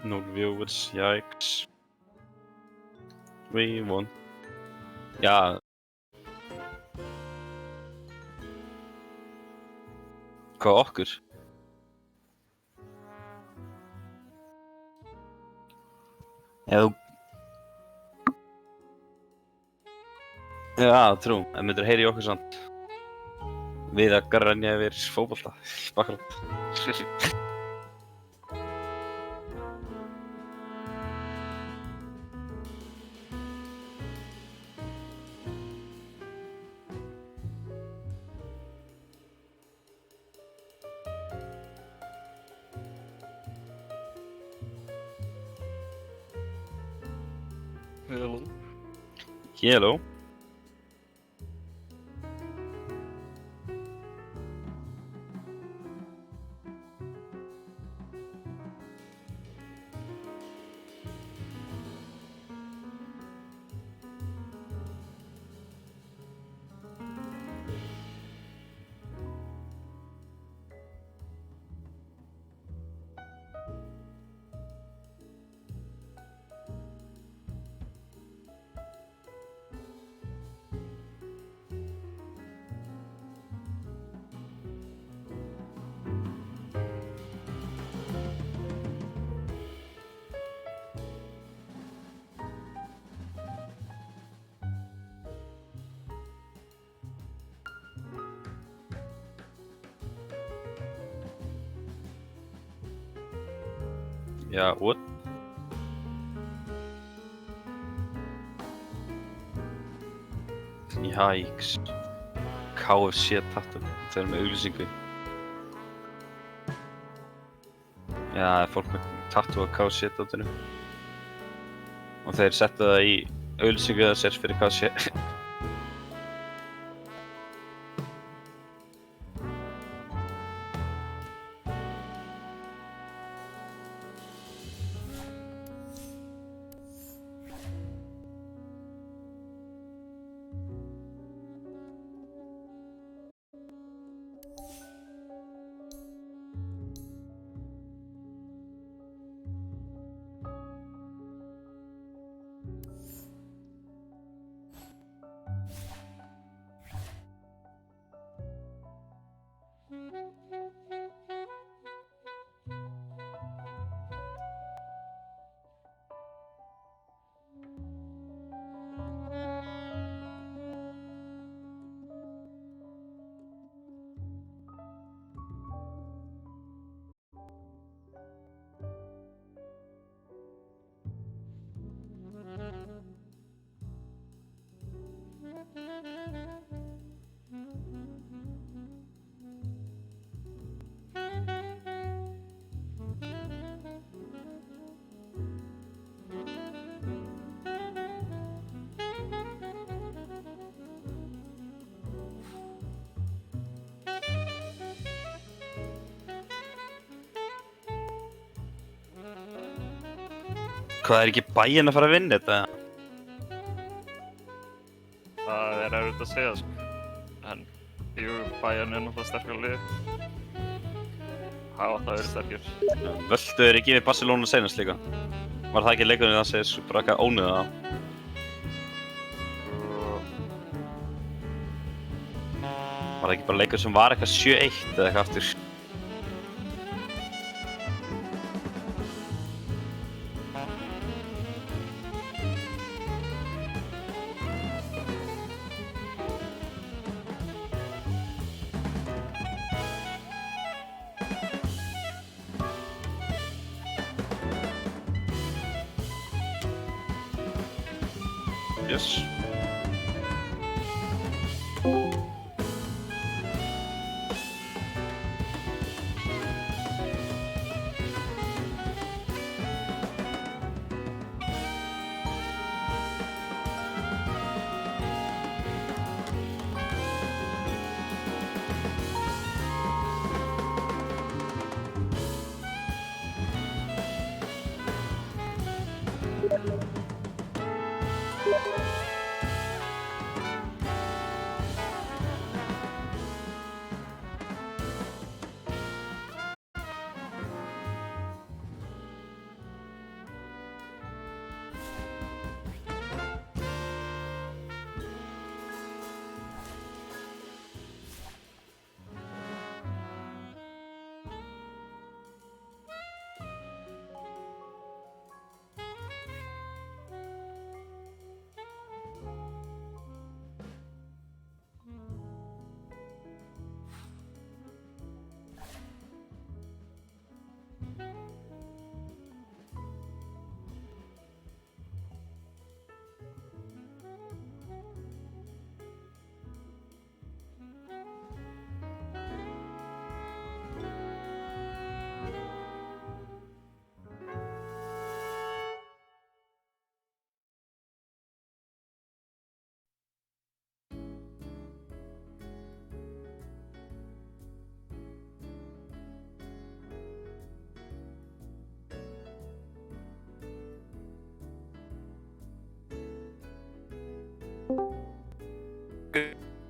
0 viewers, yikes. We won. Já. Hvað okkur? Já. Já, trú. En myndir heyri í okkur samt. Við að grenja yfir fótbolta. Bakkarat. Hello. Hello. Já, what? Yikes. KFC tattoo. Þeir eru með auglýsingu. Já, það er fólk með tattoo á KFC tattooinu. Og þeir setja það í auglýsingu eða sér fyrir KFC. Hvað, er ekki Bayern að fara að vinna þetta? Það er erfitt að segja sko. En jú, Bayern er náttúrulega sterkara lið. Hafa það verið sterkir. Völdu þeir ekki við Barcelona seinast líka? Var það ekki leikurinn það segir bara eitthvað ónöða á? Var það ekki bara leikur sem var eitthvað 7-1 eða eitthvað aftur? Yes.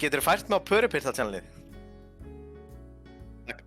Geturðu fært mig á Pörupirta channelið? Takk.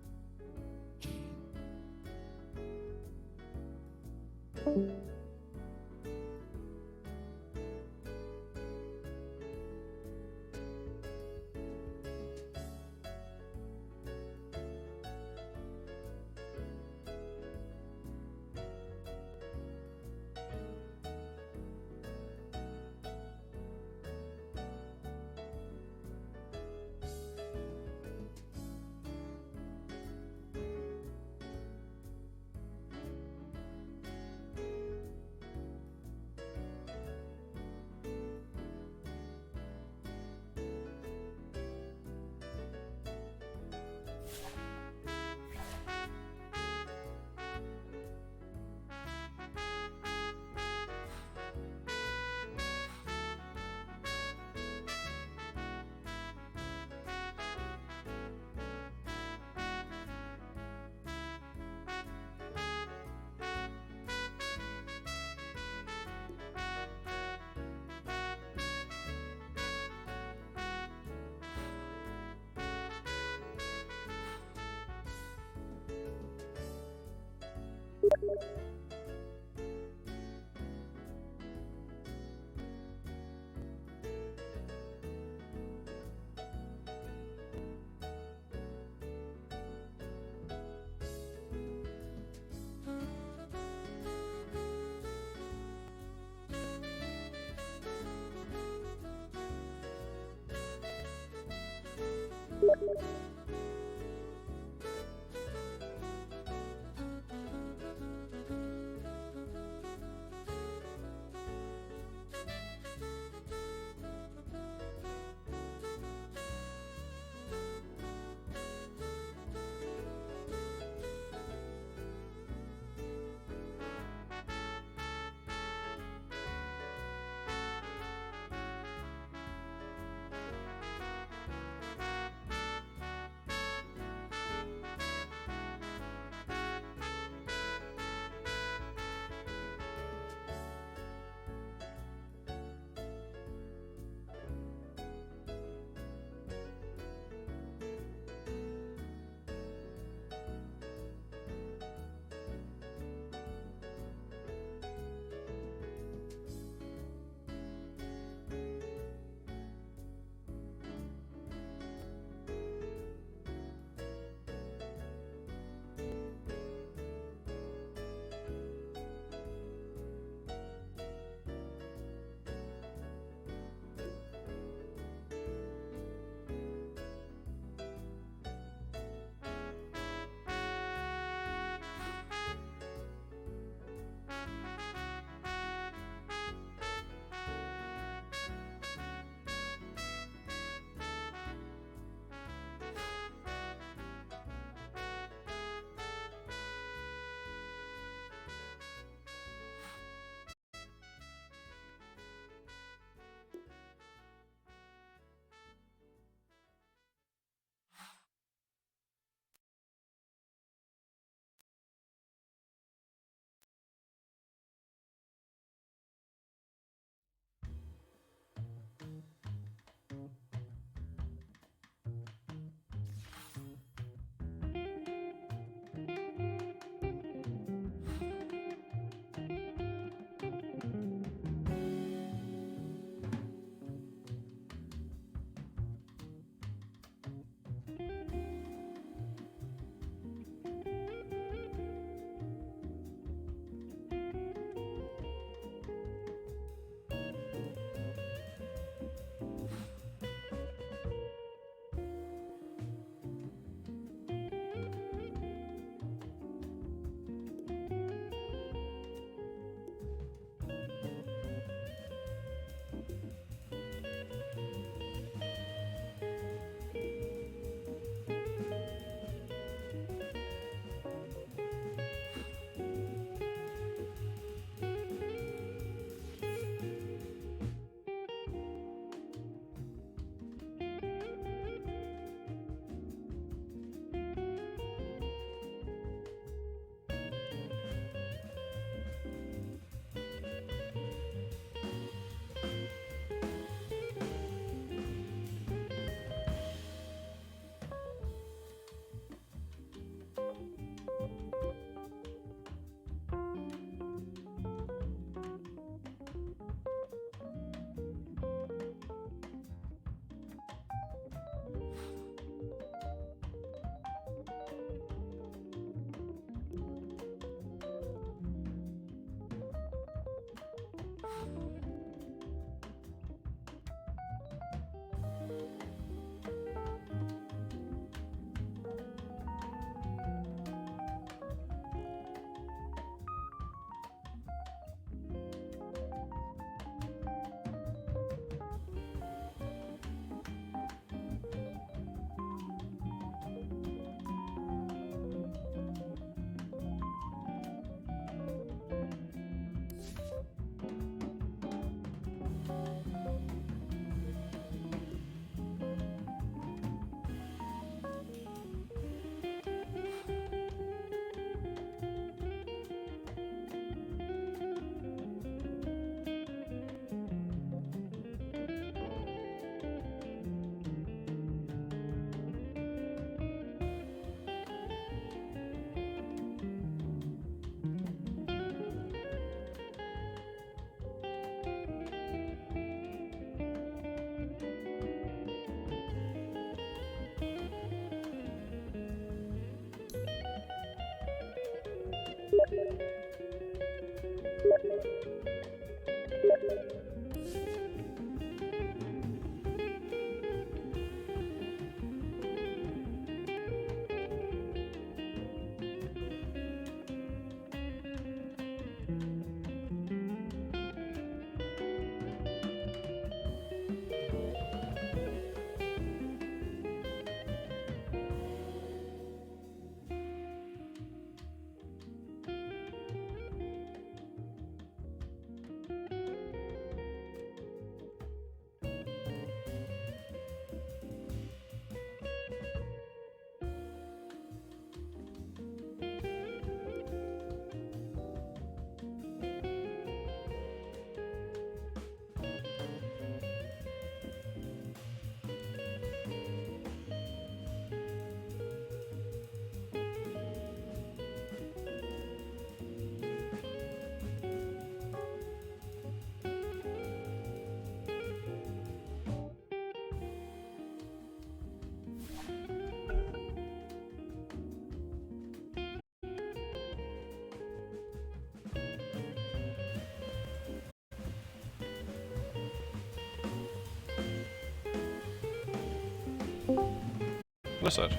Blessaður.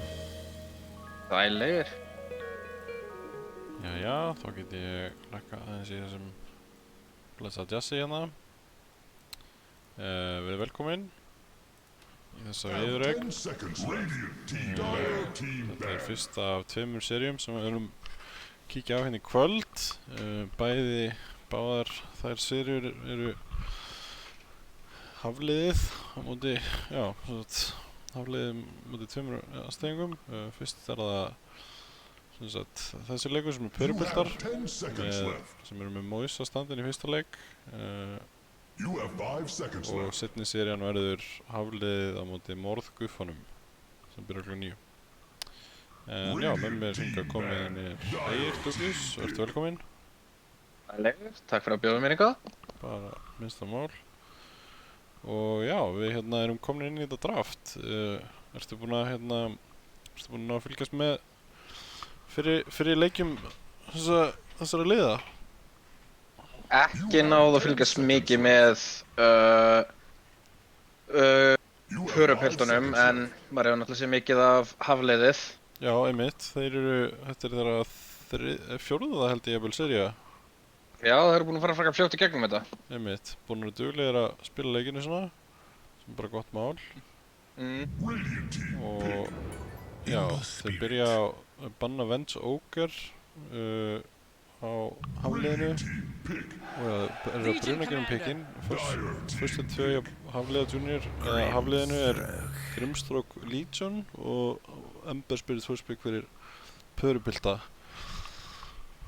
Dælegir. Jæja, þá get ég lækka aðeins í þessum blessa jazzi hérna. Verið velkomin í þessa viðureign. Þetta er fyrsta af 2 seríum sem við erum kíkja á hérna í kvöld. Báðar þær seríur eru Hafliðið á móti, já, Hafliðið móti 2 aðstæðingum. Fyrst er það þessi leikur sem er pörupiltar sem eru með Moise á standin í fyrsta leik og seinni serían verður Hafliðið á móti Morðguffanum sem byrjar kl. 9. En já, með mér hingað kominn Egill Douglas, vertu velkominn. Dælegir, takk fyrir að bjóða mér eitthvað. Bara minnsta mál. Og já, við hérna erum komin inn í þetta draft. Ertu búin að fylgjast með fyrir leikjum þessara liða? Ekki náðu að fylgjast mikið með pörupiltunum, en maður hefur náttúrulega séð mikið af Hafliðið. Já, einmitt. Þetta er þeirra 4. held ég jafnvel sería. Já, þeir eru búin að fara frekar fljótt í gegnum þetta. Einmitt. Búin að vera duglegir að spila leikinu svona, sem er bara gott mál. Og já, þeir byrja að banna Venge Ogre á Hafliðinu og eru að bruna gegnum pickinn. Fyrstu 2 Hafliða Junior Hafliðinu er Grimstroke Legion og Ember Spirit First pick fyrir pörupilta.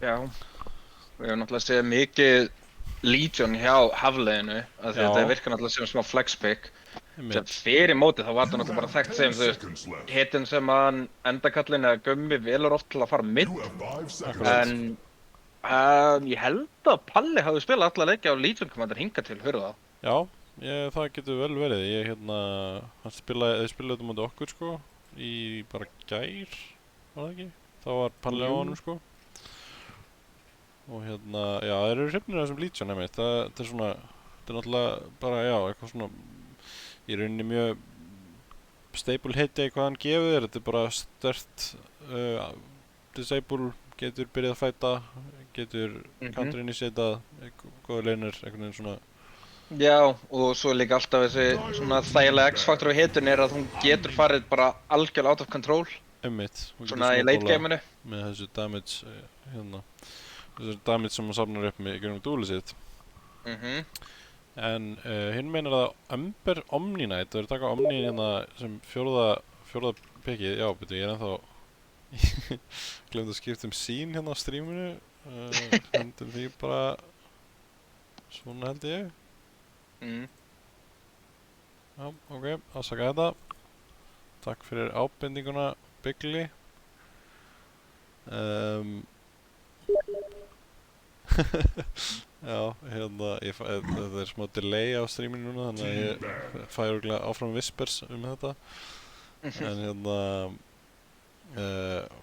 Já, við hefum náttúrulega séð mikið Legion hjá Hafliðinu, af því að þetta virkar náttúrulega sem smá flex pick. Sem fyrir mótið þá var þetta náttúrulega bara þekkt sem, þú veist, hitinn sem hann endakallinn eða Gummi velur oft til að fara mid. En ég held að Palli hafði spilað alla leiki á Legion Commander hingað til, hörðu það? Já, það getur vel verið. Þau spilaðu þetta mútið okkur sko, í bara gær, var það ekki? Þá var Palli á honum sko. Og já, þeir eru hrifnir af þessum Legion einmitt. Þetta er náttúrulega bara, já, eitthvað svona í rauninni mjög stable hiti hvað hann gefur þér. Þetta er bara sterkt disable, getur byrjað að fæta, getur counter-initiatað, góða laner, einhvern veginn svona. Já, og svo líka alltaf þessi svona þægilega X-faktor á hitun er að hún getur farið bara algjörlega out of control. Einmitt. Svona í late gameinu. Með þessu damage, þessu damage sem hann safnar upp með í gegnum dúlið sitt. En hinn meinar það Ember Omni-Knight, það er að taka Omni hérna sem fjórða pickið. Já, betur, ég er ennþá glemt að skipta scene hérna á streaminu. Hendum því bara svona held ég. Já, ok, afsaka þetta. Takk fyrir ábendinguna, Bigli. Já, hérna, þetta er smá delay á streaminu núna, þannig að ég fæ örugglega áfram whispers þetta. En hérna,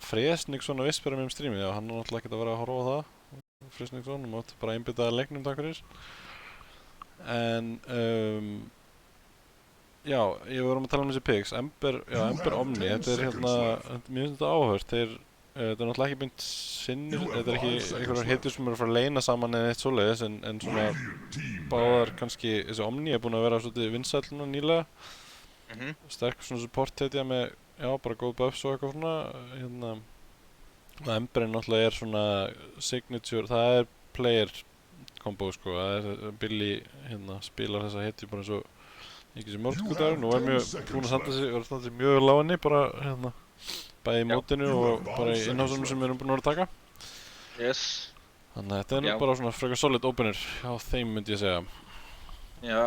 Fresniksson að vispera með strímið, já, hann er náttúrulega ekkert að vera að horfa á það. Fresniksson, hann mátti bara einbytta að leiknum takk fyrir. En, já, ég vorum að tala þessi picks. Ember Omni, þetta hérna, mér finnst þetta áhört. Þetta er náttúrulega ekki beint sinnir, þetta er ekki einhverjar hittur sem eru að fara að leyna saman eða eitt svoleiðis, en svona báðar kannski, þessi Omni er búin að vera svolítið vinsæll núna nýlega. Sterk svona support hetja með, já, bara góð buffs og eitthvað svona, hérna. Og Emberin náttúrulega er svona signature, það er player combo sko, það er Billy, hérna, spilar þessa hetju bara eins og ekki sem mörgskutaður, nú er mjög búin að standa sig mjög vel á henni, bara, hérna. Bæði í mótinu og bara í innhásunum sem við erum búin að vera að taka. Yes. Þannig að þetta er nú bara svona frekar solid opener hjá þeim myndi ég segja. Já,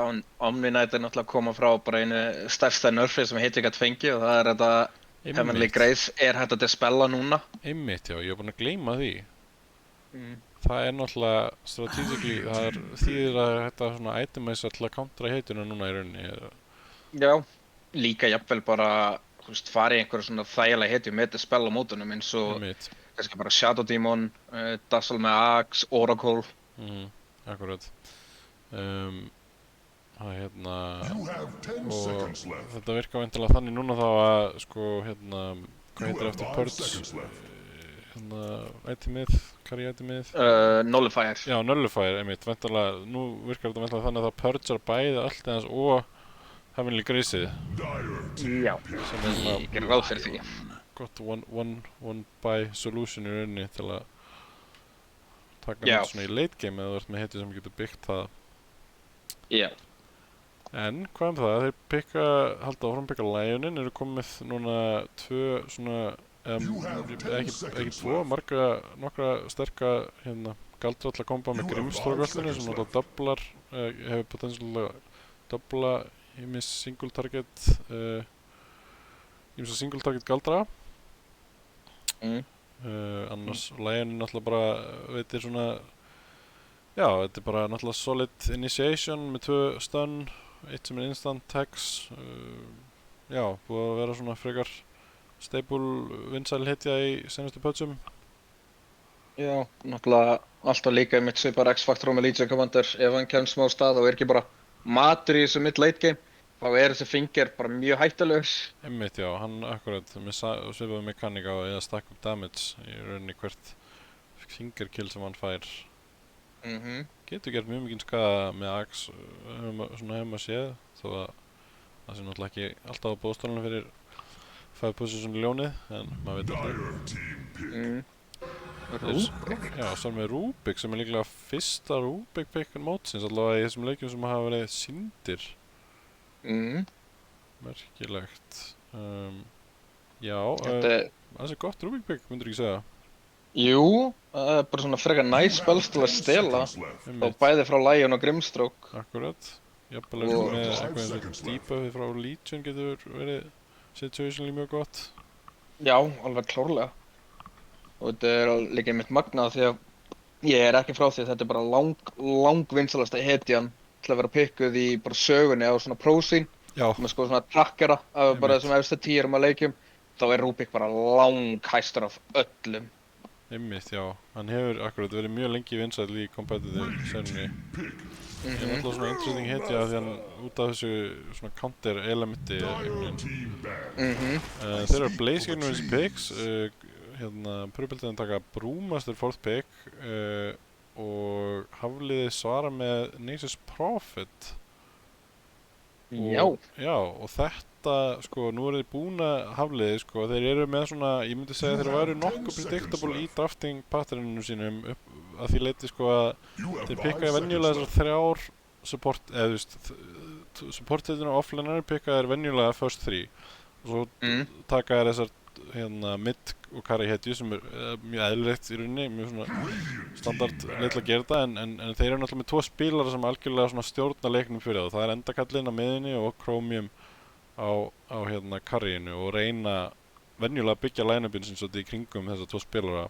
Omni Knight er náttúrulega að koma frá bara einu stærsta nerfi sem Hitvi gætt fengi og það er þetta Heavenly Grace er hægt að dispella núna. Einmitt, já, ég er búin að gleyma því. Það er náttúrulega strategically, það er þýðir að þetta svona itemæsa til að countera heituna núna í rauninni. Já, líka jafnvel bara fara í einhverja svona þægilega hetju með dispel á mótunum eins og kannski bara Shadow Demon, Dazzle með Axe, Oracle. Akkurat. Það hérna og þetta virkar væntanlega þannig núna þá að sko hérna hvað heitir eftir Purge hérna itemið, carry itemið? Nullifier. Já, Nullifier einmitt, væntanlega, nú virkar þetta væntanlega þannig að það purgear bæði allt eins og Heavenly Graceið. Já, ég gerir ráð fyrir því. Gott one buy solution í rauninni til að taka með svona í late game eða þú ert með hetju sem getur byggt það. Já. En hvað það? Þeir halda áfram picka Lionin, eru komið núna tvö svona, ekki tvo, nokkra sterka hérna galdra til að komba með Grimstórgöldinu sem náttúrulega doblar, hefur potensiálega dobla ýmis single target galdra. Annars Lionin náttúrulega bara veitir svona, já, þetta er bara náttúrulega solid initiation með 2 stun, eitt sem er instant tags, já, búið að vera svona frekar stable vinsæl hetja í senustu pötsum. Já, náttúrulega alltaf líka mitt svipar X-Factor með Legion Commander, ef hann kemst smá stað þá er ekki bara matur í þessu mid-late game, þá er þessi finger bara mjög hættulegur. Einmitt, já, hann akkurat með svipaða mekanika eða stack up damage í rauninni hvert finger kill sem hann fær. Getur gert mjög mikinn skaða með Axe, svona hefur maður séð, þó að það sé náttúrulega ekki alltaf á bóðstólunum fyrir 5 position ljónið, en maður veit alltaf. Rubik? Já, svo með Rubik sem er líklega fyrsta Rubik pick mótsins, allavega í þessum leikjum sem hafa verið sýndir. Merkilegt. Já, það sé gott Rubik pick, myndur ekki segja? Jú, það er bara svona frekar næs spells til að stela og bæði frá Lion og Grimstroke. Akkurat. Jafnvel með eitthvað eins og debuffið frá Legion getur verið situationally mjög gott. Já, alveg klárlega. Og þetta er líka einmitt magnað því að ég er ekki frá því að þetta er bara langvinsælasta hetjan til að vera pikkuð í bara sögunni á svona pro-scene. Já. Með sko svona trackera af bara þessum efstu tíurum að leikjum. Þá er Rubik bara langhæstur af öllum. Einmitt, já. Hann hefur akkurat verið mjög lengi vinsæll í competitive senunni. Það er alltaf svona interesting hetja því hann út af þessu svona counter elementi. Þeir eru blaze gegnum þessi picks. Hérna, Purple-deðin taka Brewmaster 4th pick og Hafliði svara með Nasus Prophet. Já. Já, og þetta, sko, nú eru þeir búin að Hafliði, sko, þeir eru með svona, ég myndi segja þeir væru nokkuð predictable í drafting patterninu sínum að því leiti, sko, að þeir pikkaði venjulega þessar 3 support, eða þú veist, support-hitinu og offlaner pikkaði venjulega first 3 og svo taka þeir þessar hérna mid og carry hetju sem er mjög eðlilegt í rauninni, mjög svona standard leið til að gera þetta en þeir eru náttúrulega með 2 spilara sem algjörlega svona stjórna leiknum fyrir það. Það er endakallinn á miðinni og Chromium á hérna carryinu og reyna venjulega að byggja line-upin sem svolítið í kringum þessa 2 spilara.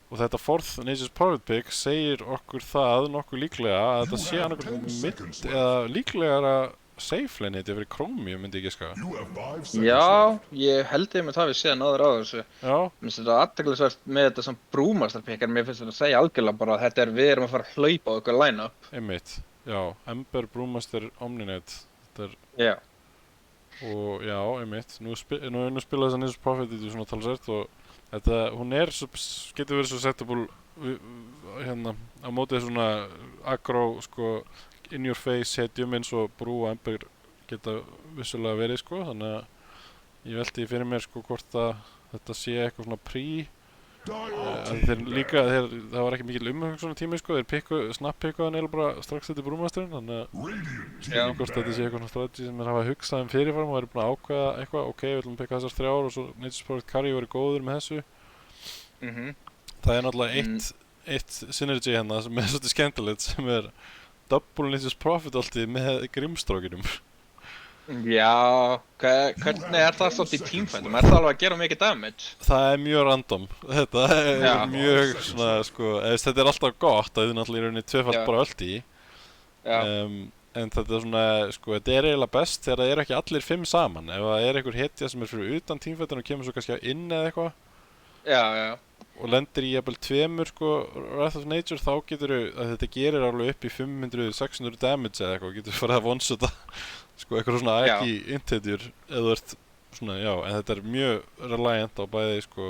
Og þetta 4th Nasus Prophet pick segir okkur það nokkuð líklega að þetta sé annarkvæmt mid eða líklegra safe lane heiti fyrir Chromium, myndi ég giska. Já, ég held ég með það við séðan áður á þessu. Já, Mér finnst þetta athyglisvert með þetta sem Brewmaster pick, en mér finnst þetta að segja algjörlega bara að við erum að fara að hlaupa á eitthvað line-up. einmitt. Já, Ember, Brewmaster, Omninet. Þetta er, Já. og já, einmitt. Nú spila þess að Ninjas Prophet í svona talsvert og þetta, hún getur verið svo settable hérna á móti svona aggro, sko, in your face hetjum eins og Brew og Ember geta vissulega verið, sko, þannig að ég velti fyrir mér, sko, hvort að þetta sé eitthvað svona það var ekki mikil umhugsunar tími, sko, þeir snap-pickuðu hann eiginlega bara strax eftir Brewmasterinn, þannig að hvort þetta sé eitthvað svona strategi sem þeir hafa hugsað fyrirfram og væri búin að ákveða eitthvað, ok, við ætlum að picka þessar 3 og svo Ninjas Prophet Carry verið góður með þessu. Það er náttúrulega eitt synergy hérna sem er svolítið skemmtilegt, sem er double Ninjas Prophet alltaf með Grimstrókinum. Já, hvernig er það svolítið í teamfightum? Er það alveg að gera mikið damage? Það er mjög random. Þetta er mjög svona, sko, þetta er alltaf gott, það er náttúrulega í rauninni tvöfalt bara öll í. En þetta er svona, sko, þetta er eiginlega best þegar það eru ekki allir 5 saman. Ef það er einhver hetja sem er fyrir utan teamfightin og kemur svo kannski inn eða eitthvað. Já. Og lendir í jafnvel 2, sko, Wrath of Nature, þá getur þetta gerir alveg upp í 500-600 damage eða eitthvað, getur farið að one-shota, sko, eitthvað svona ekki intedjur, eða þú ert svona, já, en þetta er mjög reliant á bæði, sko,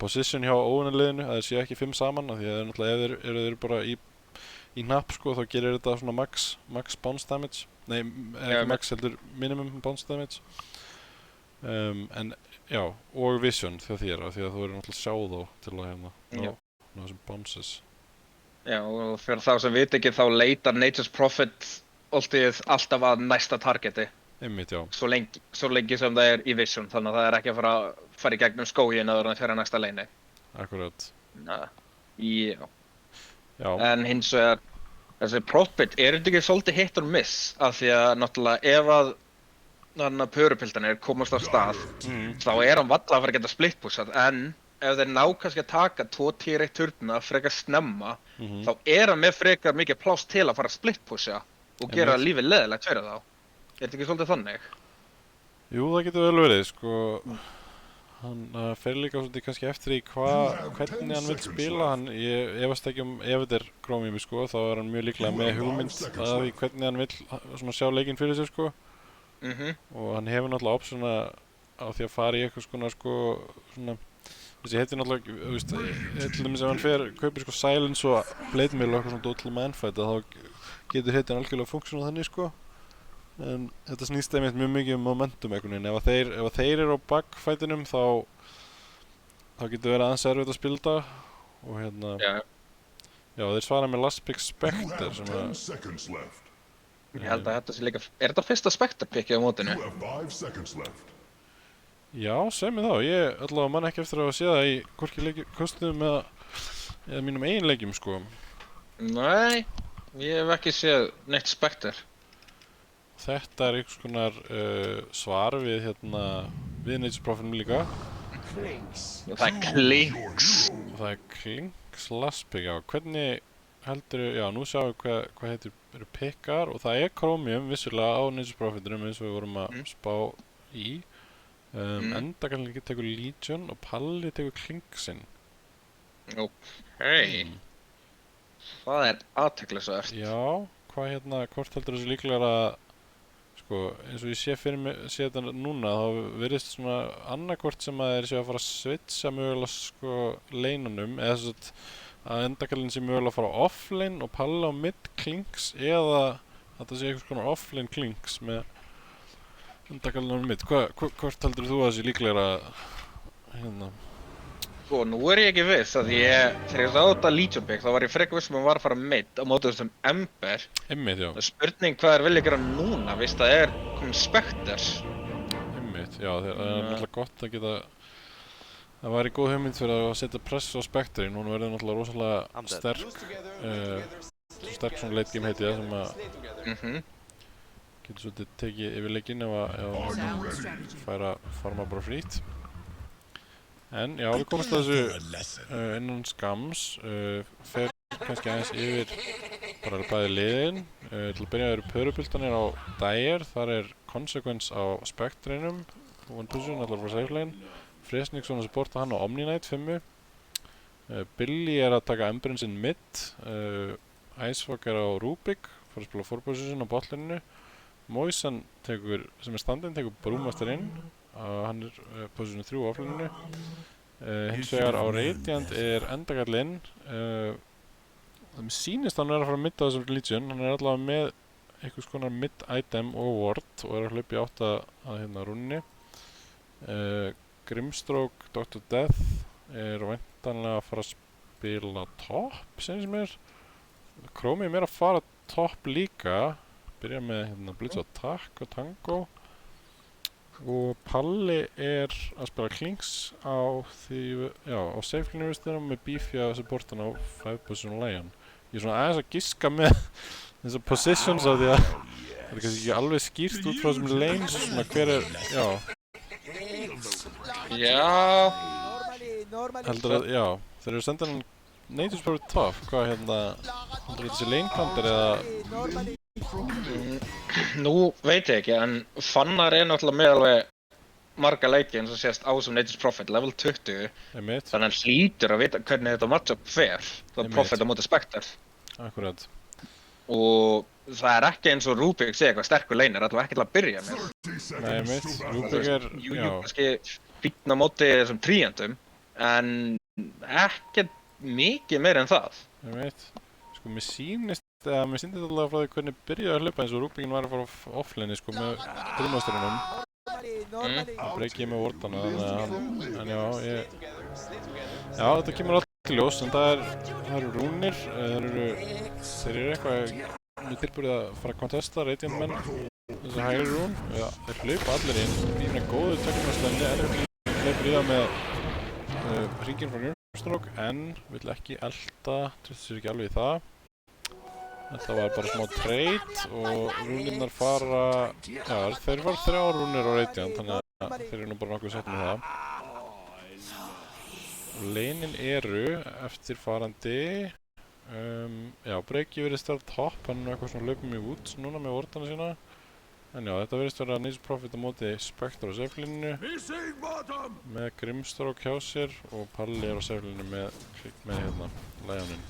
position hjá óvinarliðinu, að þeir séu ekki 5 saman, af því að náttúrulega ef þeir eru bara í hnapp, sko, þá gerir þetta svona max bounce damage, nei, ekki max heldur minimum bounce damage, en já, og vision þegar þér, af því að þú eru náttúrulega sjá þá til að hérna ná þessum bounces. Já, og fyrir þá sem veit ekki, þá leitar Ninjas Prophet alltaf að næsta targeti. Einmitt, já. Svo lengi sem það er í vision, þannig að það er ekki að fara í gegnum skóginn áður en að fara næsta leini. Akkurat. Já. En hins vegar, þessi Prophet, er þetta ekki svolítið hit or miss? Af því að náttúrulega ef að pörupildanir komast á stað, þá er hann valla að fara að geta splittpushað, en ef þeir ná kannski að taka 2 tier 1 turna frekar snemma, þá er hann með frekar mikið pláss til að fara að splittpusha og gera lífið leðilegt fyrir þá. Er þetta ekki svolítið þannig? Jú, það getur vel verið, sko. Hann fer líka svolítið kannski eftir í hvernig hann vil spila. Ég efast ekki ef þetta er Chromium, sko, þá er hann mjög líklega með hugmynd að því hvernig hann vil svona sjá leikinn fyrir sér, sko. Og hann hefur náttúrulega optiona á því að fara í eitthvað svona þessi heitir náttúrulega, þú veist, til dæmis ef hann kaupir sko Silence og Blade Mill og eitthvað svona dót til manfight, þá getur heitin algjörlega funksjón á þannig, sko. En þetta snýst einmitt mjög mikið momentum einhvern veginn. Ef þeir eru á backfightinum, þá getur verið aðeins erfitt að spila það og hérna já, þeir svara með Last Pick Spectre sem að ég held að þetta sé líka, er þetta fyrsta Spectre pickið á mótinu? Já, segð mér þá, ég allavega man ekki eftir að sé það í hvorki kostum eða mínum eigin leikjum, sko. Nei, ég hef ekki séð neitt Spectre. Þetta er einhvers konar svar við Ninjas Prophetum líka. Það er Klinks. Það er Klinks Last Pick, já, hvernig heldurðu, já, nú sjáum við hvað eru pickar og það er Chromium vissulega á Ninjas Prophetum eins og við vorum að spá í. Endakallin tekur Legion og Palli tekur Klingsinn. Ok. Það er athyglisvert. Já, hvort heldur þessu líklega að, sko, eins og ég sé þetta núna, þá virðist svona annarkvort sem að þeir séu að fara að switcha mögulega, sko, leinunum, eða þess að endakallin sé mögulega að fara á offlane og Palli á mid Klinks, eða að það sé einhvers konar offlane Klinks með endakallin á mid. Hvort heldur þú að það sé líklega að, Sko, nú er ég ekki viss að þegar ég sá þetta Legion pick, þá var ég frekar viss að var að fara mid á móti þessum Ember. Einmitt, já. Það er spurning hvað þeir vilja gera núna, víst það er komin Spectres. Einmitt, já, það er náttúrulega gott að geta, það væri góð hugmynd fyrir að setja press á Spectre, hún verður náttúrulega rosalega sterk svona late game heiti það sem að getur svolítið tekið yfir leikinn ef að færa farma bara frýtt. En já, við komumst að þessu innan skams, fer kannski aðeins yfir bara bæði liðin. Til að byrja eru pörubultanir á Dire, þar Consequence á Spectrinum, one position, allar frá safe lane. Fresnixson að supporta hann á Omni-Knight 5. Billy að taka Emberins in mid. Icefog á Rubik, fara að spila 4 position á botlininu. Moisan sem standinn tekur Brewmaster inn. Hann position 3 á offlininu. Hins vegar á Radiant Endagall inn. Það sýnist hann að fara að midda þessum Legion. Hann allavega með einhvers konar mid-item og ward og að hlaupa í átt að rúninni. Grimstroke, Dr. Death væntanlega að fara að spila top, sem Chromie að fara top líka. Byrja með Blitz Attack og Tango. Og Palli að spila Klinks á safe lane með Beefy að supporta hann á 5 position Lion. Ég svona aðeins að giska með þessar positions af því að það kannski ekki alveg skýrt út frá þessum lanes, svona hver heldur að, þeir eru sendað hann Nature's Power top, hvað heldur þessi lane counter eða? Nú veit ég ekki, en Fannar náttúrulega með alveg marga leiki eins og sést á sem Nature's Prophet, level 20. Þannig að hann hlýtur að vita hvernig þetta matchup fer. Það Prophet á móti Spectre. Akkurat. Og það ekki eins og Rubik sé eitthvað sterkur laner, það var ekki til að byrja með. Nei, Rubik Jú, kannski fínn á móti þessum tríandum, en ekkert mikið meira en það. Sko, mér sýndist allavega frá því hvernig byrjaði að hlaupa eins og Rubikinn var að fara offline, sko, með Brewmasterinum. Það breyki ég með vordana, þannig að þetta kemur alltaf ljós, en það eru rúnir, þeir eru eitthvað mjög tilbúið að fara að kontesta Radiant menn, þessi hægri rún, þeir hlaupa allir inn, í svona góðu tökjumastæðinni, hleypur í það með hringinn frá Grimstroke, en vill ekki elta, treysti sér ekki alveg í það. Þetta var bara smá trade og rúnirnar fara, þeir fara 3 rúnir á Radiant, þannig að þeir eru nú bara nokkuð sett með það. Lanein eru eftirfarandi, Breki virðist vera top, hann eitthvað svona hlaupum í woods núna með vordana sína. En þetta virðist vera Nature's Prophet á móti Spectre á safe-líninu, með Grimstroke hjá sér og Palli á safe-líninu með Lionin.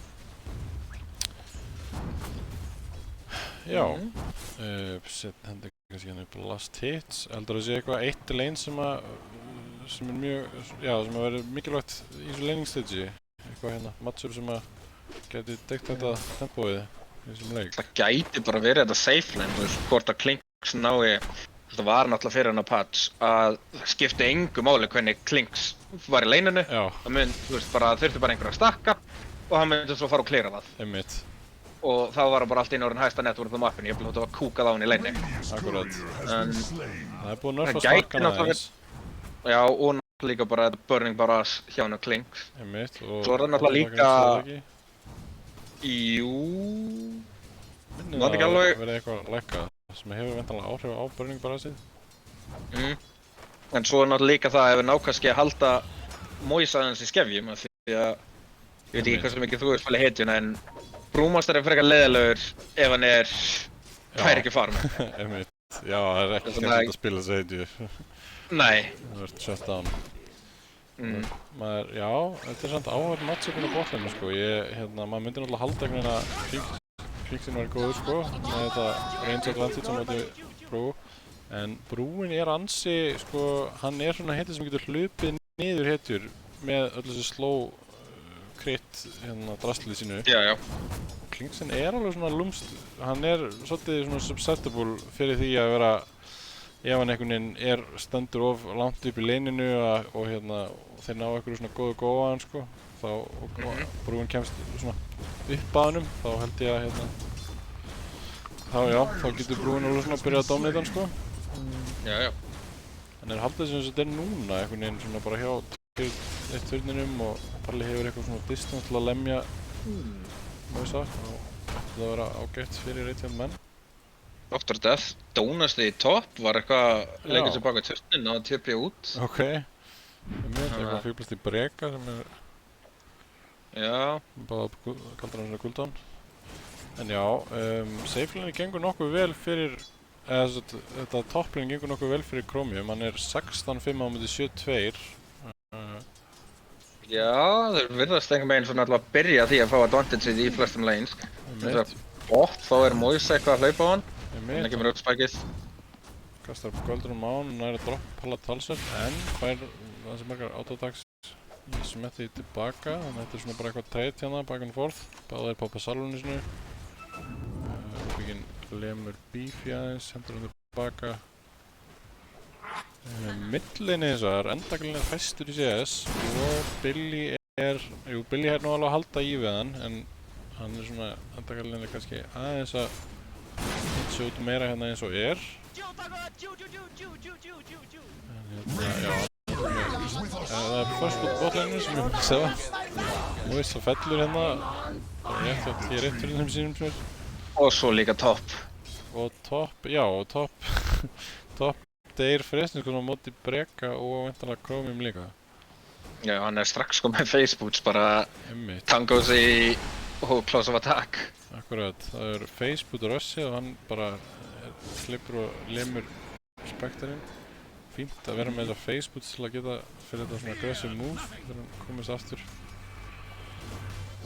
Sett hendur kannski upp á last hits. Heldur að sé eitthvað eitt lane sem verður mikilvægt í þessu laning stage. Eitthvað matchup sem gæti deikt þetta tempóið í þessum leik. Það gæti bara verið þetta safe lane, þú veist, hvort að Klinks nái, þetta var náttúrulega fyrir hann á patch, að það skipti engu máli hvernig Klinks var í laneinu. Það þurfti bara einhver að stakka og hann myndi svo fara og cleara það. Einmitt. Og þá var hann bara allt inn orðin hæsta network á mappinu, ég hef þetta var kúkað á hann í laneinu. Akkurat. Það búið að nerfa sparkana aðeins. Já, og náttúrulega líka bara þetta Burning Barrage hjá hann á Klinks. Einmitt. Svo það náttúrulega líka... Jú... Minnir það að verið eitthvað lækkað sem hefur væntanlega áhrif á Burning Barrage-ið. En svo náttúrulega líka það ef við ná kannski að halda Moisa aðeins í skefjum, því að ég veit ekki hversu mikið þú hefur spilað hetjuna, en Brewmaster frekar leiðilegur ef hann fær ekki farm. Einmitt. Já, það ekki skemmt að spila þessu hetju. Nei. Það verður shut down. Þetta samt áhverð matchupin á botlanum, sko. Maður myndi náttúrulega halda einhvern veginn að Klinksinn var góður, sko, með þetta range advantage á móti Brew. En Brewin ansi, sko, hann svona hetja sem getur hlupið niður hetjur með öll þessi slow crit drastlið sínu. Já. Klinksinn alveg svona lúmst, hann svolítið svona susceptible fyrir því að vera, ef hann einhvern veginn stendur of langt upp í laneinu og þeir ná einhverju svona góðu góðan, sko, og Brewin kemst svona upp að hannum, þá held ég að þá getur Brewin alveg svona að byrja að dominata hann, sko. Já. En haldið sem þetta núna, einhvern veginn svona bara hjá eitt turninum og Palli hefur eitthvað svona distance til að lemja Moisa og þetta að vera ágætt fyrir Radiant menn. Dr. Death, dónasti í topp, var eitthvað leikið sér baka turnin og TP út. Ok. Eitthvað fýblast í breka sem Já. Bara kallar hann svona cooldown. En já, safe-lane gengur nokkuð vel fyrir, þetta top-lane gengur nokkuð vel fyrir Chromium, hann er 16-5 á móti 7-2. Já, þeir virðast einhvern veginn svona alltaf að byrja því að fá advantageið í flestum lanes. Þess að bot, þá er Moise eitthvað að hlaupa á hann. Þannig kemur út spikið. Kastar upp göldrunum á hann og næri að droppa palla talsveld, en fær þessi margar autotaks í smetti tilbaka, þannig að þetta er svona bara eitthvað trade hérna, back and forth. Báðir poppa salvunni sinu. Uppbygginn lemur Beefy aðeins, hendur hann tilbaka. Midlane hins vegar, endaglinn er hæstur í CS og Billy er nú alveg að halda í við hann, en hann er svona, endaglinn er kannski aðeins að hitsa út meira hérna eins og er. En hérna, já, það er first út botlaneinu sem ég vil segja. Moise fellur hérna, bara rétt hjá T1 fyrir þeim sínum sem er. Og svo líka topp. Og topp, já, og topp deyr fresninskun á móti Breka og væntanlega Chromium líka. Já, hann er strax sko með Facebooks bara Einmitt. tangos í og close of attack. Akkurat, það er Facebook Rossi og hann bara slipur og lemur Spectre-inn. Fínt að vera með þetta Facebook til að geta fyrir þetta svona aggressive move þegar hann komist aftur.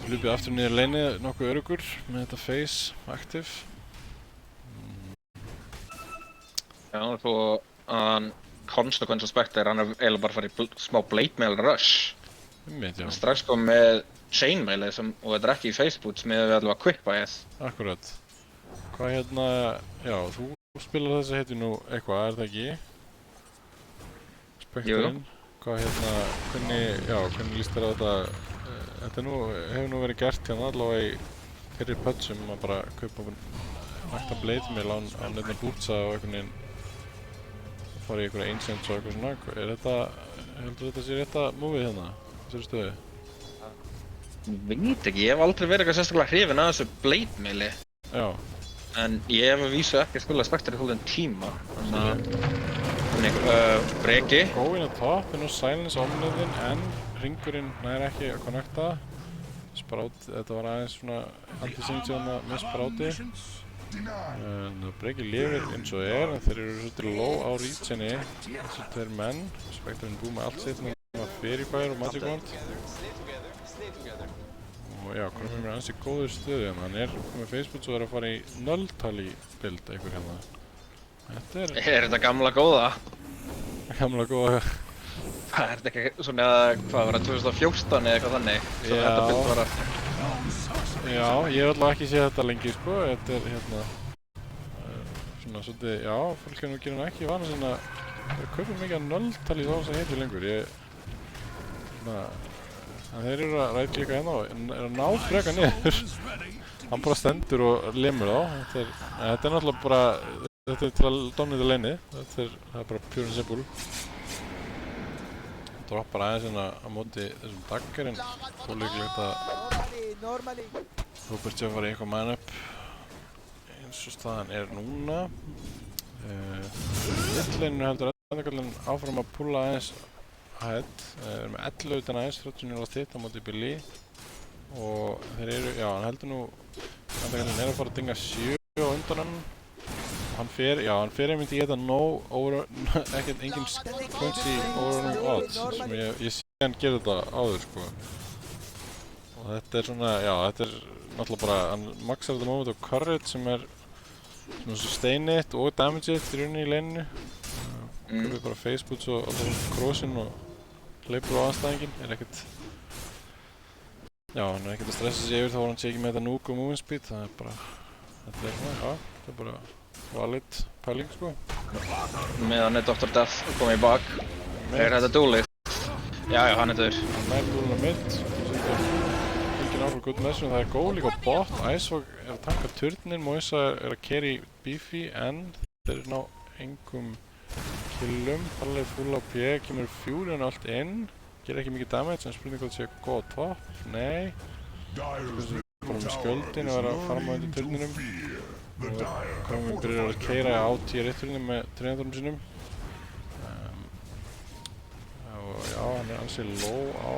Hlupið aftur niður lanið nokkuð öruggur með þetta face active. Já, svo hann Consequence og Spectre, hann er eiginlega bara farið í smá blade mail rush. Einmitt, já. Hann strax kom með chainmailið og þetta er ekki í Facebooks með við allavega quickbuyið. Akkurat. Hvað hérna, já, þú spilar þessi heiti nú eitthvað, er það ekki? Spectre-inn. Hvað hérna, hvernig líst þér á þetta? Þetta hefur nú verið gert hérna allavega í fyrir pötsum að bara kaupa nakta blade mail án nefna bootsa og einhvern veginn fara í einhverja ancients og eitthvað svona. Er þetta, heldur þetta sé rétta múfið hérna, þessari stöðu? Veit ekki, ég hef aldrei verið eitthvað sérstaklega hrifinn af þessu blade maili. Já. En ég hef að vísu ekki að spila Spectre í hólden tíma. Þannig, Breki. Góinn á topp, inn á silence omniðinn, en ringurinn nær ekki að connecta. Þetta var aðeins svona anti-synctjóna með spráti. Breki lifir eins og er, en þeir eru svolítið low á reachinni, þessi tveir menn. Spectre-inn búið með allt sitt með Fairy Fire og Magic Wand. Og já, Chromium er ansi góður stöðu, en hann er með Facebook og er að fara í nulltali build einhver hérna. Þetta Er þetta gamla góða? Gamla góða. Það er ekki svona, hvað var það, 2014 eða eitthvað þannig? Svo þetta build var að... Já, ég hef allavega ekki séð þetta lengi, sko. Þetta er hérna... svona svolítið, já, fólk er nú gerir hann ekki vana sinna að kaupa mikið að nulltali þá sem heitir lengur. En þeir eru að ræta líka hérna og er að ná freka niður. Hann bara stendur og lemur þá. Þetta er náttúrulega bara, þetta er til að dominita laneið. Það er bara pure and simple. Droppar aðeins hérna á móti þessum dagger, en þó líklegt að Robert sé að fara í eitthvað man-up eins og staðan er núna. Midlaneinu heldur endakallinn áfram að pulla aðeins ahead. Þeir eru með 11 utan aðeins, 39 last hit á móti Billy. Og þeir eru, já, hann heldur nú endakallinn er að fara að dinga 7 á undan hann. Hann fer einmitt í þetta engin squincy overrunning odds sem ég sé hann gera þetta áður, sko. Og þetta er svona, já, þetta er náttúrulega bara, hann maxar þetta moment á courage sem er svona sustain it og damage it í rauninni í laneinu. Kaupir bara faceboots og crossinn og hleypur á anstæðinginn, er ekkert... Já, hann er ekkert að stressa sig yfir þá hann sé ekki með þetta nuke og moving speed, það er bara... Þetta er svona, já, þetta er bara... valid pæling, sko. Meðan er Dr. Death komið í bak. Er þetta dúlið? Já, hann er döður. Hann nær dúluna mitt. Fylgir áfram gutt með þessu, en það er góð líka á bot. Icewag er að tanka turnin, Moisa er að carry Beefy, en þeir ná engum killum. Palli er full á P, kemur Fury og allt inn. Gerir ekki mikið damage, en spurning hvort sé góð topp. Nei. Bara með skjöldin og er að farma undir turninum. Og Chromium byrjar að keyra á T1-turinu með 300 sinum. Og já, hann er ansið low á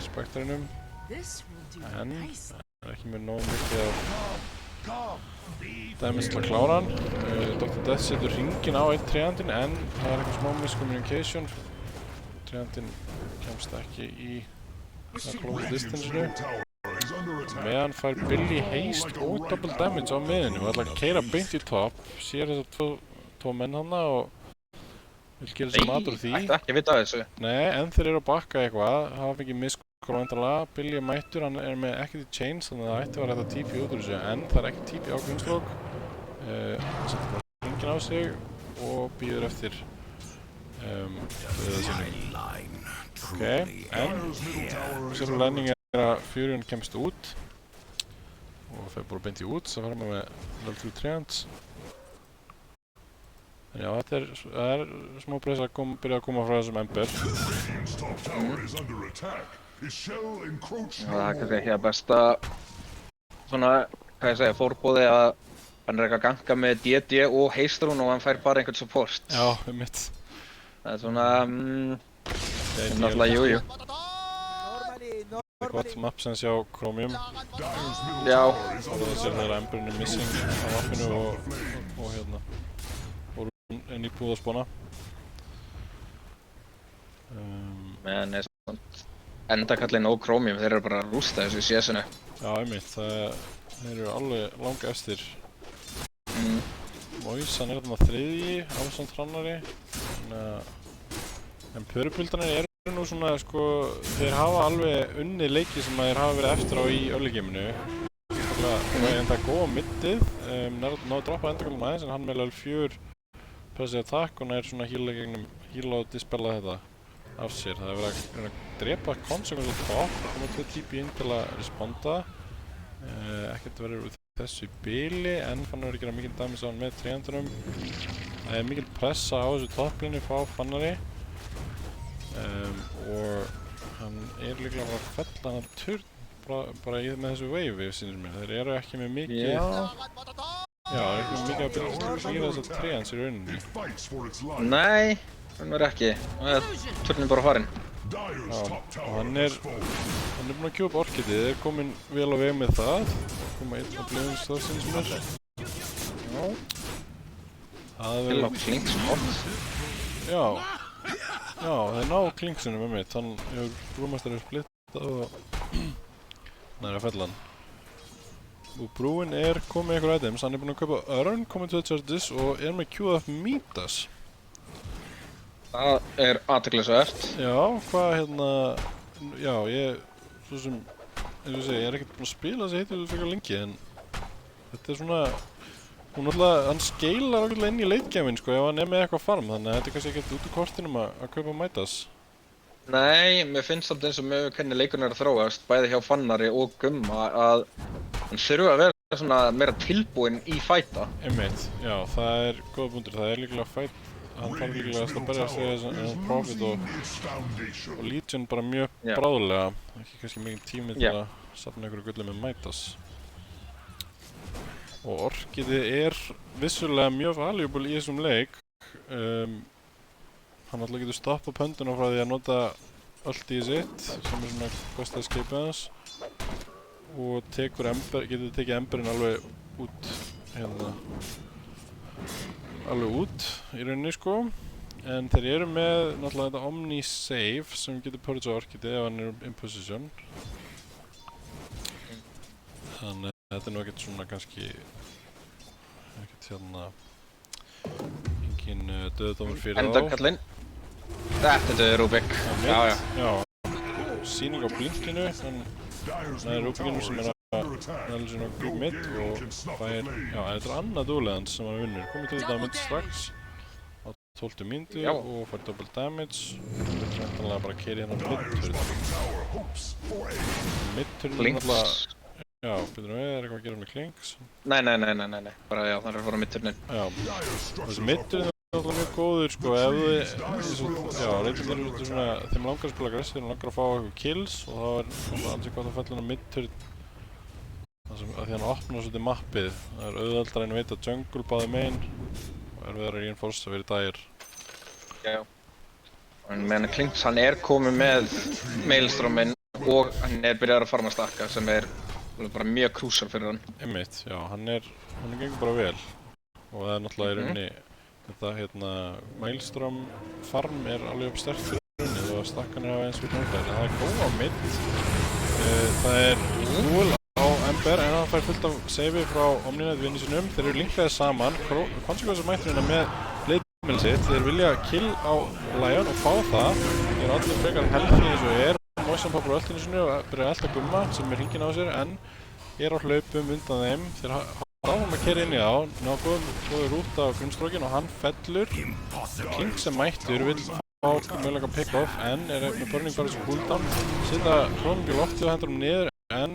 Spectre-inum. En hann er ekki með nóg mikið af Damage til að klára hann. Dr. Death setur hringinn á einn treandinn en það er eitthvað smá miscommunication. Treandinn kemst ekki í að close distance-inu. Meðan fær Billy haste og double damage á miðinu og ætla að keyra beint í top. Sér þessar tvo menn hana og vil gera sér mat úr því. Ætti ekki að vita af þessu. Nei, en þeir eru að bakka eitthvað. Hafa fengið miscommunication. Billy er mættur, hann er með ekkert í chains þannig að það ætti að vera þetta TP út úr þessu en það er ekki TP á Gunstroke. Setur bara hringinn á sig og býður eftir döða sínum. Ok, en sér landing er að Furion kemst út og fer bara beint í út, það fara með level 3 treants. En já, þetta er smá press að byrja að koma frá þessum Ember. Það er kannski ekki að besta svona, hvað ég segja, fórbóði að hann er eitthvað að ganga með DD og heistrún og hann fær bara einhvern support. Já, mitt. Það er svona, náttúrulega jújú. Það er gott mapsens hjá Chromium. Já. Það er sér þeirra Emberin er missing á mappinu og hérna. Og inn í búð að spána. Men er svona endakallinn og Chromium, þeir eru bara að rústa þessu í CS-inu. Já, einmitt. Þeir eru alveg langa eftir. Mois, hann er þarna þriðji, ásamt hrannari. En Purple-darnir eru nú svona, sko, þeir hafa alveg unnið leiki sem þeir hafa verið eftir á í early gameinu. En það er góða middið, náðu að droppa endakallum aðeins en hann með level 4 pressið attack og nær svona heal og dispella þetta af sér. Það er verið að drepa Consequence á top, það koma 2 TP inn til að responda. Ekkert verður úr þessu bili en Fannari gera mikið damage á hann með treandunum. Það er mikil pressa á þessu topplinu frá Fannari og hann er líklega bara að fella hann turn bara með þessu wave sínir mér. Þeir eru ekki með mikið Já, ekki með mikið að byrja að slíða þessar treans í rauninni. Nei, hann verður ekki. Turnin bara farinn. Já, og hann er búinn að kjúpa orkidið, er komin vel á veg með það. Koma einn á blöðum stafsins mér. Já. Til á Klinks. Já, þeir ná Klinksinum með mitt. Hann hefur brúmastari splittað og næri að fella hann. Og brúinn er komið einhver items, hann er búinn að kaupa Urn, komið 2 charges og er með queued up Midas. Það er athyglisvert. Já, hvað hérna, já, svo sem, eins og ég er ekkert búinn að spila þessi heitir fyrir lengi, en þetta er svona, hann skeilar ákveðlega inn í late gameinn, sko, ef hann er með eitthvað farm, þannig að þetta er kannski ekkert út úr kortinum að kaupa Midas. Nei, mér finnst samt eins og með hvernig leikurinn er að þróast, bæði hjá Fannari og Gumma, að hann þurfi að vera svona meira tilbúinn í fæta. Einmitt, já, það er góða punktur, það er líklega fæt. Hann þarf líklega að berjast við þessan Prophet og Legion bara mjög bráðulega. Ekki kannski mikið tími til að safna einhverju gulli með Midas. Og orkidið er vissulega mjög valuable í þessum leik. Hann alltaf getur stoppað pönduna frá því að nota ultið sitt, sem er svona quest escape hans. Og getur tekið Emberin alveg út hérna. Alveg út í rauninni, sko. En þeir eru með náttúrulega þetta Omni Save sem getur purgað orkidið ef hann er in position. Þannig að þetta er nú ekkert svona kannski ekkert hérna engin döðdómur fyrir þá. Endakallinn. Þetta er döður Rubik. Já. Sýning á blinkinu, það er Rubikinu sem er að næla sér nokkuð mitt og fær, já, þetta er annað dúlegans sem hann vinnur. Komið til damage strax á 12 mínútu og fær double damage. Það er reyndanlega bara að keyra hérna mid-turn. Mid-turn er náttúrulega, já, byrjum við, er eitthvað að gera með Klinks? Nei, bara já, það er að fara mid-turnin. Já, þessi mid-turn er náttúrulega mjög góður, sko, ef þið, já, reyndar eru svona, þeim langar að spila aggressive, þeim langar að fá eitthvað kills og þá er ansið gott að fella hérna mid-turn. Af því hann opnar svolítið mappið. Það er auðveldara en að veita jungle báði megin og erfiðara að reinforce að vera í dagir. Já. En meðan Klinks, hann er komið með Maelstrominn og hann er byrjað að farma stakka sem er bara mjög krúsar fyrir hann. Einmitt, já, hann gengur bara vel. Og það náttúrulega í rauninni, þetta Maelstrom farm alveg upp sterkt fyrir rauninni og stakkanir hafa eins fyrir náttúrulega. Það góð á mitt. Það Duel á Ember en hann fær fullt af save frá Omninet vinni sinum. Þeir eru linkaðir saman. Consequence mætturinn með Blade sitt. Þeir vilja kill á Lion og fá það. Þeir allir frekar helfni eins og Moisan poppar á öltinu sinu og byrjar að elta Gumma sem hringinn á sér en á hlaupum undan þeim. Þeir áfram að keyra inn í þá, ná góður rút á grunnstrókin og hann fellur. King sem mættur vill fá mögulega pick-off en með burning bara þessu cooldown. Setja Kronenbjörn loftið og hendur niður en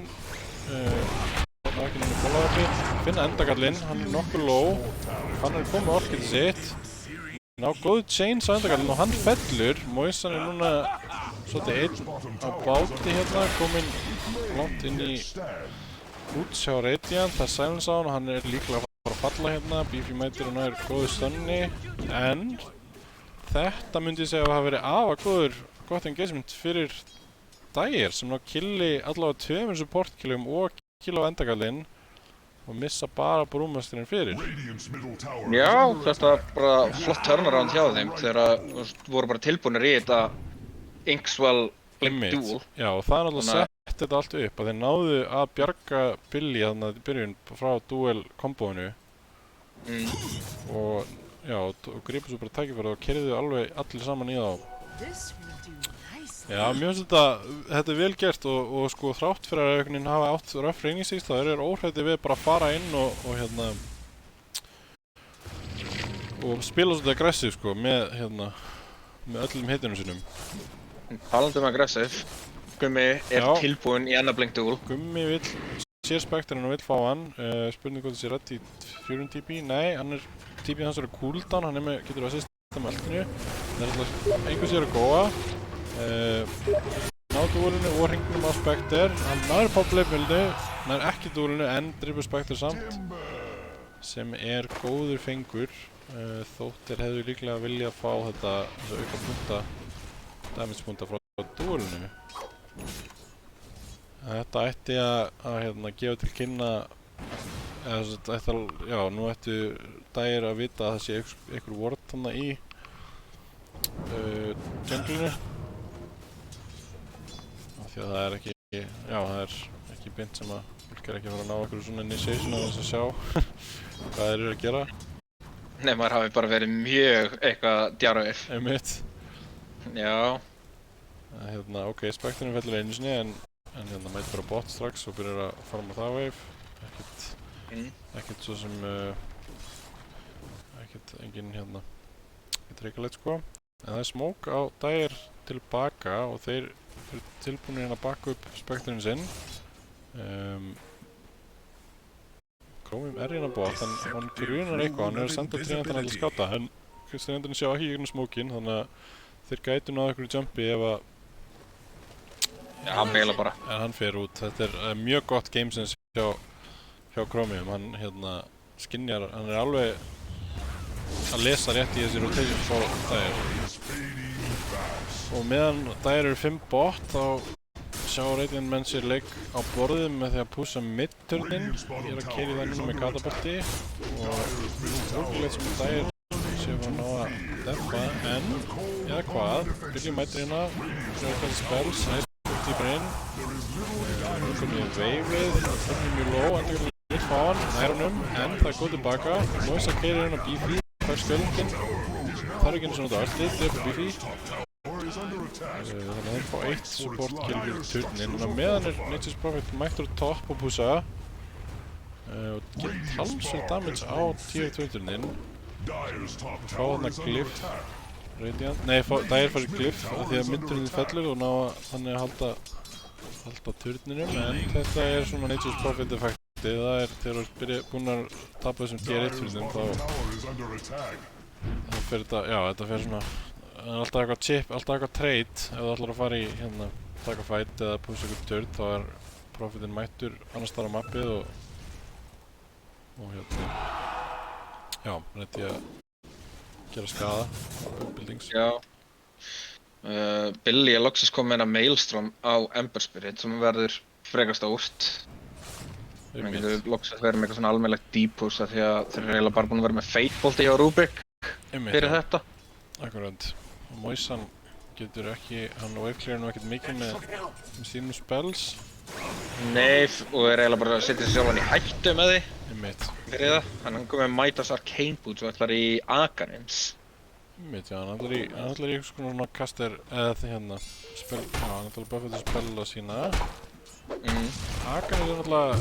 það var ekki náttúrulega bólaðarpi. Finna endagallinn, hann nokkuð low. Hann komið með orkið sitt. Ná góðu chains á endagallinn og hann fellur. Moisan núna svolítið einn á báti hérna, kominn langt inn í útsjá Radiant. Það silence á hann og hann líklega að fara að falla hérna. Beefy mætir og nær góðu stunni en þetta myndi ég segja að hafa verið gott engagement fyrir Dire sem ná killi allavega 2 support killum og kill á endagallinn og missa bara brúmasturinn fyrir. Já, þetta var bara flott turnaround hjá þeim þegar voru bara tilbúinir í þetta Inkswell Blink Duel. Já, og það náttúrulega sett þetta allt upp að þeir náðu að bjarga Billy þarna í byrjun frá Duel komboinu og gripu svo bara tækifæri og keyrðu allir saman í þá. Já, mér finnst þetta vel gert og sko þrátt fyrir að einhvern hafa átt röff reyningsíst þá eru óhræddir við bara að fara inn og spila svolítið aggressiv sko með öllum hitunum sínum. Talandi aggressiv, Gummi tilbúinn í annað Blink Duel. Gummi sér Spectre-inn og vill fá hann. Spurning hvort þessi rétt í 4 TP? Nei, TP hans er cooldown, hann getur að assista með eldinu. Það alltaf einhvers að góa. Ná duelinu og hringnum á Spectre. Hann nær pop-leifmilinu, nær ekki duelinu en drifur Spectre samt. Sem góður fengur. Þóttir hefðu líklega viljað fá þetta auka punta, damage-punta frá duelinu. Þetta ætti að gefa til kynna nú ættu Dire að vita að það sé einhver ward þarna í junglinu af því að það ekki beint sem að fólk ekki að fara að ná einhverju svona initiation að þess að sjá hvað þeir eru að gera. Nei, maður hafi bara verið mjög eitthvað djarfir. Einmitt. Já. Ok, Spectre-inn fellur einu sinni en mæti bara bot strax og byrjar að farma það wave. Ekkert svo sem engin reikalegt sko. En það smoke á Dire tilbaka og þeir eru tilbúinir að baka upp Spectre-inn sinn. Chromium hérna bot, hann grunar eitthvað, hann að senda Triantan að skáta en Triantan sjá ekki gegnum smokeinn þannig að þeir gætu náðu einhverju jumpi ef að hann beila bara. En hann fer út. Þetta mjög gott gamesins hjá Chromium. Hann skynjar, hann alveg að lesa rétt í þessi rotation frá Dire. Og meðan Dire eru 5 bot þá sjá Radiant menn sér leik á borðið með því að pússa mid-turnin. Ég að keyra það núna með katapulti og fólkulegt sem Dire séu að ná að deffa en eða hvað, Billy mætir hérna, séu hvað spells, týpar inn, komið í veifið, komið mjög low, endur vill fá hann, nær honum, en það góð tilbaka, Moisa keyrir hérna Beefy, fær skjöldin, þarf ekki einu svona út á alltið, drepa Beefy. Þannig að þeir fá 1 support kill fyrir turnin, og meðan Nature's Prophet mættur á topp og pússa og getur talsvöld damage á tier 2 turnin. Fá þarna glyph Radiant, nei, Dire fær glyph því að mid-turnin fellur og ná þannig að halda turninum en þetta svona Nature's Prophet effekti, það þegar þú ert búinn að tapa þessum tier 1 turnin þá fer þetta fer svona alltaf eitthvað chip, alltaf eitthvað trade ef þú ætlar að fara í taka fight eða pussa ykkur turn þá Prophetinn mættur annars staðar á mappið og rétti að gera skaða á buildings. Já. Billy loksins kom með Maelstrom á Ember Spirit sem verður frekar stórt. Þannig getur loksins verið með eitthvað svona almennilegt deep-push af því að þeir eru eiginlega bara búin að vera með fate-bolti hjá Rubik fyrir þetta. Akkurat. Og Moisan getur ekki, hann wave-clear nú ekkert mikið með sínum spells. Nei, og er eiginlega bara að setja sig sjálfan í hættu með því fyrir það. Þannig að hann kom með Midas Arcane Boots og ætlar í Aghanim's. Já, hann ætlar í eitthvað svona caster, eða því hérna, spell, já, hann ætlar að buffa þetta spella sína. Aghanim náttúrulega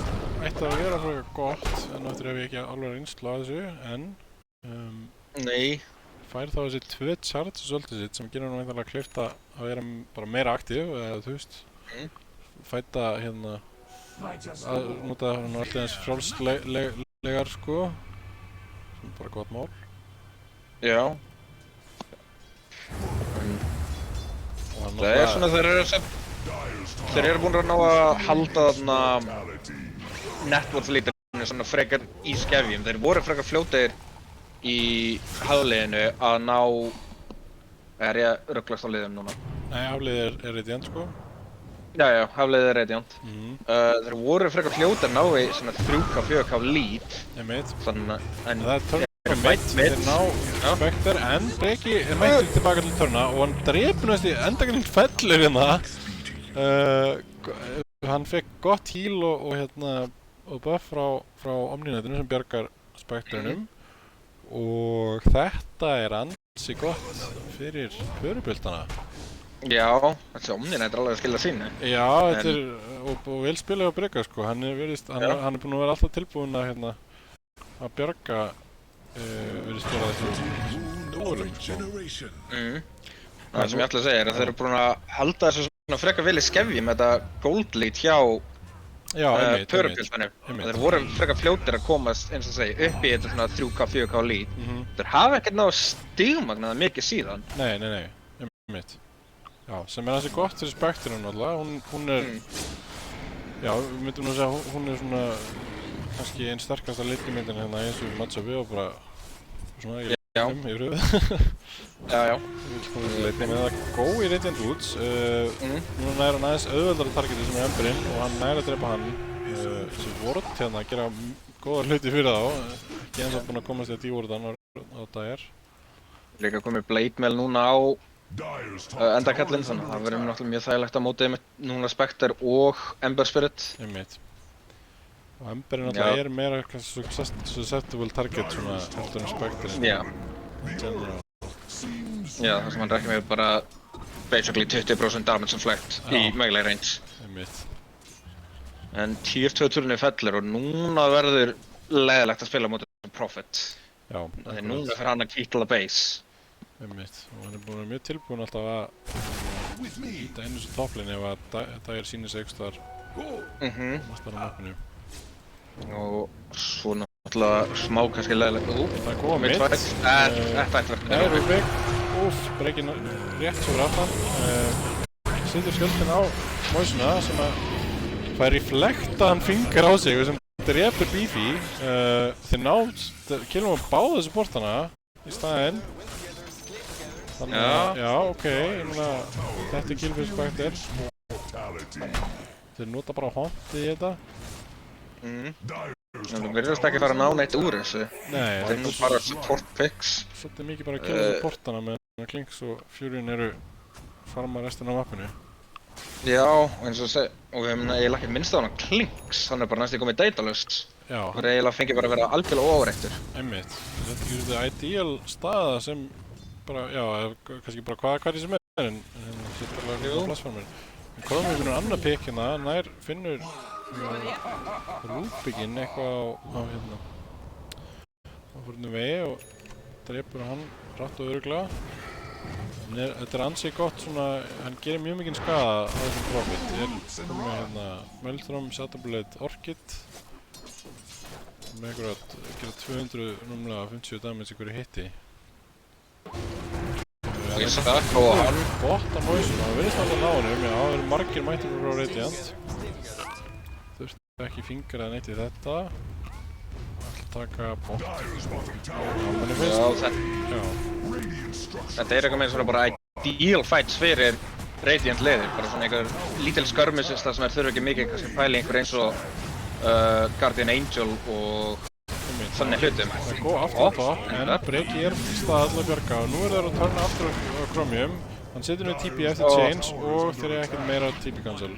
ætti að vera frekar gott, en eftir hef ég ekki alveg reynslu af þessu, en Nei. Fær þá þessi 2 charge svolítið sitt sem gerir hann einhverlega kleift að vera bara meira aktív, eða þú veist, fæta hérna, að nota hann alltaf eins frjálslegar sko, sem bara gott mál. Já. Það er svona þeir eru búin að ná að halda þarna networth líturinn svona frekar í skefjum. Þeir voru frekar fljótir í hafliðinu að ná... Er ég að rugglast á liðum núna? Nei, hafliðið er Radiant sko. Já, hafliðið er Radiant. Þeir voru frekar fljótir að ná í svona 3k, 4k lead. Ég meit. Þannig að... Það er þeir ná Spectre en Breki er mættur tilbaka til törna og hann drepur næst í endagrind fellur hérna. Hann fekk gott heal og buff frá Omninetinu sem bjargar Spectrunum og þetta er ansi gott fyrir förubildana. Já, þessi Omninet er alveg að skila sínu. Já, þetta er og vel spilað á Breka sko, hann er búinn að vera alltaf tilbúinn að bjarga virðist vera þessum núlum sko. Það sem ég ætla að segja er að þeir eru búin að halda þessu svona frekar vel í skefji með þetta gold lead hjá pörupiltanum. Þeir voru frekar fljótir að komast eins og segja upp í þetta svona 3k, 4k lead. Þeir hafa ekkert náðu stigmagna það mikið síðan. Nei, einmitt. Já, sem er hansi gott fyrir Spectre náttúrulega. Hún er, já, við myndum að segja, hún er svona kannski einn sterkasta leikmyndin hérna eins og matchupi og bara svona í leiknum yfir höfuð. Já. Með það Go í Radiant Woods. Núna nær hann aðeins auðveldara targetið sem er Emberinn og hann nær að drepa hann. Þessi Ward hérna að gera góða hluti fyrir þá. Ekki eins og búinn að komast í að D-Wardan á Dire. Líka komið Blade Mail núna á endakallinn, þannig að það verður náttúrulega mjög þægilegt að mótið með núna Spectre og Ember Spirit. Einmitt. Og Emberinn alltaf er meira susceptible target svona heldur en Spectre. Já. Já, það sem hann rekkir með bara basically 20% damage and flight í melee range. Einmitt. En tier 2 turnu fellur og núna verður leiðilegt að spila mótið Prophet. Já. Það er núna fyrir hann að kýtla base. Einmitt. Og hann er búinn að vera mjög tilbúinn alltaf að hýta einu sem topplinni ef að Dire sýnir sig einhvers staðar á mappinu. Og svo náttúrulega smá kannski leiðilegt. Það er góða mitt. Þetta ætti Nei, Rubik. Úff, Brekin rétt svo fyrir aftan. Setur skjöldin á Moisuna sem að fær reflektaðan fingur á sig sem drepur Beefy. Þeir killum að báða þessu portana í staðinn. Þannig að, já, ok, ég meina, þetta er kill fyrir Spectre. Þeir nota bara hontið í þetta. Það virðast ekki fara að ná neitt úr þessu. Nei, þetta er nú bara support picks. Svolítið mikið bara að killa þessu portana meðan Klinks og Furion eru farma restina af mappinu. Já, eins og segja, og við hefum eiginlega ekki minnst á hann Klinks, hann er bara næstu komið datalust. Já. Það er eiginlega fengið bara að vera algjörlega óáreittur. Einmitt. Þetta er ekki svona ideal staða sem bara, já, kannski bara hvað sem er en þetta er alveg á plattformir. En komum við einhvern annar pick hérna, nær finnur Rubikinn eitthvað á hérna á fórnum vegi og drepur hann hratt og örugglega. Þetta er ansi gott svona, hann gerir mjög mikinn skaða á þessum Prophet. Ég er með hérna Meldrum, Shadowblade, Orchid með einhverju að gera 250 damage í hverju hitti. Ég stakk og hann bótt á Moisuna, það virðist alltaf ná honum, já, það eru margir mættir frá Radiant. Þurfti ekki fingra neitt í þetta. Ætla að taka bótt á manni fyrst. Þetta er eitthvað með svona bara ideal fights fyrir Radiant liðir, bara svona einhver lítil skörmisista sem þurfa ekki mikið kannski pæli einhver eins og Guardian Angel og þannig hlutum. Það er góð aftur á topp, en Breki í stað til að bjarga og nú þeir að turna aftur á Chromium. Hann setur niður TP eftir change og þeir eru ekkert meira TP cancel.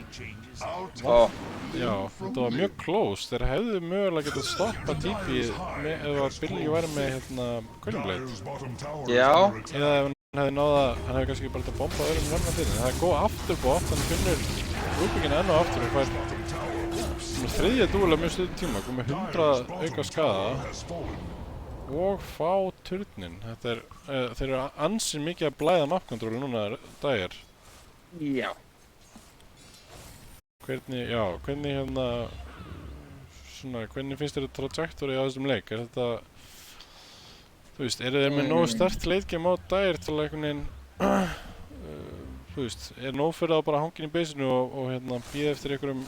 Já, þetta var mjög close. Þeir hefðu mögulega getað stoppað TP ef Billy væri með Quelling Blade. Já. Eða ef hann hefði náða, hann hefði kannski bara þetta bombað öðrum nefna fyrir. Það er góð afturbot, hann finnur Rubikinn enn og aftur og fær þriðja dúlega mjög stuttum tíma, komið 100 auka skaða og fá turnin. Þeir eru ansið mikið að blæða map-kontróli núna dagir. Já. Hvernig finnst þér trajectory á þessum leik? Er þetta, þú veist, eru þeir með nógu sterkt late game á dagir til að einhvern veginn, þú veist, er nóg fyrir að bara hangin í basinu og bíða eftir einhverjum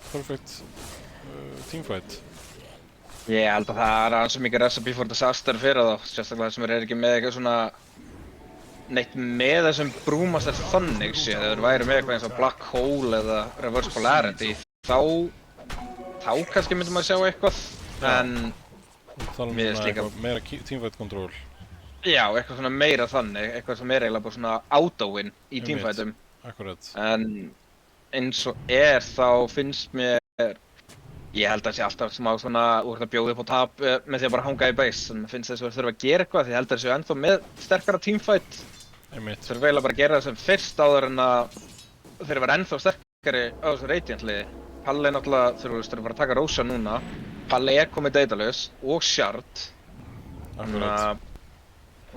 perfect teamfight? Ég held að það er ansið mikið recipe for disaster fyrir þá, sérstaklega sem eru ekki með eitthvað svona neitt með þessum brúmaster þannig séð. Ef þeir væru með eitthvað eins og Black Hole eða Reverse Polarity þá kannski myndum maður sjá eitthvað, en mér finnst líka meira teamfight control. Já, eitthvað svona meira þannig, eitthvað sem eiginlega bara svona auto-win í teamfightum. Akkurat. En eins og þá finnst mér, ég held að það sé alltaf smá svona úr að bjóða upp á tap með því að bara hanga í base, en mér finnst þess að þurfa að gera eitthvað því ég held að það séu ennþá með sterkara teamfight. Þurfa eiginlega bara að gera það sem fyrst áður en að þeir vera ennþá sterkari á þessu Radiant-liði. Palli náttúrulega þurfa bara að taka Rósa núna, Palli komið Daedalus og Shard.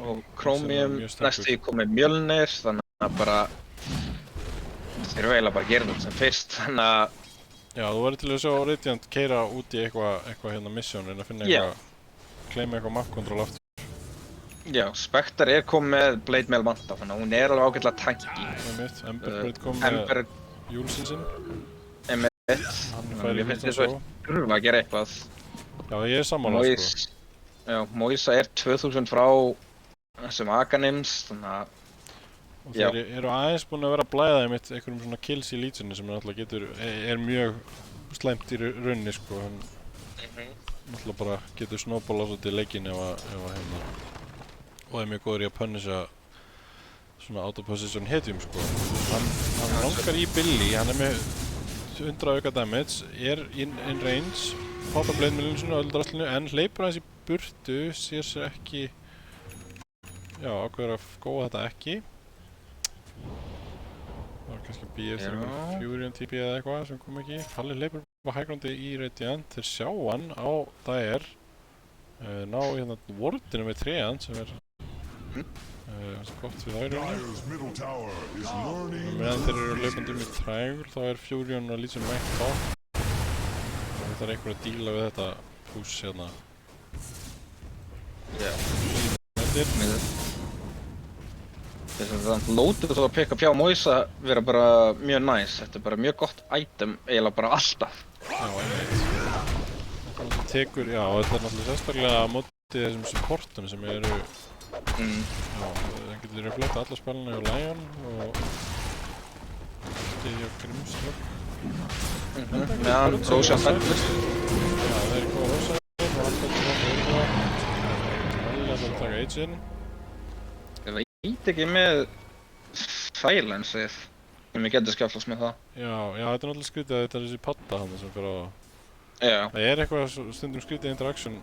Og Chromium næstu komið Mjölnir, þannig að bara þeir eru eiginlega bara að gera þetta sem fyrst, þannig að já, þú verður til að sjá Radiant keyra út í eitthvað mission en að finna claima eitthvað map-control aftur. Já, Spectre komið með Blade Mail Manta, þannig að hún alveg ágætlega tanky. Ember Blade kom með Júlsinn sinn. Hann færi finnst þess að þurfa að gera eitthvað. Já, ég sammála sko. Já, Moisa 2000 frá þessum Aghanims, þannig að og þeir eru aðeins búin að vera að blæða einhverjum svona kills í Legionni sem er mjög slæmt í rauninni sko. Hann náttúrulega bara getur snowballað svolítið leikinn og er mjög góður í að punisha svona auto-position hetjum sko. Hann langar í Billy, hann er með 100 auka damage, er in range, poppar blade með ljónsinu og öllu draslinu en hleypur aðeins í burtu, sér sér ekki, já, ákveður að góða þetta ekki. Það var kannski BF eftir einhver Furion TP eða eitthvað sem kom ekki. Palli hleypur á hægrandi í Radiant, þeir sjá hann á Dire, ná wardinu með trean sem er gott við það í rauninni. Meðan þeir eru hlaupandi í triangle þá er Furion og Legion mætt á. Það er einhver að díla við þetta push hérna. Þess að það lótið að peka pjá Moisa vera bara mjög næs. Þetta er bara mjög gott item, eiginlega bara alltaf. Já, einmitt. Þetta tekur, já, þetta er náttúrulega sérstaklega á móti þessum supportum sem eru já, það getur reflekta alla spilina hjá Lion og stiðja Grimslögg. Meðan Rósa fættist. Já, það er góða Rósa og hann fættist á fyrir allir að taka H-in. Ég veit ekki með silenceið sem ég getur skjáflast með það. Já, þetta er náttúrulega skrítið að þetta er þessi padda hann sem fyrir á. Já. Það er eitthvað stundum skrítið interaction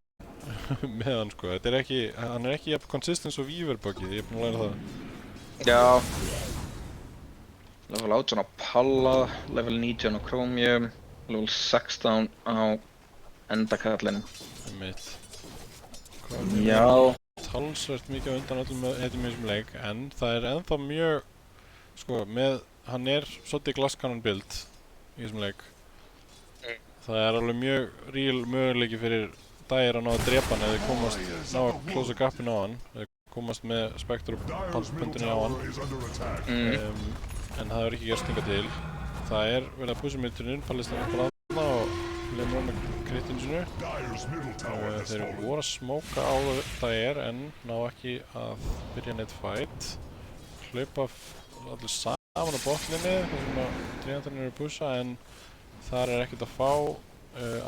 með hann sko. Þetta er ekki, hann er ekki jafn consistent svo Weaver-bugið, ég er búinn að læra það. Já. Level 18 á Palla, level 19 á Chromium, level 16 á Endakallinu. Einmitt. Já. Talsvert mikið á undan öllum heitum í þessum leik, en það er ennþá mjög, sko, hann er svolítið glass cannon build í þessum leik. Það er alveg mjög real möguleiki fyrir Dire að ná að drepa hann eða komast, ná að close gapin á hann, eða komast með Spectre og puntinni á hann. En það hefur ekki gerst hingað til. Það er verið að pussa mitturinn, Pallist hann bara þarna og lemur hann með krittinu sinu. Þeir voru að smóka á Dire en ná ekki að byrja neitt fight. Hlaupa allir saman á botlinni þar sem að Triantarnir eru að pussa en Þar er ekkert að fá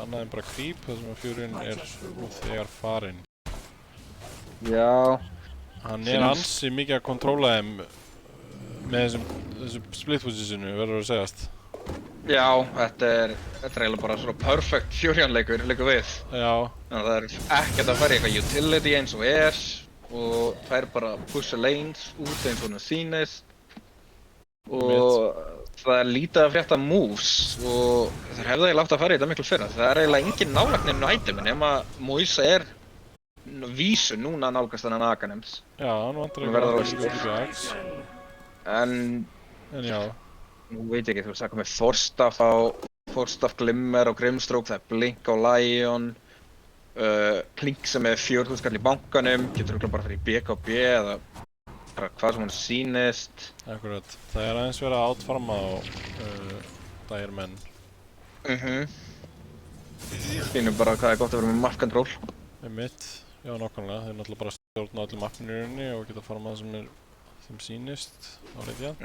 annað en bara creep, þar sem að Furyn er nú þegar farinn. Já. Hann er ansi mikið að kontróla þeim með þessum split positionu, verður að segjast. Já, þetta er eiginlega bara svona perfect Furion-leikur, leikur við. Já. Þannig að það er ekkert að fara í eitthvað utility eins og og það er bara að pusha lanes út eins og það sýnist. Og það er lítið að frétta moves og þeir hefðu eiginlega átt að fara í þetta miklu fyrra. Það er eiginlega engin nálægt neinu itemin nema Moisa er vísu núna nálgast þennan Aganems. Já, hann vantar eitthvað En já. Nú veit ég ekki, þú veist, það komið Forstaff Glimmer og Grimstroke, það er Blink á Lion, Klink sem er 4000 skall í bankanum, getur örugglega bara fyrir BKB eða bara hvað sem hún sýnist. Akkurat, það er aðeins verið að átfarma á Dire Men. Finnum bara hvað er gott að vera með map control. Einmitt, já nákvæmlega, þeir náttúrulega bara stjórna öllu mappinu í rauninni og geta farmað sem þeim sýnist á Radiant.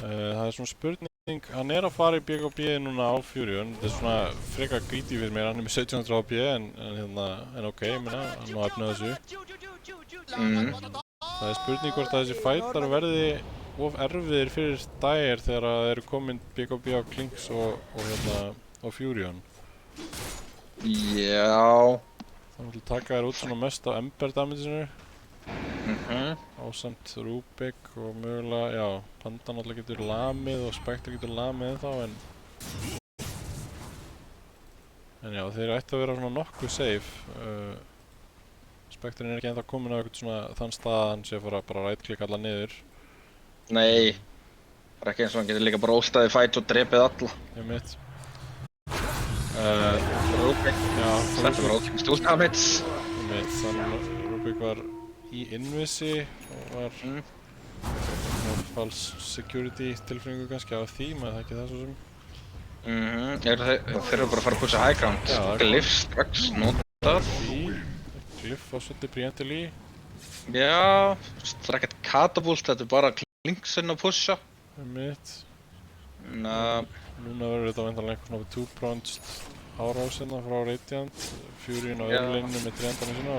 Það er svona spurning, hann er að fara í BKB núna á Furion, þetta er svona frekar greedy fyrir mér, hann er með 1700 HP en ok, ég meina, hann má efna þessu. Það er spurning hvort að þessi fætar verði of erfiðir fyrir Dire þegar það eru komin BKB á Klinks og Furion. Já. Það vil taka þér út svona mest á Ember damageinu. Ásamt Rubik og mögulega, já, Panda náttúrulega getur lamið og Spectre getur lamið þá en já, þeir ættu að vera svona nokkuð safe. Spectrein er ekki ennþá komin á eitthvað svona þann stað að hann sé að fara bara að right-klikka alla niður. Nei, það er ekki eins og hann getur líka bara óstaðið fight og drepið alla. Einmitt. Rubik, já, þetta var ótrúlega stúl damage. Einmitt, þannig Rubik var í Invisi og var false security tilfinningu kannski á því, maður það ekki það svo sem. Þeir eru bara að fara að pusha high ground. Glyph strax notað. Glyph var svolítið Brilliantly. Já, það er ekkert katapult, þetta er bara Klinksin að pusha. Einmitt. Núna verður þetta væntanlega einhver svona two-pronged árás hérna frá Radiant. Furion á öðruleinu með triandana sína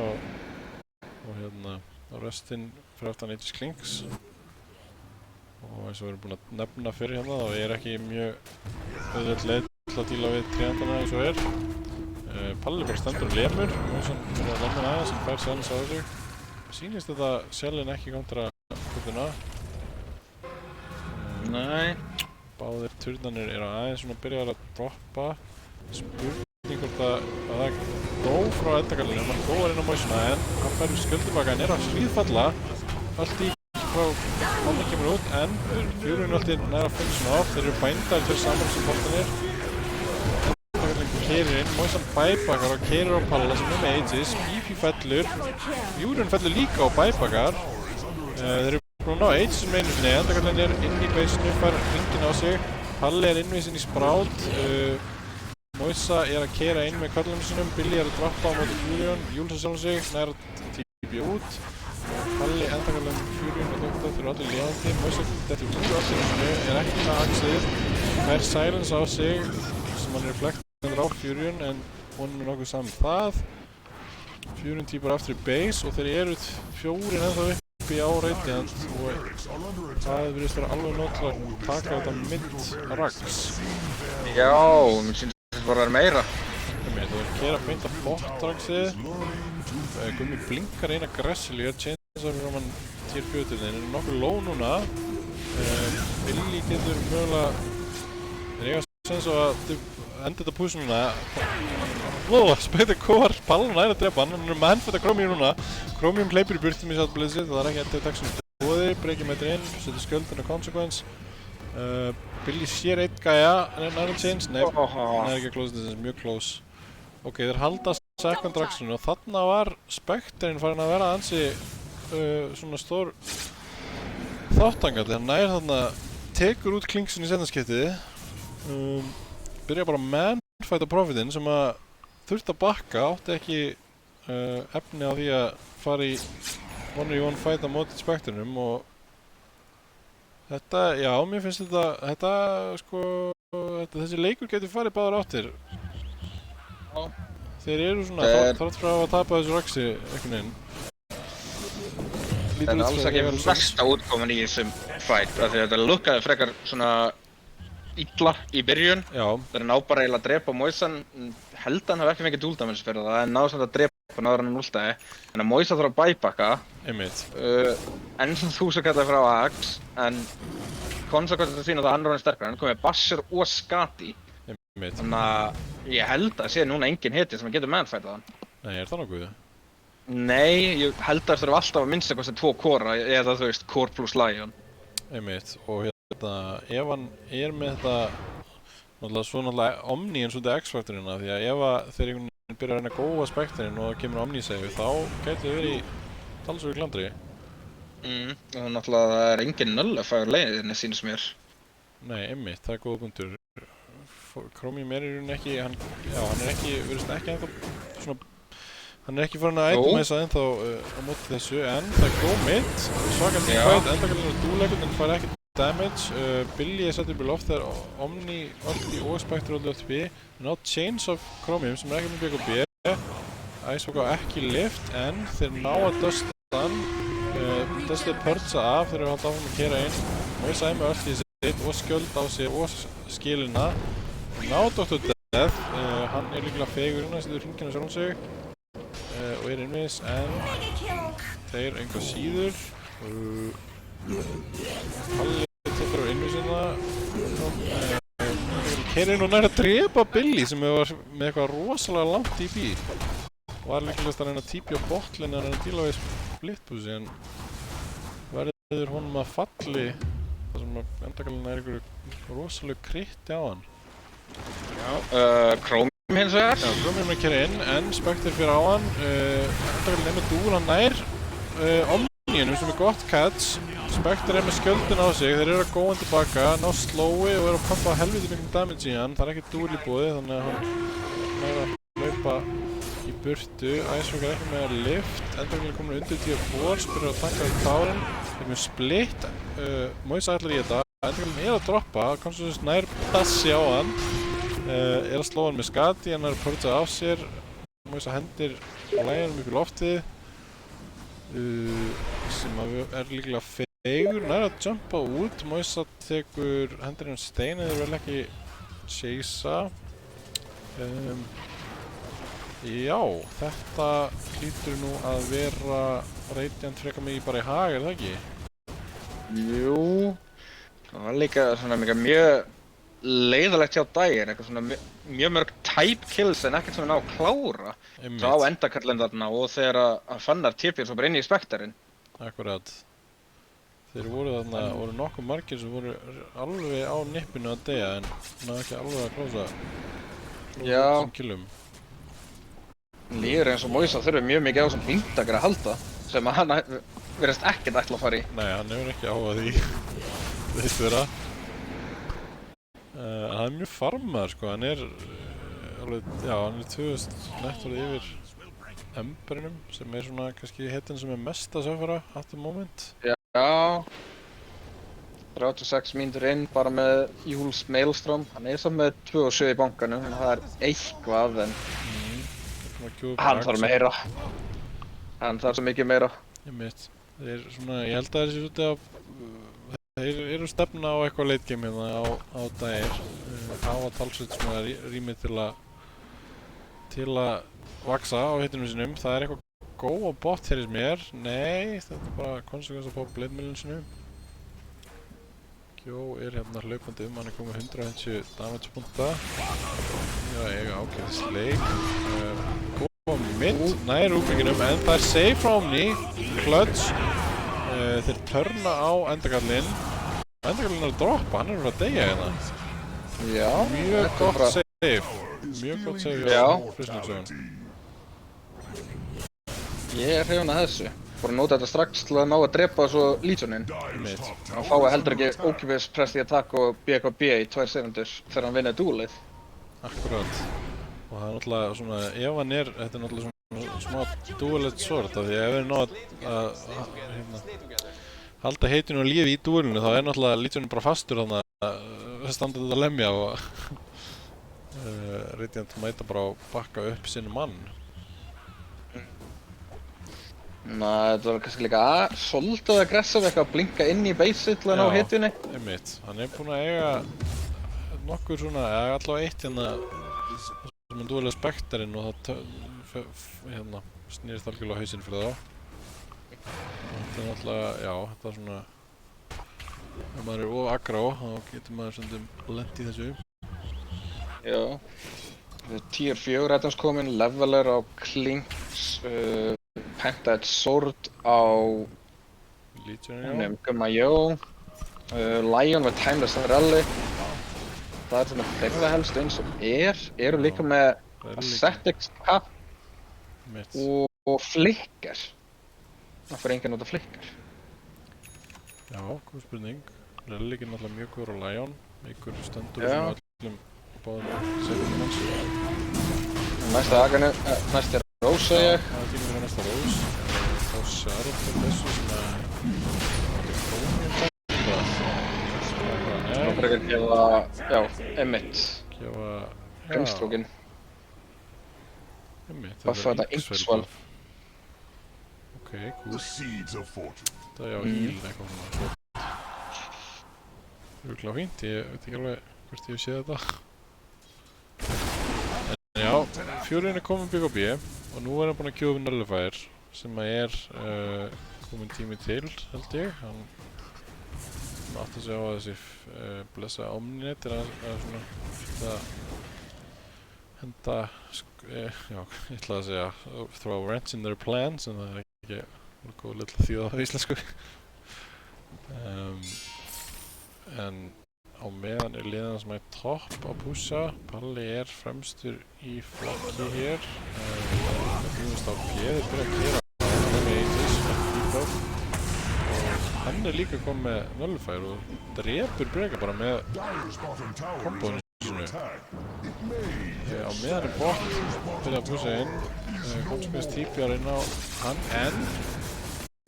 og hérna á restinn fyrir aftan Aegis Klinks. Og eins og við erum búin að nefna fyrir hérna þá er ekki mjög auðvelt leið til að díla við triandana eins og er. Palli bara stendur og lemur og sem er að lemja aðeins sem fær Sjælins á þessu. Sýnist þetta Sjælin ekki kontra kuttuna. Nei. Báðir turnanir eru aðeins svona byrjaðar að droppa. Spurning hvort að það er góð frá endagallinu, hann góðar inn á Moisuna en hann fær skjöld tilbaka en er að hríðfalla. Allt í frá hann kemur út en Furion allt í næra að finna svona off, þeir eru bændar til saman sem boltan er. Endagallin keirir inn, Moisan bæbakar og keirir á Palla sem er með Aegis, Beefy fellur, Furion fellur líka á bæbakar. Þeir eru búin að ná Aegis sem einu sinni, endagallin er inn í baseinu, fær ringin á sig, Palli er innvísinn í sprát. Moisa er að keira inn með körlunum sinum, Billy er að droppa á móti Furion, Júlsa sjálf sig, nær að típja út. Palli endagallin Furion og Dókta fyrir allir líðandi, Moisa dettur úr allirinu, er ekki með axið, fær Silence á sig sem hann reflektar á Furion en honum er nokkuð saman það. Furion típar aftur í base og þeir eru fjórin ennþá uppi á Radiant og það virðist vera alveg nótlega að taka þetta mid-rags. Já, mér finnst það bara að vera meira. Það er að kera beint af bot-dragsið. Gummi blinkar eina aggressively, chainsaw fyrir hann tier 4 þeir eru nokkuð low núna. Billy getur mögulega þeir eiga sens að enda þetta push núna. Spectre kóar Pallan nær að drepa hann er með handfætta Chromium núna. Chromium hleypur í burtu með sjálf blizzið, það er ekki endið takksum bóði, breykir með þetta inn, setur skjöldin á consequence. Billy sér eitt gæja, nær að change, nei, hann er ekki að close this, mjög close. Ok, þeir halda second dragsinu og þarna var Spectrein farin að vera ansi svona stór þáttangalli, hann nær þarna, tekur út Klinksin í seinnaskiptið, byrja bara að manfighta Profitinn sem að þurfti að bakka, átti ekki efni á því að fara í 1v1 fight á móti Spectreinum og þetta, já, mér finnst þetta sko þessi leikur getur farið báðar áttir. Já. Þeir eru svona, þrátt frá að tapa þessu Roxy einhvern veginn. Það er alls ekki versta útkoman í þessum fight, af því að þetta lukkaði frekar svona illa í byrjun. Já. Það ná bara eiginlega að drepa Moisan, held að hann hafi ekki fengið dual damage fyrir það, en náðu samt að drepa náður hann últaði. Þannig að Moisa þarf að bæbakka. Einmitt. Enn sem þú svo kallaði frá Axe, en konsekvensið sína það hann er hann sterkur, hann kom með Basher og Skadi. Einmitt. Þannig að ég held að sé núna engin hiti sem getur manfightað hann. Nei, er það nokkuð? Nei, ég held að það þurfa alltaf að minnsta kosti 2 kora, eða þú veist, core plus Lion. Einmitt, og ef hann með þetta svo náttúrulega Omni eins og þetta X-faktorina, því að ef þeir einhvern veginn byrja að reyna að góða spekturinn og það kemur Omni-save, þá gæti þið verið í talsvöru glandri. Og náttúrulega það er engin nullifægur leiðinni sínst mér. Nei, einmitt, það er góða punktur. Chromium er í rauninni ekki, hann er ekki, virðist ekki ennþá svona, hann er ekki farin að itemæsa ennþá á móti þessu, en það er góð mynd, svakandi fight, endakallinn er dúleikur en fær ekki damage. Billy er sett upp í loft þegar Omni, Ulti og Spectre öllu upp við. Ná Chains of Chromium sem er ekki með BKB. Icehawk á ekki lift, en þeir ná að dusta hann. Dustið pursa af þegar þeir halda áfram að kera inn. Moisa með Ulti sitt og skjöld á sig og skilina. Ná Dr. Death, hann er líklega fegurinn að setja hringina sjálf sig. Og er innviðis, en þeir enga síður. Palli tekur á innvísina. Kerir inn og nær að drepa Billy sem var með eitthvað rosalega langt í bí. Var líklegast að reyna að típja botlinn að reyna að díla við splitbúsi, en verður honum að falli þar sem að endakallinn er einhverju rosalega kritti á hann. Já, Chromium hins vegar. Já, Chromium er að kera inn, en Spectre fyrir á hann. Endakallinn er með dúl, hann nær Omniunum sem er gott catch. Spectre er með skjöldin á sig, þeir eru að góða hann tilbaka, ná slói og eru að pumpa helviti miklum damage í hann. Það er ekki dúl í boði, þannig að hann nær að hlaupa í burtu. Icehawk er ekki með að lift, endakallinn er komin undir 10 byrjar að tanka í tárin. Þeir eru með split, Moisa ætlar í þetta, endakallinn er að droppa, Constance nær passi á hann. Er að slóa hann með Skadi, hann er að purja af sér. Moisa hendir Lionum upp í loftið. Sem er líklega fegur, nær að jumpa út. Moisa tekur hendur stein, þeir vel ekki chasea. Já, þetta hlýtur nú að vera Radiant frekar mikið bara í hag, er það ekki? Jú, það var líka svona mjög leiðalegt hjá Dagger, eitthvað svona mjög mörg type kills en ekkert sem við ná að klára. Svo á endakallinn þarna og þegar að fannar tipir svo bara inn í Specterinn. Akkurat. Þeir voru þarna, voru nokkuð margir sem voru alveg á nippinu að deyja en náðu ekki alveg að klósa þessum killum. Líður eins og Moisa þurfi mjög mikið á þessum Dagger að halda sem að hann virðist ekkert ætla að fara í. Nei, hann hefur ekki áhuga því, veist vera. Hann er mjög farmaður sko, hann er alveg, já, hann er 2000 nettorið yfir Emberinum sem er svona kannski hittin sem er mest að söfara at the moment. Já, 36 mínútur inn bara með Jules Maelstrom, hann er samt með 2,7 í bankanum, þannig að það er eitthvað en hann þarf meira. Hann þarf svo mikið meira. Þeir svona, ég held að þessi út af þeir eru stefna á eitthvað late game hérna á Dagger. Hafa talsveit svona rými til að vaksa á hittinum sinum. Það er eitthvað góð bot hér í mér. Nei, þetta er bara konsekvens að fá blade millin sinu. Gjó er hérna hlaupandi hann er komið 150 damage punta. Já, eiga ágætis leik. Góð mitt, nær útbygginum, en það er save frá Omni. Clutch. Þeir törna á endakallinn. Endakallinn er að droppa, hann er að deyja hérna. Já, mjög gott save. Mjög gott save hjá Frysningsögun. Ég er hrifinn að þessu. Fór að nota þetta strax til að ná að drepa svo Legioninn. Hann fái heldur ekki ókipis press í attack og BKB í 2 sekundur þegar hann vinnur duelið. Akkurat. Og það er náttúrulega svona, ef hann er, þetta er náttúrulega svona smá duelet sword af því ef þeir ná að halda heitinu og lífi í duelinu þá er náttúrulega Legionin bara fastur þarna standa þetta að lemja og Radiant mæta bara að bakka upp sinn mann. Þetta var kannski líka svolítið aggressive eitthvað að blinka inn í base til að ná hitunni. Einmitt. Hann búinn að eiga nokkur svona, eða allavega eitt hérna sem hann duelega spektarinn og það hérna snýrist algjörlega á hausinn fyrir þá. Þetta náttúrulega, já, þetta svona ef maður of aggrá, þá getur maður stundum lent í þessu. Já. Tier 4 items komin, leveler á Klinks, Penta-Edged Sword á Legion, Gumayó, Lion með Timeless Rally. Það svona þeirra helst eins og eru líka með Ascetics Cap og Flicker. Það fyrir enginn nota Flicker. Já, góð spurning. Rally er náttúrulega mjög góður á Lion. Ykkur stendur svona öllum báðum segjum hans. Næsta Rose segi ég. Það tíma fyrir næsta Rose. Þá Sharp fyrir þessu sem að Nú fyrir ekki að gefa, já, Emmitt. Gefa, Grimstrókin. Emmitt, Buffa þetta Inkswell. Ok, cool. Það já, heal eitthvað svona. Rúglega fínt, ég veit ekki alveg hvort ég hef séð þetta. En já, fjórinn komin BKB og nú hann búinn að kjóða við Nullifier sem að komin tími til, held ég. Hann átti að segja á að þessi blessa Omninet að svona henda, já, ég ætlaði að segja throw a wrench in their plans en það ekki góð litla þýða á íslensku. En á meðan liðan sem topp á pússa. Palli fremstur í flokki hér. Búinst á P, þeir byrja að gera með Aegis og Debuff. Hann líka komið með Nullifier og drepur Brega bara með komboðinu sínu. Á meðan bot byrja að pússa inn. Konskvæðis típjar inn á hann en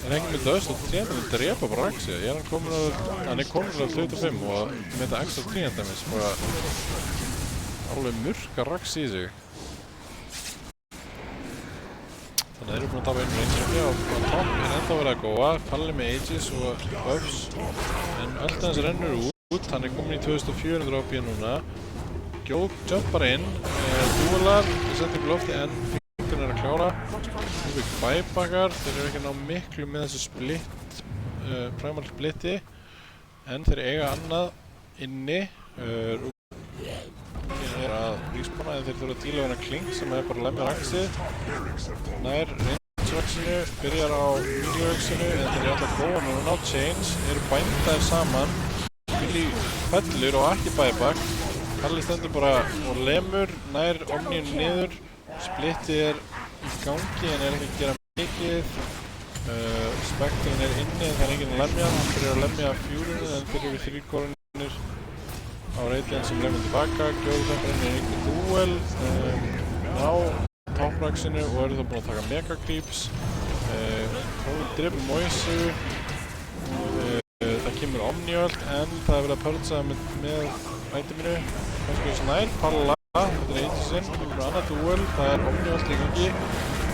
hengið með döðst og tréndan drepa bara Raxi. Hann komin á 25 og með þetta extra tréndamis bara alveg murka Raxi í sig. Þannig að þeir eru búin að tapa einu reynsöki og topp ennþá verið að góa. Palli með Aegis og buffs en öll hans rennur út. Hann komin í 2400 AP núna. Gjóð jumpar inn. Duelar, þeir setja upp lofti en fingrinn að klára. Rubik bæbakkar, þeir eru ekki að ná miklu með þessu split, primal splitti en þeir eiga annað inni. Rubik að respawna en þeir þurfa að díla við hennar Klink sem bara lemja Raxið. Nær range-Raxinu, byrjar á video-Raxinu en þeir eru alltaf góðan og ná chains, eru bændaðir saman. Billy fellur og ekki bæbakk. Palli stendur bara og lemur, nær Omnium niður. Splittið í gangi en ekki að gera mikið. Spectrin inni en það enginn að lemja. Hann byrjar að lemja fjúrinu en þeir eru 3 korunir á Radiant sem lemja tilbaka. Gjóðuþemparinn einhver duel. Ná toppraxinu og eru þá búin að taka mega creeps. Tóður drifur Moisu. Það kemur Omniöld en það verið að pölsa með iteminu. Kannski þessu nær, Palla. Þetta Aegisinn, það kemur annað duel, það Omniöld í gangi.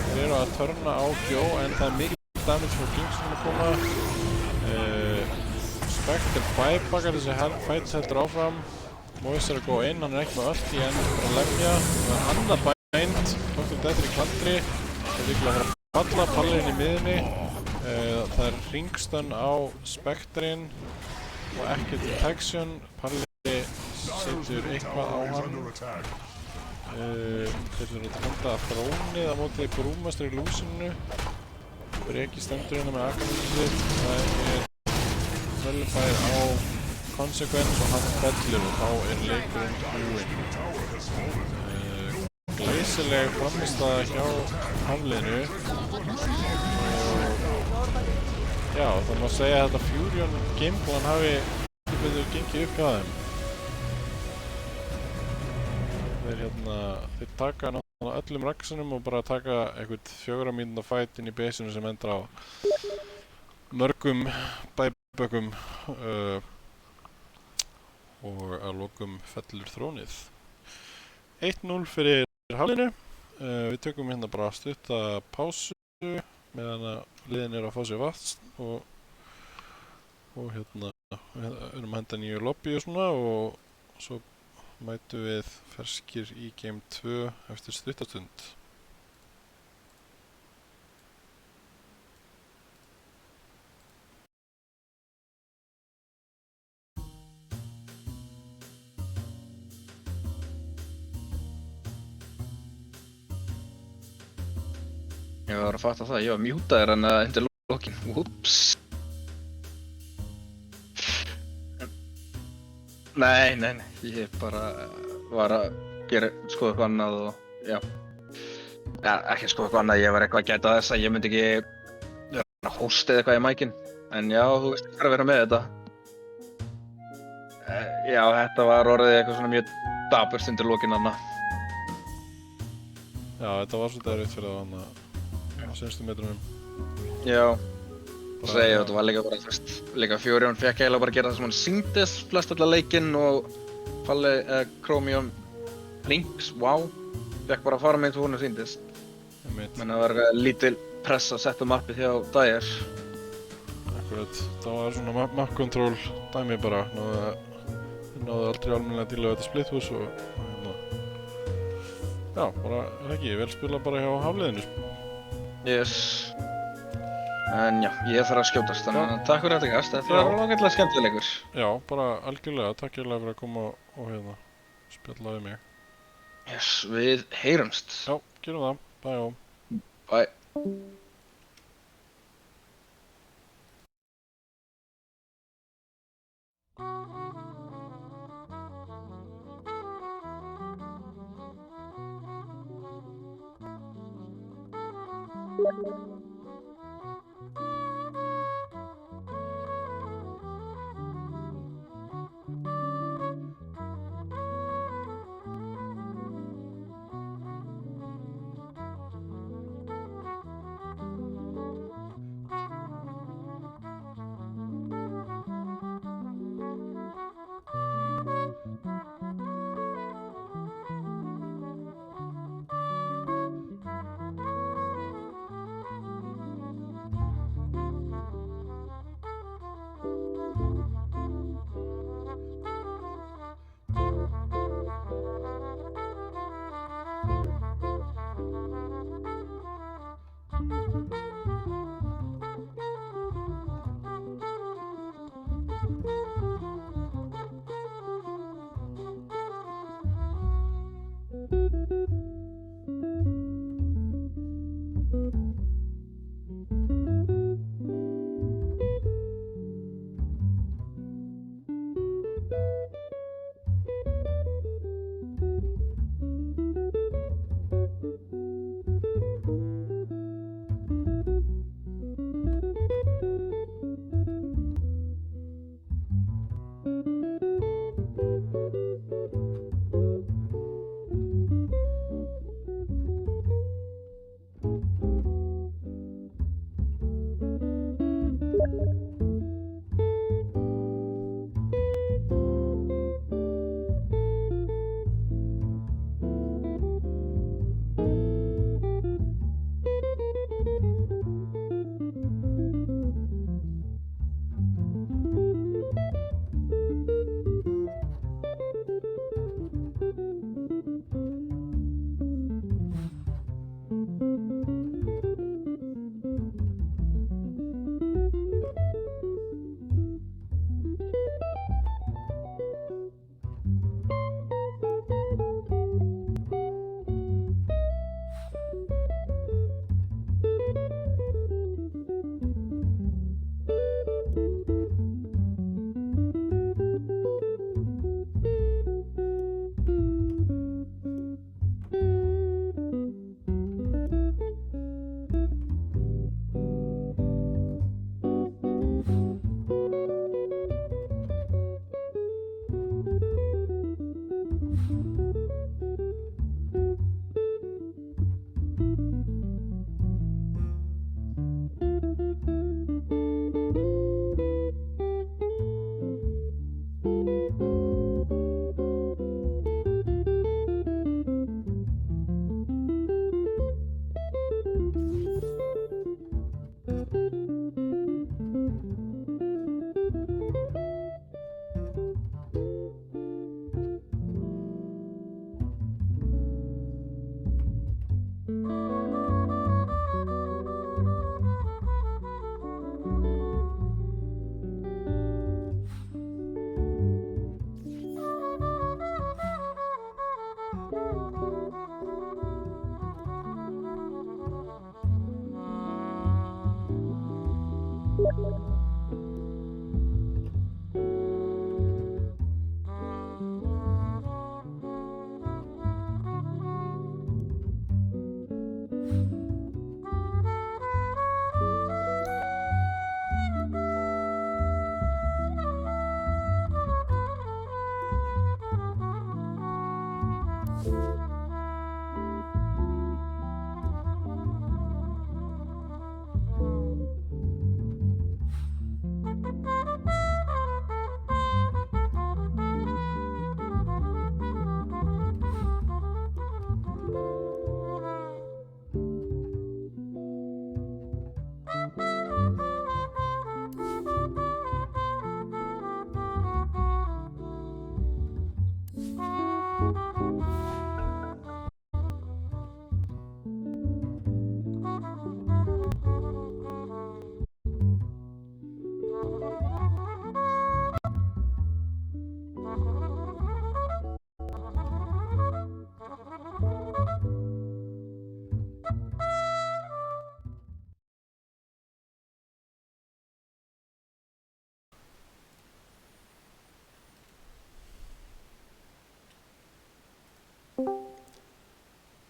Þeir eru að törna á Gjó en það mikið damage frá Klink sem að koma. Spectre bæbakkar þessi fight heldur áfram. Moise að góða inn, hann ekki með ulti en bara að lemja. Það annað bænd, Dr. Death í klandri. Það líklega að falla, Palli inn í miðunni. Það ringstun á Spectrin og ekki detection. Palli setur eitthvað á hann. Þeir eru að henda þrónið á móti brúmastur í lúsinu. Breki stendur hérna með Akamundið. Það Nullifier á Consequence og hann fellur og þá leikurinn búinn. Glæsileg frammistaða hjá Hafliðinu. Já, það má segja að þetta Furion gameplan hafi ekki betur gengið upp hjá þeim. Þeir taka náttúrulega öllum Raxinum og bara taka eitthvað 4 mínútna fight inn í basinu sem endar á mörgum bæbökkum og að lokum fellur þrónið. 1-0 fyrir Hafliðinu. Við tökum hérna bara stutta pásu meðan að liðin að fá sér vatn og hérna við erum að henda nýju lobby og svona og svo mætum við ferskir í Game 2 eftir stuttastund. Ég var að fatta það, ég var mjútaður en undir lokin. Úps. Nei, ég bara var að skoða eitthvað annað og já. Ja, ekki skoða eitthvað annað, ég var eitthvað að gæta þess að ég myndi ekki vera að hósta eða eitthvað í mækinn. En já, þú veist ekki að vera með þetta. Já, þetta var orðið eitthvað svona mjög dapurt undir lokin þarna. Já, þetta var svolítið erfitt fyrir það á senstu metrunum. Já. Og segja, þetta var líka bara, þú veist, líka Fjórjón fekk eiginlega bara að gera það sem hann syngdist flest allar leikinn og Chromium Links, wow, fekk bara að fara með eins og hún syngdist. Menn það var lítil press að setja mappið hjá Dyer. Akkurat, það var svona map control dæmi bara, náðu aldrei almennilega að díla við þetta splithús og hérna. Já, bara ekki, vel spila bara hjá Hafliðinu. Yes. En já, ég þarf að skjótast, þannig að takk fyrir þetta gast, þetta var ágætlega skemmtilegur. Já, bara algjörlega, takk fyrir að koma og hérna, spjalla við mig. Yes, við heyrumst. Já, gerum það, bye. Bye.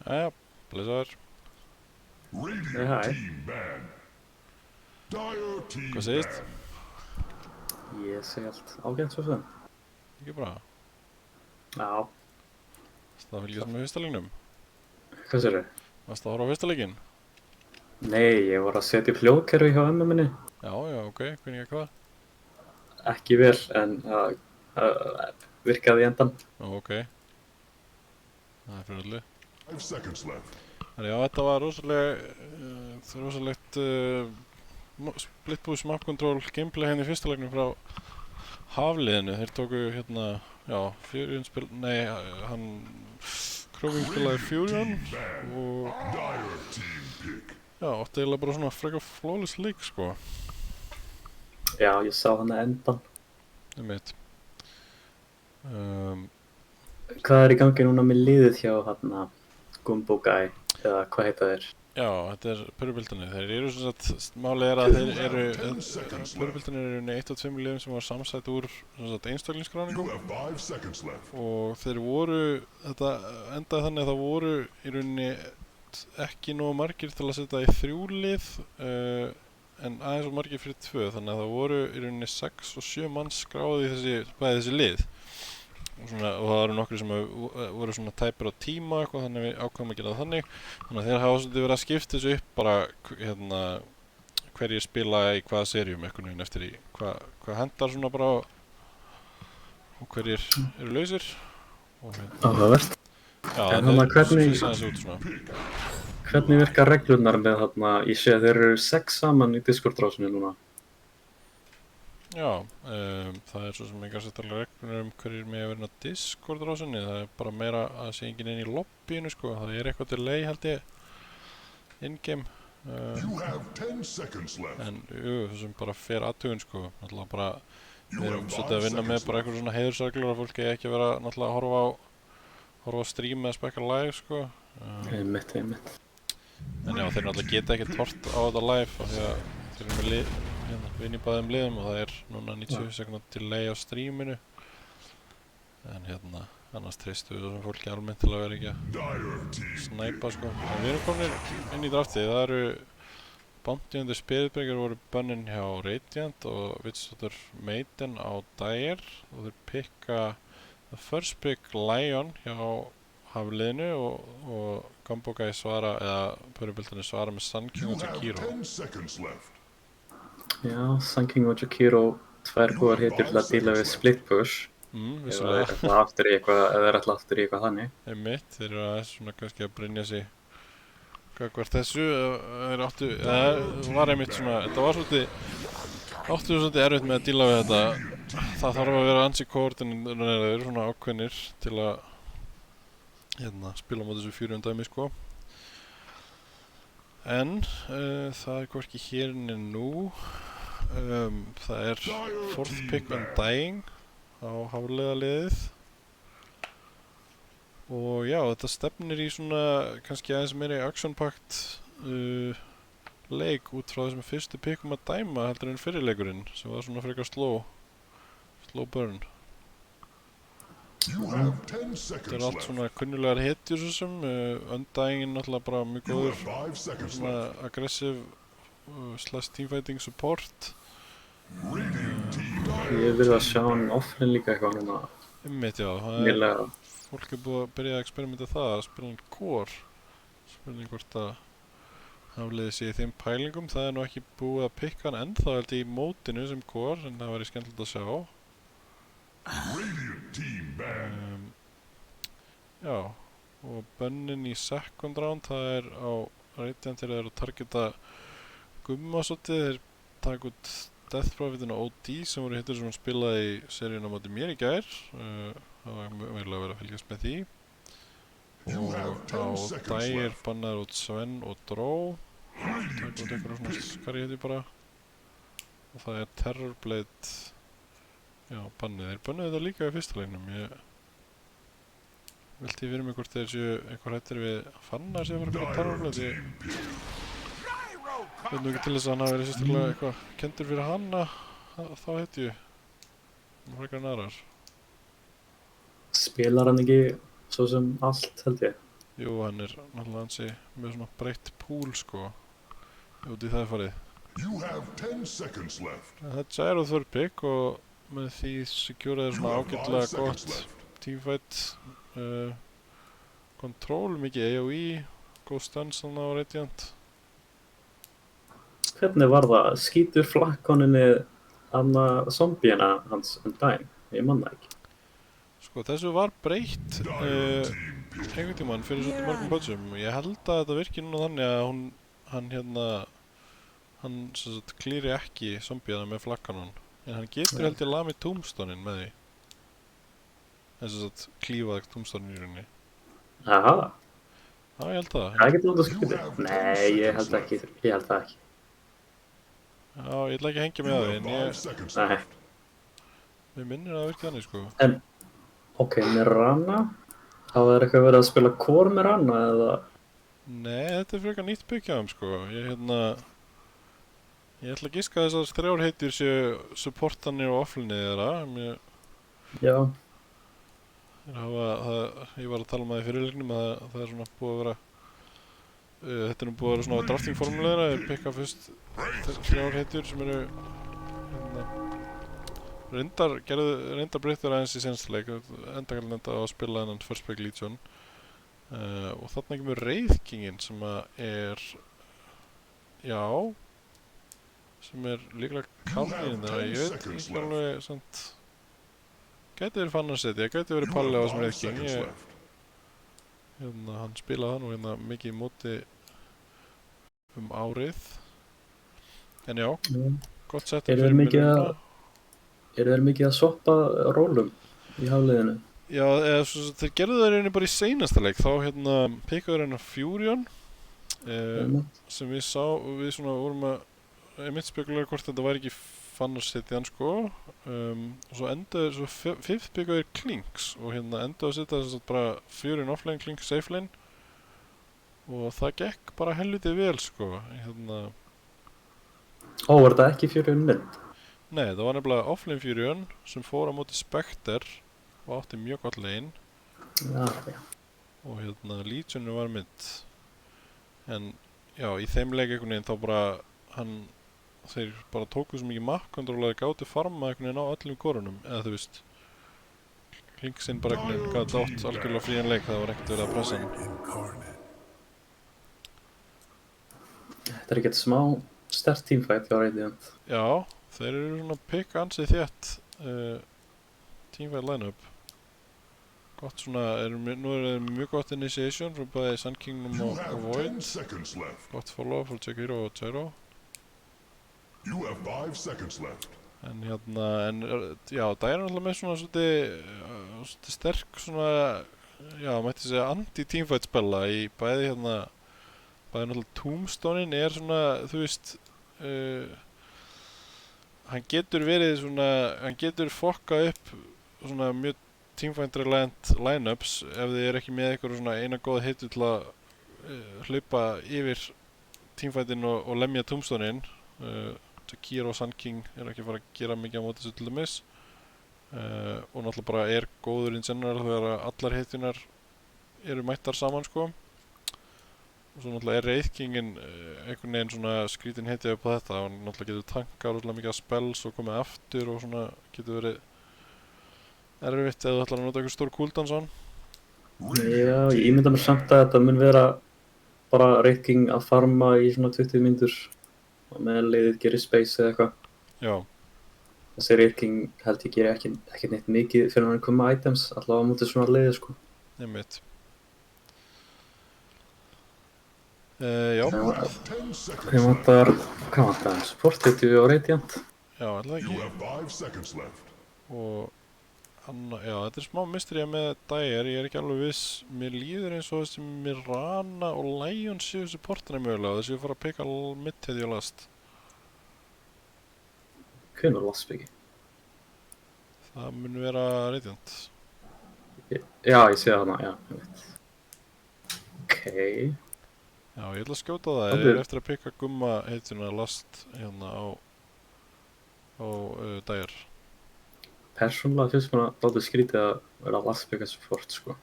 Jæja, blessaður. Hæ. Hvað segist? Ég segi allt ágætt svo sem. Ekki bara. Já, Varstu að fylgjast með fyrsta leiknum? hvað sérðu? Varstu að horfa á fyrsta leikinn? Nei, ég voru að setja upp hljóðkerfi hjá ömmu minni. Já, ok, hvernig ekki hvað? Ekki vel, en það virkaði í endan. Já, ok. Það fyrir allir. Já, þetta var rosalegt split boost map control gameplay hérna í fyrsta leiknum frá Hafliðinu. Þeir tóku hérna, já, Furion Kroving spilaði Furion og já, átti eiginlega bara svona frekar flawless leik, sko. Já, ég sá hann að endan. Einmitt. Hvað er í gangi núna með liðið hjá hann Gumbo Guy, eða hvað heita þeir? Já, þetta er Purubildinni. Þeir eru sem sagt, málið er að þeir eru Purubildinni eru í 1 af 2 liðum sem var samsætt úr einstaklingsskráningu og þeir voru, þetta endaði þannig að það voru í rauninni ekki nógu margir til að setja í 3 lið en aðeins og margir fyrir 2, þannig að það voru í rauninni 6 og 7 manns skráði í þessi lið. Og það eru nokkri sem voru svona tæpir á tíma eitthvað, þannig við ákvæmum að gera það þannig. Þannig að þeir hafa svolítið verið að skipta þessu upp bara hérna hverjir spila í hvaða seríum einhvern veginn eftir í hvað hendar svona bara og hverjir eru lausir. Áhugavert. Já, En þannig hvernig virka reglurnar með þarna, ég sé að þeir eru 6 saman í Discord-rásinu núna. Já, það er svo sem engar sérstaklega reglur hverjir með að vera inn á Discord-rásinni. Það er bara meira að það sé enginn inn í lobbyinu, sko. Það er eitthvað delay, held ég, in-game. En það sem bara fer aðtugun, sko. Náttúrulega bara, við erum svolítið að vinna með bara eitthvað svona heiðursreglur að fólk eigi ekki að vera náttúrulega að horfa á stream eða spekka live, sko. Einmitt. En já, þeir náttúrulega geta ekkert hort á þetta live af því að þeir eru með vinn í báðum liðum og það er núna 90 sekúndur delay á streaminu. En hérna, annars treystu við þessum fólki almennt til að vera ekki að snæpa, sko. En við erum komin inn í draftið. Það eru Bounty and the Spiritbreaker voru bönnin hjá Radiant og Witchsaucer Maiden á Dire og þeir pikka the first pick Lion hjá Hafliðinu og Gumbo Guy svara, eða Purubildinni svara með Sun King og Jakiro. Já, Sun King og Jakiro, 2 góðar hitur til að díla við split push. Vissulega. Ef þeir ætla aftur í eitthvað þannig. Einmitt, þeir eru aðeins svona kannski að brynja sig gagnvart þessu. Það var einmitt svona, þetta var svolítið erfitt með að díla við þetta. Það þarf að vera ansi koordineraðir, svona ákveðnir til að spila á móti þessu 4 dæmi, sko. En það er hvorki hér inni nú. Það er 4th pick Undying á Hafliðaliðið. Og já, þetta stefnir í svona kannski aðeins meiri action-packed leik út frá þessum fyrstu pikkum að dæma heldur en fyrri leikurinn sem var svona frekar slow burn. Þetta er allt svona kunnulegar hetjur svo sem, Undyingin náttúrulega bara mjög góður, svona aggressive slash teamfighting support. Ég vil að sjá hann offline líka eitthvað núna. Einmitt, já, Nýlega. fólk er búið að byrja að experimenta það, að spila hann core. Spurning hvort að hafliði sig í þeim pælingum, það er nú ekki búið að pikka hann ennþá held ég í mótinu sem core, en það væri skemmtilegt að sjá. Já, og bönnin í second round, það er á Radiant þegar þeir eru að targeta Gumma svolítið, þeir taka út Death Prophet og OD sem voru hittur sem hann spilaði í seríun á móti mér í gær, það var mögulega verið að fylgjast með því. Og á Dagir bannaður út Sven og Dró, taka út einhverja svona skari hétti bara. Og það er Terrorblade, já, bannið. Þeir bannuðu þetta líka í fyrsta leiknum. Ég velti fyrir mig hvort þeir séu eitthvað hrættir við að fanna sig að fara að spila Terrorblade. Ég veit nú ekki til þess að hann hafi verið sérstaklega eitthvað kenndur fyrir hann þá heiti ég. Frekar en aðrar. Spilar hann ekki svo sem allt, held ég? Jú, hann er náttúrulega ansi með svona breytt pool, sko. Út í það farið. Það er Gyro third pick og með því securaði svona ágætlega gott teamfight. Control, mikið AOE, góð stans þarna á Radiant. Hvernig var það? Skýtur flakkoninni zombiena hans Undying? Ég man það ekki. Sko, þessu var breytt einhvern tímann fyrir svolítið mörgum pötsum. Ég held að þetta virki núna þannig að hann sem sagt klíri ekki zombiana með flakkanon. En hann getur held ég lamið tombstoneinn með því. En sem sagt klífað tombstoneinn í rauninni. Aha. Já, ég held það. Það getur náttúrulega skýtið. Nei, ég held það ekki. Já, ég ætla ekki að hengja mig að því, en Nei. mér minnir að það virki þannig, sko. En, ok, með Rana? Hafa þeir eitthvað verið að spila core með Rana, eða? Nei, þetta er frekar nýtt byggja á þeim, sko. Ég ætla að giska að þessar þrjár heitir séu supportanir og offlinið þeirra. Já. Ég var að tala um það í fyrirleiknum að það er svona búið að vera þetta er nú búið að vera svona drafting formulegra, þeir pikka fyrst þrjár heitur sem eru reyndar breyttur aðeins í sensta leik, endakalinn enda á að spila þennan First Pick Legion og þarna kemur Wraith-kingin sem er sem er líklega Karlín þeirra, ég veit ekki alveg samt gæti verið Fannarseti, gæti verið Palli á þessum Wraith-king hann spilaði það nú mikið í móti árið en já, gott sett Eru þeir mikið að swappa rólum í hafliðinu? Já, þeir gerðu það reyni bara í seinasta leik þá pikkaðu þeir Furion sem við svona vorum að mitt spekulega hvort þetta væri ekki Fannarseti hann sko og svo endaðu fifth pikkaðu þeir Klinks og endaðu að setja þess að bara Furion offlane, Klinks safe lane og það gekk bara helviti vel sko Var þetta ekki Furion mynd? Nei, það var nefnilega offlane Furion sem fór á móti Spectre og átti mjög gott lane Já. og Legionu var mynd en já, í þeim leik einhvern veginn þá bara þeir bara tóku svo mikið map-control að þeir gátu farma einhvern veginn á öllum korunum eða þú veist Klingsinn bara einhvern veginn gátu átt algjörlega frían leik það var ekkert verið að pressa hann Þetta er ekkert smá sterkt teamfight hjá Radiant Já, þeir eru svona pikka ansið þétt teamfight line-up gott svona, nú er þeir mjög gott initiation frá bæði Sun Kingdom og Void gott follow frá Jakiro og Gyro en já, það er náttúrulega með svona svolítið sterk svona, já, mætti segja anti-teamfight spella í bæði náttúrulega Tombstoneinn er svona, þú veist hann getur fokkað upp svona mjög teamfight reliant line-ups ef þið ekki með eitthvað svona eina góða heitu til að hlaupa yfir teamfightinn og lemja Tombstoneinn. Kiro og Sun King eru ekki að fara að gera mikið á móti þessu til dæmis. Og náttúrulega bara góður in general þegar allar heitjunar eru mættar saman sko. Og svo náttúrulega Wraith Kinginn einhvern veginn svona skrítin heitja upp á þetta og náttúrulega getur tankað rosalega mikið af spells og komið aftur og svona getur verið erfitt ef þú ætlar að nota einhver stór cooldown svona. Já, ég ímynda mér samt að þetta mun vera bara Wraith King að farma í svona 20 mínútur og meðan liðið gerir space eða eitthvað. Já. Þessi Wraith King held ég gerir ekki neitt mikið fyrir hann koma items, allavega á móti svona liðið sko. Einmitt. Já. Þeim vantar, hvað vantar hann? Support hittu á Radiant. Já, alltaf ekki. Og já, þetta smá mystery með Dire, ég ekki alveg viss. Mér líður eins og þessi Mirana og Lion séu supportina mögulega og þessi að fara að peka mid-headí og last. Hvenær last peki? Það mun vera Radiant. Já, ég sé það hana, já, ég veit. Ok. Já, ég ætla að skjóta það. Ég eftir að peka gumma heituna last hérna á Dire. Persónulega finnst mér að láta skrítið að vera last peka support sko.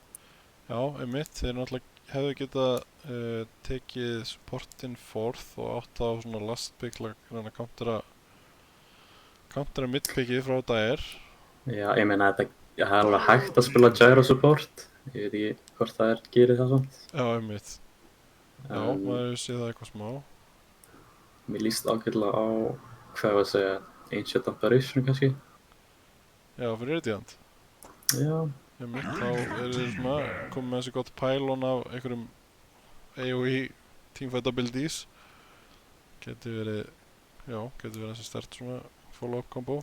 Já, einmitt. Þeir náttúrulega hefðu getað tekið supportinn forth og átt á svona last pick til að countera mid-pickið frá Dire. Já, ég meina þetta er alveg hægt að spila gyro support. Ég veit ekki hvort það gerir það samt. Já, einmitt. Já, maður sé það eitthvað smá. Mér líst ágætlega á, hvað ég að segja, Ancient Apparition kannski. Já, fyrir Radiant. Já. Einmitt, þá þeir svona komið með þessi gott pælon af einhverjum AOE teamfight abilities. Getur verið þessi sterkt svona follow-up combo.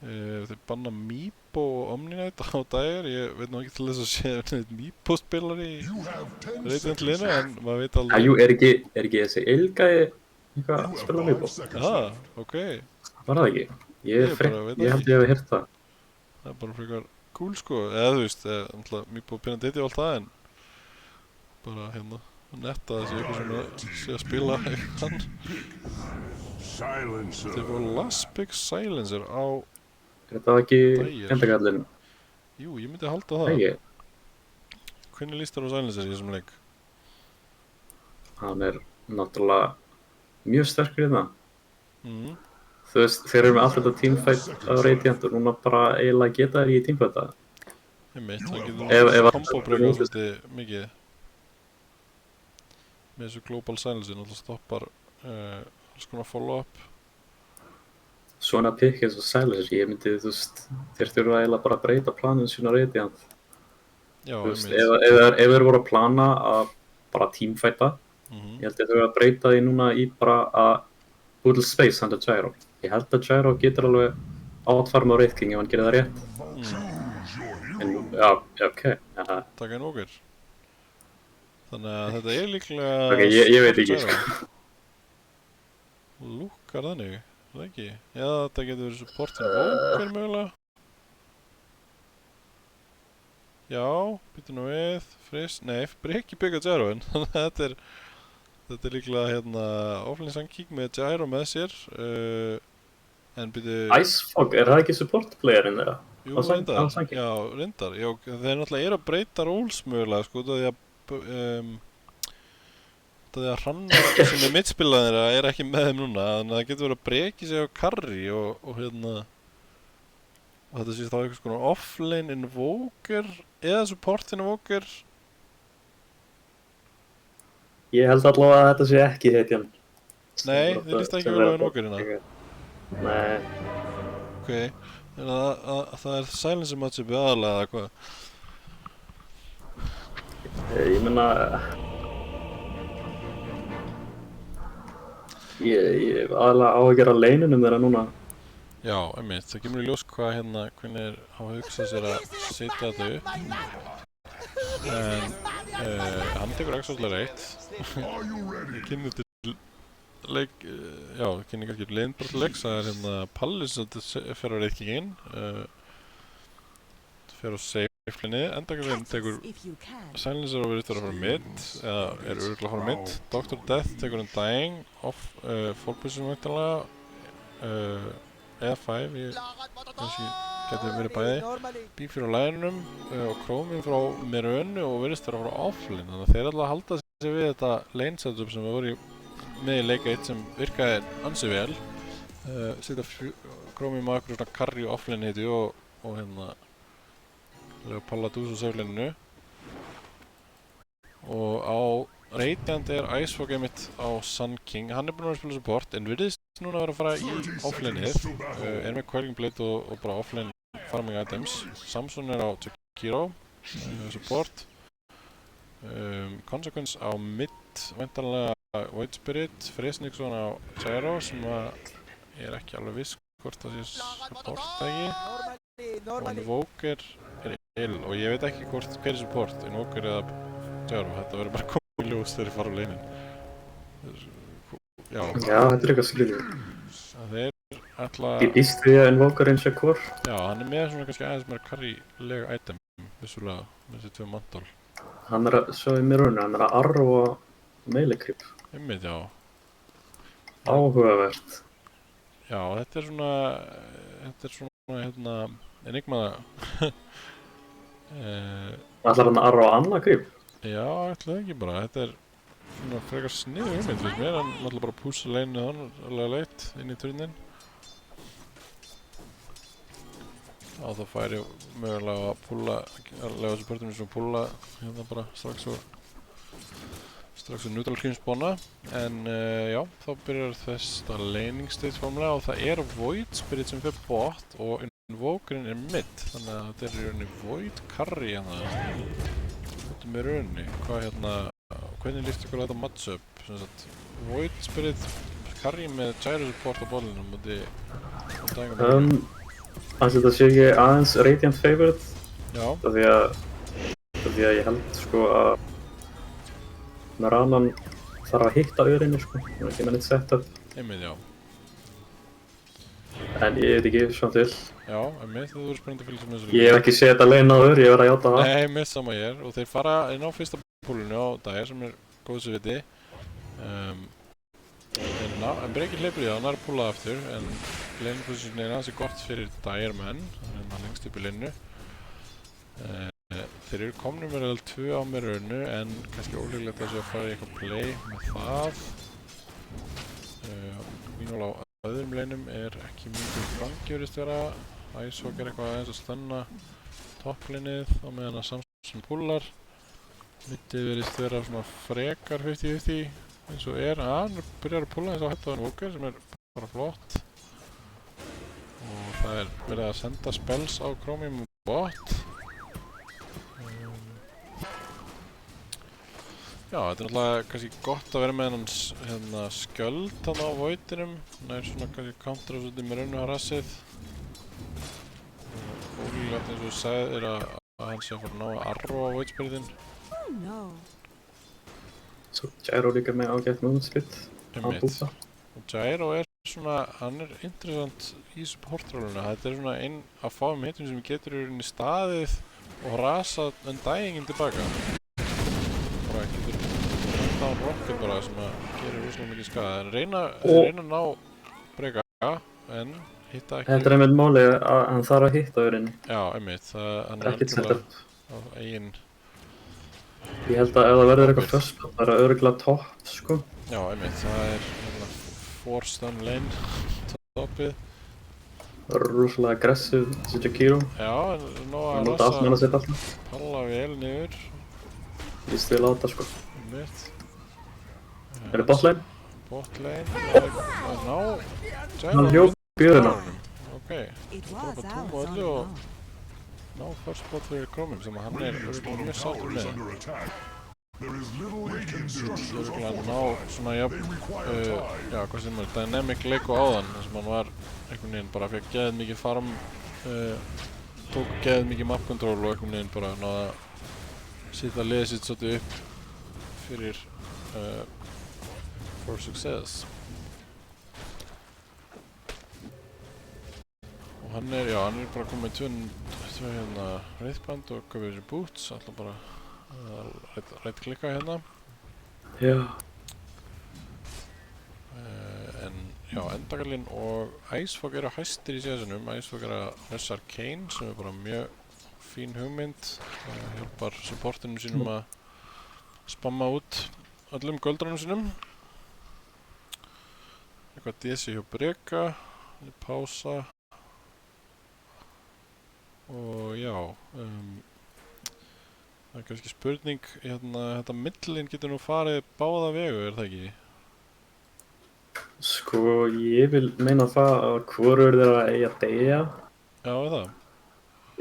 Þeir banna Meepo og Omni-Knight á Dire. Ég veit nú ekki til þess að sé Meepo spilar í Radiant liðinu, en maður veit aldrei. Jú, er ekki þessi Ilgæi eitthvað að spila Meepo? Ok. Var það ekki? Ég held ég hef heyrt það. Það er bara frekar cool sko, eða þú veist, Meepo pinna diti og allt það, en bara hérna, netta þessi eitthvað svona sé að spila hann. Þeir fóru Last Big Silencer á Þetta var ekki endagallin? Jú, ég myndi halda það. Hvernig líst þér á Silencer í þessum leik? Hann er náttúrulega mjög sterkur í það. Þú veist, þeir eru með allt þetta teamfight á Radiant og núna bara eiginlega geta þær í teamfighta. Einmitt, það getur kombo-breyka svolítið mikið. Með þessu Global Silencer náttúrulega stoppar alls konar follow-up. Svona pick eins og Silencer, ég myndi, þú veist, þeir þurfa eiginlega bara að breyta planinu sína Radiant. Já, þú veist, ef þeir voru að plana að bara teamfighta, ég held að þeir þurfa að breyta því núna í bara að búið til space handa Gyro. Ég held að Gyro getur alveg átfarma á Wraith King ef hann gerir það rétt. En já, ok. Takk einn okkur. Þannig að þetta er líklega... Ok, ég veit ekki, sko. Lúkkar þannig, það ekki? Eða þetta getur verið supportin Vóker mögulega? Já, býtum nú við, Frisk, nei, ekki byggja Gyroinn, þannig að þetta er líklega hérna offline Sankík með Gyro með sér, en býtu... Icefog, er það ekki support playerinn þeirra? Jú, reyndar, já, reyndar, já, þeir náttúrulega eru að breyta rules mögulega, sko, það er að Hrannar sem er mittspilaðin þeirra er ekki með þeim núna, þannig að það getur verið að breki sig á carry og hérna og þetta sé þá eitthvað svona offlane invoker eða support invoker. Ég held allavega að þetta sé ekki hetjan. Nei, þið líst ekki vel á invokerina. Nei. Ok, en það er silencer matchup aðalega eða hvað? Ég meina... Ég aðalega á að gera leinunum þeirra núna. Já, einmitt. Það kemur í ljós hvað hérna, hvernig er á að hugsa sér að setja þetta upp. En hann tekur actually reitt. Ég kynni til leik, já, kynni kannski leinbrot leiks. Það er hérna Palli sem fer á Wraith Kinginn. Fer á save riflinni, Endagavinn tekur Silencer og virðist vera að fara mid, eða örugglega að fara mid. Dr. Death tekur Undying, fórbussum væntanlega, E5, kannski geti verið bæði. B4 á læginum og Chromium frá Mirunu og virðist vera að fara offlane, þannig að þeir alltaf halda sig við þetta lane setup sem við vorum með í leik 1 sem virkaði ansi vel. Setja Chromium á eitthvað svona carry offlane heiti og hérna lega Palladus á safe-laneinu. Og á Radiant Icefog einmitt á Sun King, hann búinn að vera að spila support en virðist núna að vera að fara í offlaneið. Með Quelling Blade og bara offlane farming items. Samson á Jakiro, support. Consequence á mid, væntanlega Void Spirit, Fresnixon á Gyro sem ekki alveg viss hvort það sé support-tæki. Og Invoker ill og ég veit ekki hver support, Invoker eða Gyro, þetta verður bara komið í ljós þegar ég fara á lanein. Já, þetta eitthvað skrítið. Þeir ætla... Ég býst við að Invokerinn sé core. Já, hann með svona kannski aðeins meira carry-lega item, vissulega, með þessi 2 mantle. Hann að sjá í Mirunu, hann að arrowa melee creep. Einmitt, já. Áhugavert. Já, þetta er svona hérna, enigma. Ætlar hann að arrowa annað creep? Já, ætlaði ekki bara, þetta er svona frekar sniðug hugmynd, finnst mér, hann ætla bara að pússa laneinu þannig alveg leitt inn í turnin. Og þá færi mögulega að púlla, að lega supportinu sem púlla hérna bara strax úr neutral cream spawna. En já, þá byrjar þetta laning stage formlega og það Void Spirit sem fyrir bot og Invokerinn mid. Þannig að þetta í rauninni Void carry hérna. Þetta með rauninni, hvernig líst ykkur á þetta matchup? Void Spirit carry með Gyro support á bólinu múti Þetta sé ég aðeins Radiant favorite. Já. Því að ég held sko að Meranan þarf að hitta örinni sko, það ekki með neitt setup. Einmitt, já. En ég veit ekki svona til. Já, einmitt, það voru spennandi að fylgja með þessu. Ég hef ekki séð þetta lane áður, ég verð að játa það. Nei, einmitt sama ég og þeir fara inn á fyrsta púlunu á Dire sem góðs viti. En Breaker hleypur í það, hann er að púla aftur, en lane positionið er aðeins gott fyrir Dire menn, hann er lengst upp í linnu. Þeir eru komnir með vel 2 á Mirunu, en kannski ólíklegt að þessu að fara í eitthvað play með það. Mínul á öðrum laneum er ekki mikið gangi virðist vera. Icehog er eitthvað aðeins að stunna topplaneið á meðan að Samson púlar. Mittið virðist vera svona frekar 50-50 eins og hann byrjar að púla eins á hættu á Invoker sem er bara flott. Og það er verið að senda spells á Chromium og bot. Já, þetta er náttúrulega kannski gott að vera með hérna skjöld þarna á Voidinum. Hann er svona kannski counter á svolítið Mirunu harassið. Ólíklegt eins og þú sagðir að hann sé að fara að ná að arrowa Void Spiritinn. Svo Gyro líka með ágætt movement split á búta. Og Gyro svona, hann er interessant í supportróluna. Þetta er svona einn af fáum hitum sem getur í rauninni staðið og rasað Undyinginn tilbaka. Bara getur á rocket bara sem að gerir rosalega mikið skaða. En reyna að ná breyka, en hitta ekki. Þetta er einmitt málið að hann þarf að hitta örinni. Já, einmitt. Hann er algjörlega á eigin. Ég held að ef það verður eitthvað first spot, það er örugglega topp, sko. Já, einmitt. Það er force down lane toppið. Rosalega aggressiv þessi Jakiro. Já, en ná að nota allt með að setja alltaf. Palla vel niður. Ég stil á þetta, sko. Einmitt. Er það botlane? Botlane. Ná. Hann hljóp björðina. Ok. Það var túm og öllu og ná first spot fyrir Chromium sem hann er mjög sáttur með. Það er að ná svona hvað sem dynamic leik og áðan þar sem hann var einhvern veginn bara fekk geðið mikið farm tók geðið mikið map control og einhvern veginn bara náða að setja liðið sitt svolítið upp fyrir for success. Og hann er bara komið með Svo hérna Wraithband og Cover Boots, alltaf bara rætt klikka hérna. Já. En já, Endagallinn og Icefog eru hæstir í CS-unum. Icefog er að Res Arcane sem er bara mjög fín hugmynd. Það hjálpar supportinum sínum að spamma út öllum göldrunum sínum. Eitthvað DC hjá Breka, pása. Og já, það er kannski spurning, þetta millin getur nú farið báða vegu, það ekki? Sko, ég vil meina það að hvorugur þeirra eigi að deyja. Já, er það?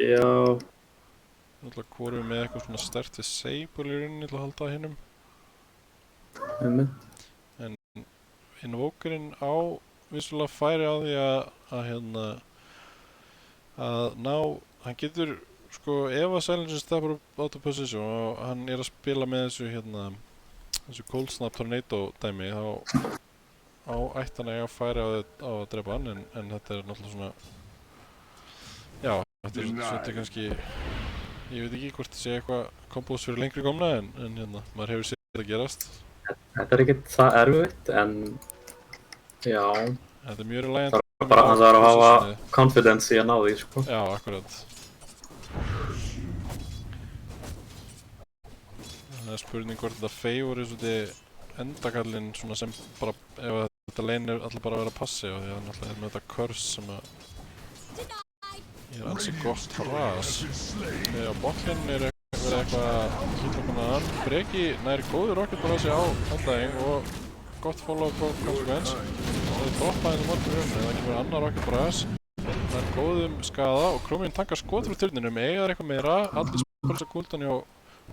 Já. Náttúrulega hvorugur með eitthvað svona sterkt disable í rauninni til að halda hinnum. En Invokerinn á vissulega færi á því að ná, hann getur, sko, ef að Silencer steppar upp out of position og hann er að spila með þessu Cold Snap Tornado dæmi, þá ætti hann að færi á að drepa hann, en þetta er náttúrulega svona, já, þetta er svolítið kannski, ég veit ekki hvort það sé eitthvað kompós fyrir lengri komna, en maður hefur séð þetta gerast. Þetta er ekkert það erfitt, en já. Þetta er mjög reliant. Bara hann þarf að hafa confidence í að ná því, sko. Já, akkurat. Það er spurning hvort þetta favor er svolítið endagallinn svona sem bara, ef þetta lane er alltaf bara að vera passi og því að hann alltaf er með þetta curse sem að ég er ansi gott hras. Þegar botlinn er verið eitthvað að hýtla konar hann. Breki nær góður rocket bara þessi á handæðing og gott follow frá Consequence. Það er droppaðið morgun runni, það kemur annar rocket bara þess. Það er góðum skada og Chromium tankar skot frá turninum, eigaður eitthvað meira. Allir spilsa cooldown hjá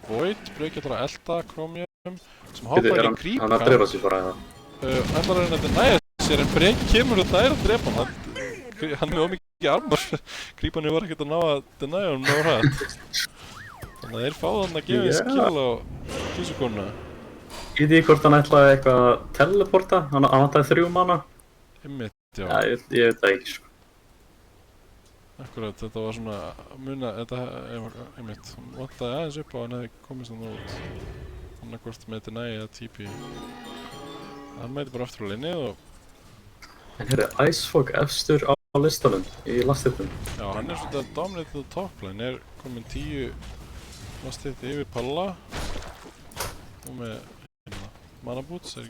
Void, Breki ætlar að elda Chromium sem hoppar í creep. Hann að drepa sig bara eða? Ætlar að reyna að denia sér en Breki kemur og það er að drepa hann. Hann er ómikið armor, creepanir var ekkert að ná að denia hann nóg hratt. Þannig að þeir fá þannig að gefa skill á kísukonuna. Ég veit hvort hann ætlaði eitthvað að teleporta, hann vantaði 3 mana. Einmitt, já. Já, ég veit það ekki, sko. Akkurat, þetta var svona þetta einmitt, vantaði aðeins upp á hann hefði komist þannig út. Annarkvort með deny eða TP. Hann mæti bara aftur á linni og... En hérna, Icefog efstur á listanum í lasthitum. Já, hann er svona dominated top lane, er komin 10 lasthit yfir Palla. Og með mana boots er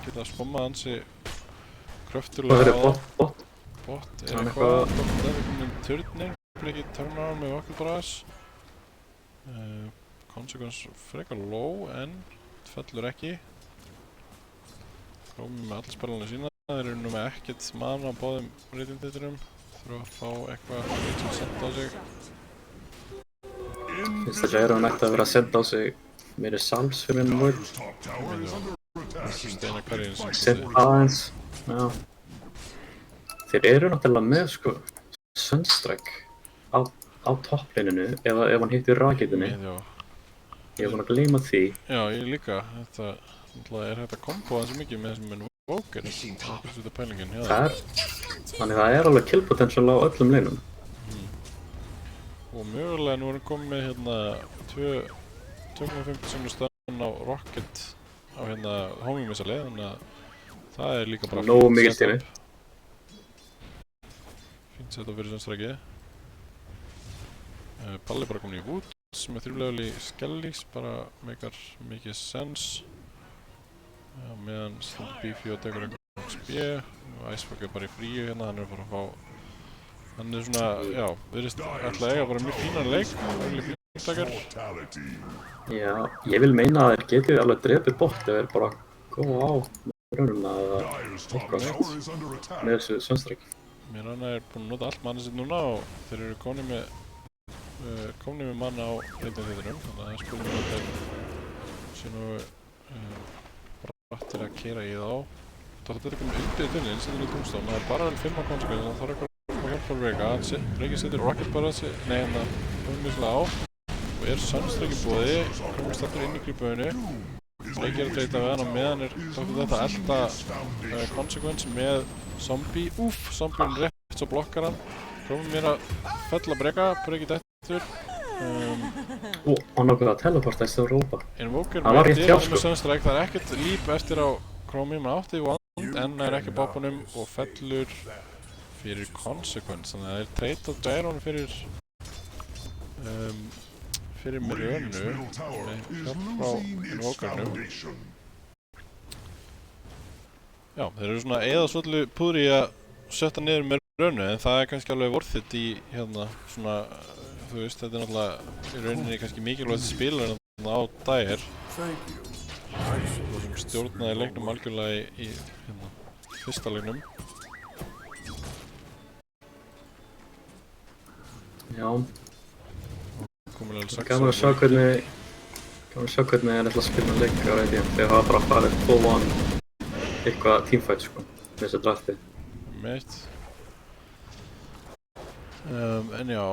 geta spommað hansi kröftulega á bot. Bot er eitthvað, það er komin turning, ekki turnaround með Wackelbrass. Consequence frekar low en fellur ekki. Komum með allir spillarna sína, þeir eru nú með ekkert mana á báðum reytinditurum. Þurfa að fá eitthvað sem senda á sig. Finnst að Jairo ætti að vera að senda á sig meiri salves fyrir henni Void. Steina karriðin sem Senda aðeins, já. Þeir eru náttúrulega með, sko, Sunstrike á topplininu ef hann hittir raketinu. Ég var búinn að gleyma því. Já, ég líka. Þetta er hægt að komboða þessu mikið með þessum Invoker. Þetta er pælingin, já. Þannig það er alveg kill potential á öllum leinum. Og mögulega nú erum komið með hérna 2,50 stönn á Rocket á hérna homing-missalið, þannig að það er líka bara nógu mikið tími. Fínt setup fyrir Sunstrike. Palli bara komin í Woods með 3 level í Skellix, bara meikar mikið sense. Meðan stendur Beefy og tekur einhvern XP og Icefog er bara í fríu hérna, hann er bara að fá... Hann er svona, já, virðist ætla að eiga bara mjög fínan leik, mjög fíntakar. Já, ég vil meina að þeir getið alveg drepið bort ef þeir bara góða á raununa eða eitthvað með þessu Sunstrike. Mér er búinn að nota allt manna sitt núna og þeir eru komnir með manna á reyndinþjóðunum, þannig að það er spilum að þeir sé nú rættir að keyra í þá. Þetta er komið upp í tunnilinn, setur í Tombstone, það er bara vel 5 á Consequence, það þarf eitthvað að hjálpa Breka. Breki setur Rocket bara komið mislega á og er Sunstrike í boði, komist allur inn í klípaðinu. Breki er að dreita við hann og meðan er þetta að elda Consequence með Zombie. Zombien rétt svo blokkar hann. Chromium er að fella Breka, Breki Ó, hann ákveði að teleporta í stóð rópa. Invoker Það var rétt mætir, hjá, hann er sko. með Sunstrike, það er ekkert líf eftir á Chromium, hann átti Wand en nær ekki boppunum og fellur fyrir Consequence, þannig að það er treyta Gyron fyrir Mirönu með hjálp frá Invokerunum. Já, þeir eru svona eða svolítið púðri í að setja niður Mirönu en það er kannski alveg worth it í hérna svona, þú veist, þetta er náttúrulega í rauninni kannski mikilvægt spilar á Dire sem stjórnaði leiknum algjörlega í hérna, fyrsta leiknum. Já, Komin alveg 6 gaman að sjá hvernig þeir ætla að spila leik á reyndíum. Þeir hafa bara farið full on eitthvað teamfight sko, þessu drafti. Meitt. En já,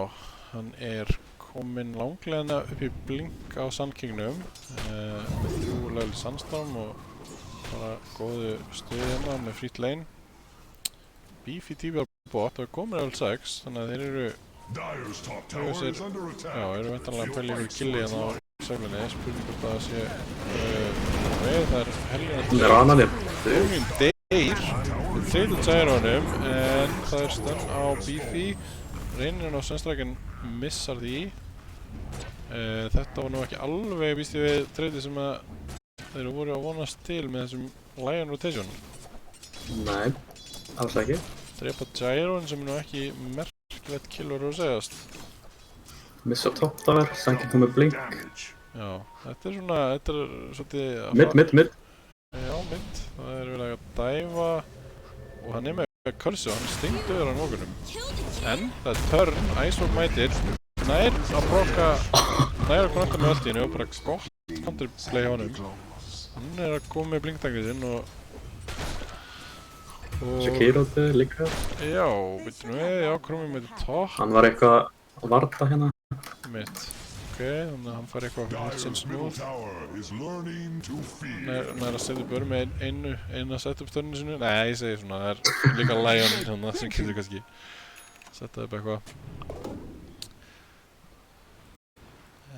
hann er kominn langlega upp í blink á Sandkingnum með 3 level Sandstorm og bara góðu stuði hérna með frýtt lane. Beefy TV bot og kominn level 6, þannig að þeir eru eru væntanlega að pæla ykkur killi hérna á söglinni. Spurning hvort það sé það er helgina Chromium deyr með treyta Gyronum en það er stönn á Beefy. Reynirinn á Sunstrike'n missar því. Þetta var nú ekki alveg býst ég við treytið sem að þeir voru að vonast til með þessum Lion Rotation. Nei, alls ekki. Drepa Gyron sem er nú ekki merkilegt kill verður að segjast. Missa top tower, Sankin kom með blink. Já, þetta er svolítið... Mid. Já, mid. Það er verið að dæfa og hann er með curse og hann stingt öður á nógunum. En það er turn, Iceborne mætir, nær að konekta með ultinu og bara gott counterplay hjá honum. Hann er að koma með blinktangrið sinn og... Sekiroti líka. Já, byrju nú við, já, Chromium mætir top. Hann var eitthvað að varta hérna. Mitt. Ok, þannig að hann fær eitthvað hlutsinn snúð. Nær að setja upp öru með eina setup-törninu sinu. Nei, ég segi svona, það er líka Lion svona sem getur kannski setja upp eitthvað.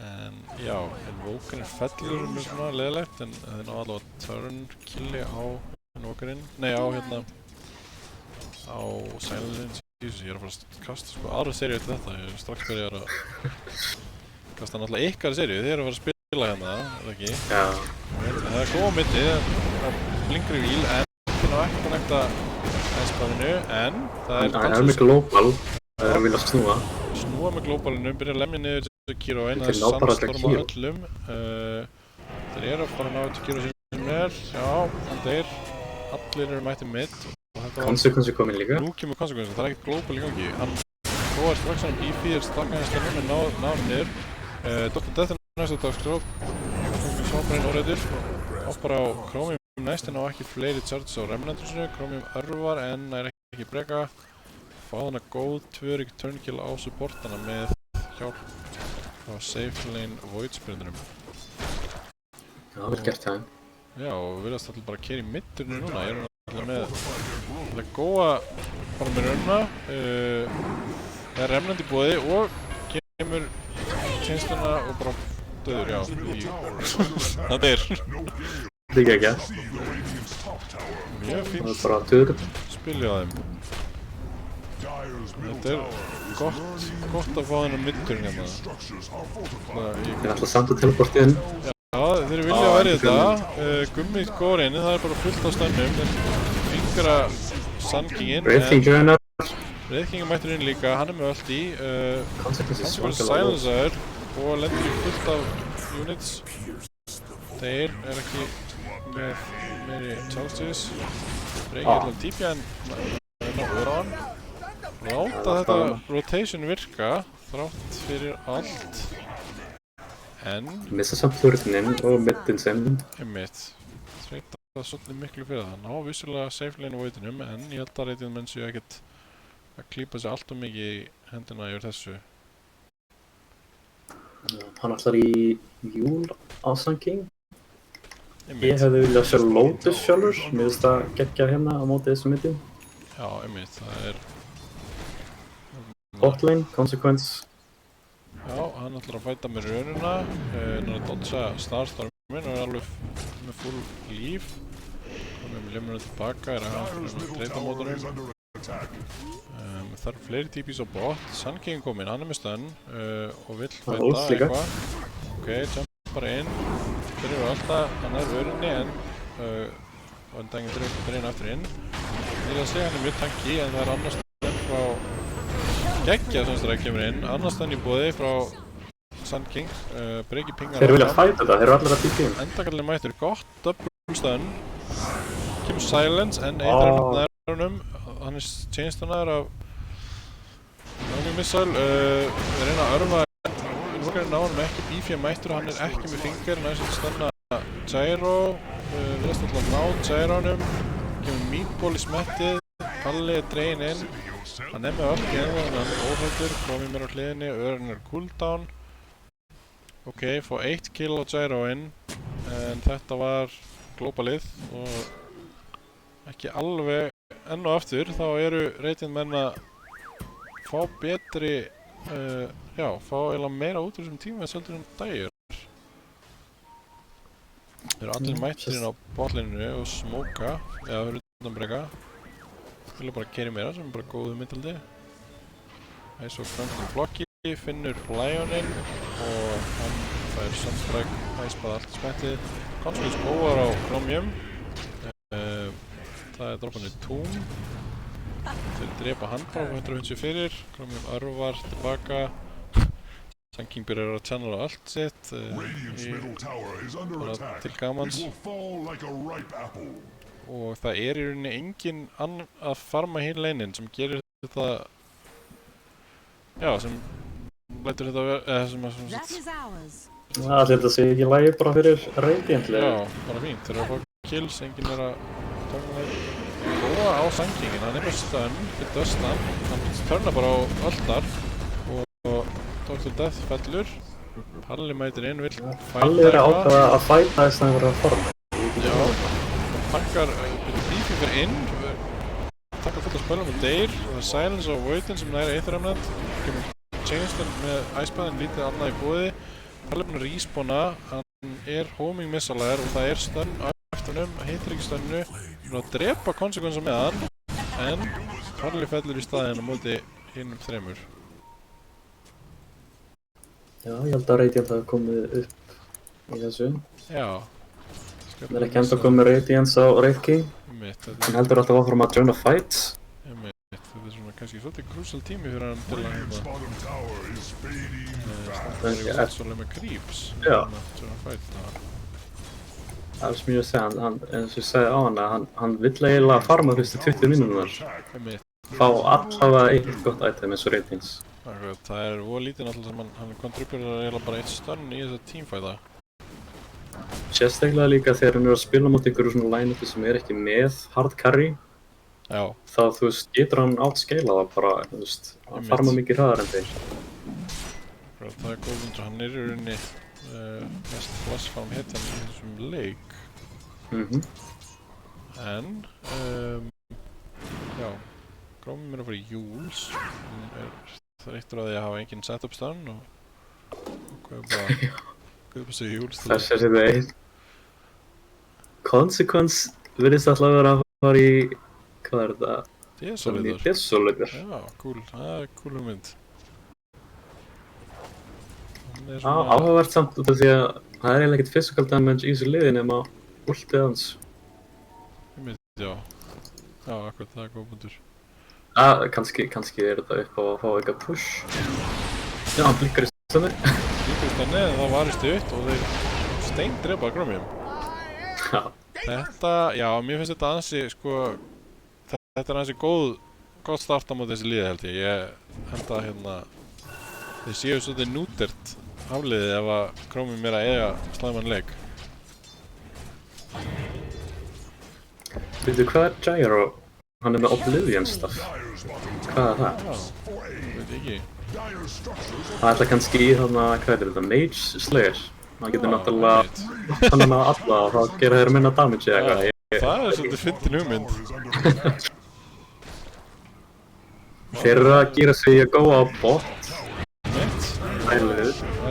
En já, Invokerinn fellur með svona leiðilegt en þeir ná allavega turn killi á Invokerinn. Nei, á hérna á Silence. Ég er að fara að kasta sko aðra seríu til þetta. Ég er strax byrjar að kasta náttúrulega ykkar seríu. Þið eru að fara að spila hérna, eða ekki? Já. Það er góða myndi, það blinkar í víl en það er ekki konekta S-planinu en það er... Það er með global, það er að vilja snúa. Snúa með globalinu, byrja að lemja niður Kiro eina Sandstorm á öllum. Þeir eru að fara að ná til Kiro sem er, já, hann deyr, allir eru mættið mitt. Consequence er komin líka. Nú kemur Consequence, það er ekkert global í gangi. Hann prófaði strax hann Beefy, stakkaði hans stennum en náði hann niður. Dr. Death er næst að dagsgróð. Sváparinn órættur. Hoppar á Chromium næst en á ekki fleiri charges á Remnantrusinu. Chromium örvar en er ekki breka. Fá þannig góð 2 turnkill á supportana með hjálp á safe lane void-sprintunum. Já, vel gert það. Já, og við erum bara að keyra í midturinu núna. Ég er alltaf með góða bara með raunna. Það er Remnant í boði og kemur tjenstuna og bara döður, já. Það er. Líka ekki. Mjög fínt. Það er bara döður. Spilja á þeim. Þetta er gott að fá þennan midturinn hérna. Ég ætla samt að teleporta inn. Já, þeir vilja að verja þetta. Gummi góður einu, það er bara fullt af stönnum. Þeir fingra Sandkinginn. Wraithkingin mættur inn líka, hann er með allt í. Consequence silencer og lendur í fullt af units. Þeir er ekki með meiri charges. Þeir ekki alltaf típja en voru á hann. Láta þetta rotation virka þrátt fyrir allt. En... Missa samt hlurðinin og middin sinn. Einmitt. Þreita það svolítið miklu fyrir það. Ná vissulega safe lane á voidinum en ég held að reytið menn séu ekkert að klípa sér alltaf mikið í hendina yfir þessu. Hann ætlar í júl á Sun King. Ég hefði viljað sjá Lotus sjálfur. Mér finnst það geggja hérna á móti þessu middin. Já, einmitt. Það er... Botlane, Consequence. Já, hann ætlar að fæta með raunina. Hann er að dodga Starstorminn og er alveg með full líf. Hann er með lemurinn tilbaka, er að hann treyta mótunum. Það er fleiri TPs á bot. Sun King kom inn, hann er með stun og vill fæta eitthvað. Ok, jump bara inn. Byrjar alltaf, hann er vörunni en og daginn dreina aftur inn. Ég vil að segja hann er mjög tanky en það er annars stun frá geggja sem stræk kemur inn. Annars stun í boði frá Sun King. Breki pingar Þeir vilja fæta þetta, þeir eru allir að TP inn. Endakallin mættur, gott double stun. Kemur silence en Either er nærunum. Hann er chainstunaður af Roaming Missile. Við reyna að örfa Lúkarinn á honum ekki beefy mættur og hann er ekki með finger. Næst að stunna Gyro. Við erum alltaf að ná Gyronum. Kemur Meatball í smettið. Palli er dregin inn. Hann er með öll í ennþá, hann er óhættur. Komið mér á hliðinni, öðrun er cooldown. Ok, fá 1 kill á Gyroinn. En þetta var globalið og ekki alveg enn og aftur þá eru Radiant menn að fá betri, já, fá eiginlega meira út úr þessum tíma seldur en dagir. Þeir eru allir mættir inn á botlininu og smóka, eða utanbreka. Vilja bara keyra meira sem er bara góðu myndaldi. Það er svo Franklin blokki, finnur Lioninn og hann fær Sunstrike, hæspaði allt smettið. Konstans góðar á Chromium. Það er droppanir Tomb. Þeir drepa hann bara og 150 fyrir. Chromium örvar tilbaka. Sun King byrjar að channela allt sitt bara til gamans. Og það er í rauninni enginn að farma hér leinin sem gerir þetta, já, sem lætur þetta vera, eða sem að Allir þetta sé ekki lægi bara fyrir Radiant. Já, bara fínt. Þeir eru að fá kills, enginn er að taka þeir. Góða á Sun Kingin, hann er með stun, fyrir dustan. Hann törnar bara á öllnar og Dr. Death fellur. Palli mætir inn, vill fæta eitthvað. Palli er að ákveða að fæta þess að það verður að forma. Já, hann takkar beefy fyrir inn, takkar fullt af spölum og deyr. Það er Silence og Voidin sem næri Aether-Remnant. Kemur Chainstone með Icepaðin, lítið annað í boði. Palli er búinn að respawna, hann er homing missalaður og það er stun á eftirnum, heitir ekki stunnu. Hann er að drepa konsekvensa með hann, en Palli fellur í staðinn á móti hinnum þremur. Já, ég held að Radiant hafi komið upp í þessu. Já. Það er ekki enda komið Radiants á Wraith King. Hann heldur alltaf áfram að joina fights. Þetta er svona kannski svolítið crucial tími fyrir hann til að standa svolítið með creeps. Já. Fight, Það er sem ég að segja, eins og ég sagði á hana, hann vill eiginlega farma fyrstu 20 mínúturnar. Fá allavega eitt gott item eins og Radiants. Það er voða lítið náttúrulega sem hann kontribuerar eiginlega bara eitt stun í þessa teamfighta. Sérstaklega líka þegar hann er að spila mot einhverju svona line-upi sem er ekki með hard carry. Já. Þá, þú veist, getur hann outscala það bara, þú veist, hann farma mikið hraðar en þeir. Það er góð undur, hann er í rauninni mest flashfarm hetjan í þessum leik. En, já, Chromium er að fara í Jules. Hann er þreyttur á því að hafa enginn setup stun og kaupa sig Jules til Þess að þetta einn Consequence virðist alltaf að vera að fara í, hvað er þetta? Desolator. Desolator. Já, cool, það er cool hugmynd. Áhugavert samt út af því að það er eiginlega ekkert physical damage í þessu liði nema ultið hans. Já, akkurat, það er góð punktur. Kannski er þetta upp á að fá eitthvað push. Já, hann blikkar í stunni. Blikkar í stunni, en það var í stutt og þeir steindrepa Chromium. Já. Þetta, já, mér finnst þetta ansi, sko, þetta er ansi gott start á móti þessi liði held ég. Ég held að hérna, þeir séu svolítið nútert afliðið ef að Chromium er að eiga slæman leik. Veitu, hvað er Gyro? Hann er með Oblivion stuff. Hvað er það? Já, veit ekki. Það ætla kannski í þarna, hvað er þetta, Mage Slayer? Það getur náttúrulega hann að alla og þá gera þeir minna damage eða eitthvað. Það er svolítið fyndin hugmynd. Þeir eru að gera sig að góða á bot. Mitt. Ælu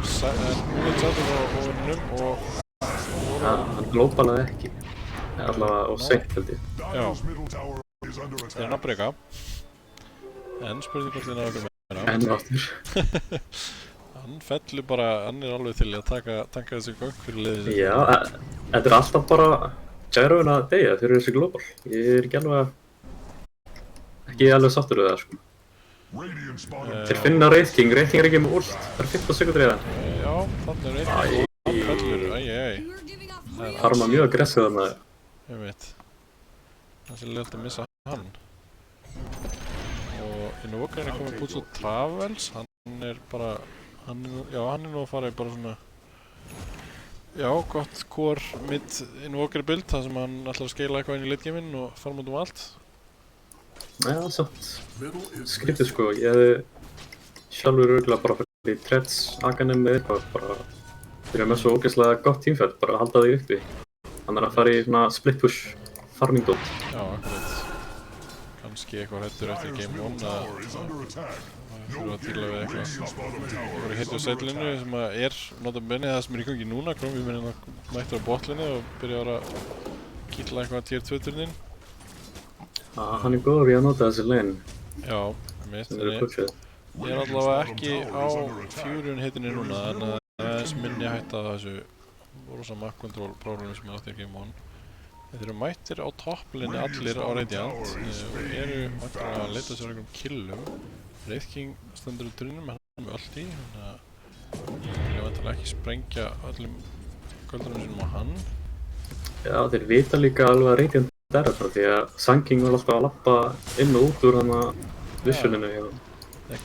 Múlið sættur á húnum og... Hann glóbalaði ekki. Allavega og seint held ég. Já. Þeir eru að breyka. En spurning hvort þið náðu okkur meira. Enn aftur. Hann fellur bara, hann alveg til að taka þessi göng fyrir liðið. Já, þetta alltaf bara gyroin að deyja fyrir þessi global. Ég ekki alveg sáttur við það, sko. Þeir finna Wraith King er ekki með ult. Það 15 sekundur í það. Já, þannig er Wraith King. Hann fellur, Harma mjög aggressív þarna. Ég veit. Það sé leiðilegt að missa hann. Og Invoker er komið Boots of Travels. Hann er nú að fara í bara svona... Já, gott core mid Invoker build. Það sem hann ætlar að skeila eitthvað inn í late gameinn og fara út allt. Já, samt. Skrítið sko. Ég hefði sjálfur örugglega bara fyrir í Treads, Aghanim eða eitthvað. Bara byrja með svo ógeðslega gott teamfight. Bara að halda því uppi. Hann er að fara í svona split push farming dot. Já, akkurat. Kannski eitthvað hræddur eftir game 1 að þurfa að díla við eitthvað heitt á sætlinu sem er notabene það sem er í gangi núna. Chromie minn mættur á botlinu og byrjar að kýtla eitthvað tier 2 turnin. Hann er góður í að nota þessi lane. Já, mitt. Sem eru pushið. Ég er allavega ekki á Fury hittinni núna en það er aðeins minni hætta af þessu rosa map control problemi sem átti í game 1. Þeir eru mættir á topplinni allir á Radiant og eru mættir að leita sér einhverjum killum. Wraith King stendur í drunum með hann með ulti, þannig að ég vilja vantilega ekki sprengja öllum göldunum sínum á hann. Já, þeir vita líka alveg að Radiant er þetta því að Sanking var alltaf að lappa inn og út úr hann að visioninu hjá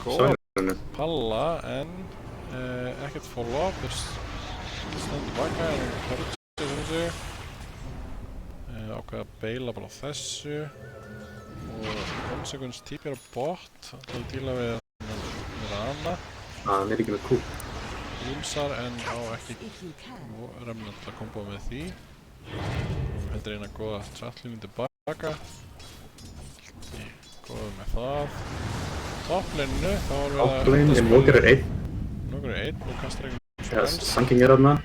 Svæðinu. Palla en ekkert follow-up, þeir stendur baka en hann hörður sig fyrir sig. Ákveða að beila bara á þessu og 1 sekunds típjar á bot, það er að díla við Rana. Hann er ekki með Q. Ímsar en á ekki remnant að kombo með því. Við hendur eina góða tratlínu tilbaka. Góða með það. Topplinnu, þá erum við að... Topplinnu, Invoker er 1. Invoker er 1 og kastar einhvern Yes, Sanking er þarna.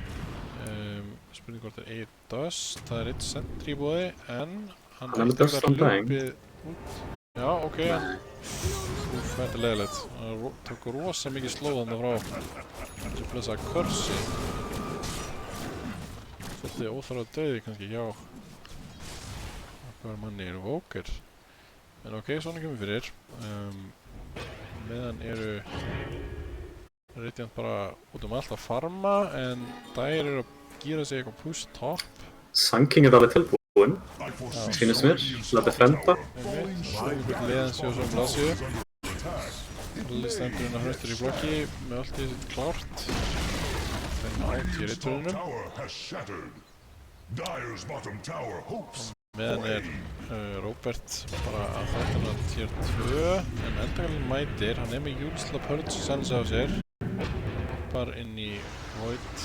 Spurning hvort er Dust, það er 1 sentry í bóði en hann er með Dust on dying. Já, ok, þetta er leiðilegt. Hann tók rosa mikið slóð þarna frá þessu blessa Cursi. Svolítið óþarfa dauði kannski hjá okkar manni Invoker. En ok, svona kemur fyrir. Meðan eru Radiant bara út allt að farma en Dire eru að gera sig eitthvað push top. Sanking er alveg tilbúinn. Sýnist mér, til að defenda. Einhvern leiðan séu svo blasju. Allir stendurinn að hraustur í blokki með allt í sitt klárt. Þeir ná tier 1 turninum. Meðan er Robert bara að þrættina tier 2 en endagalinn mætir, hann er með Júlsla Purge sense á sér. Bara inn í Void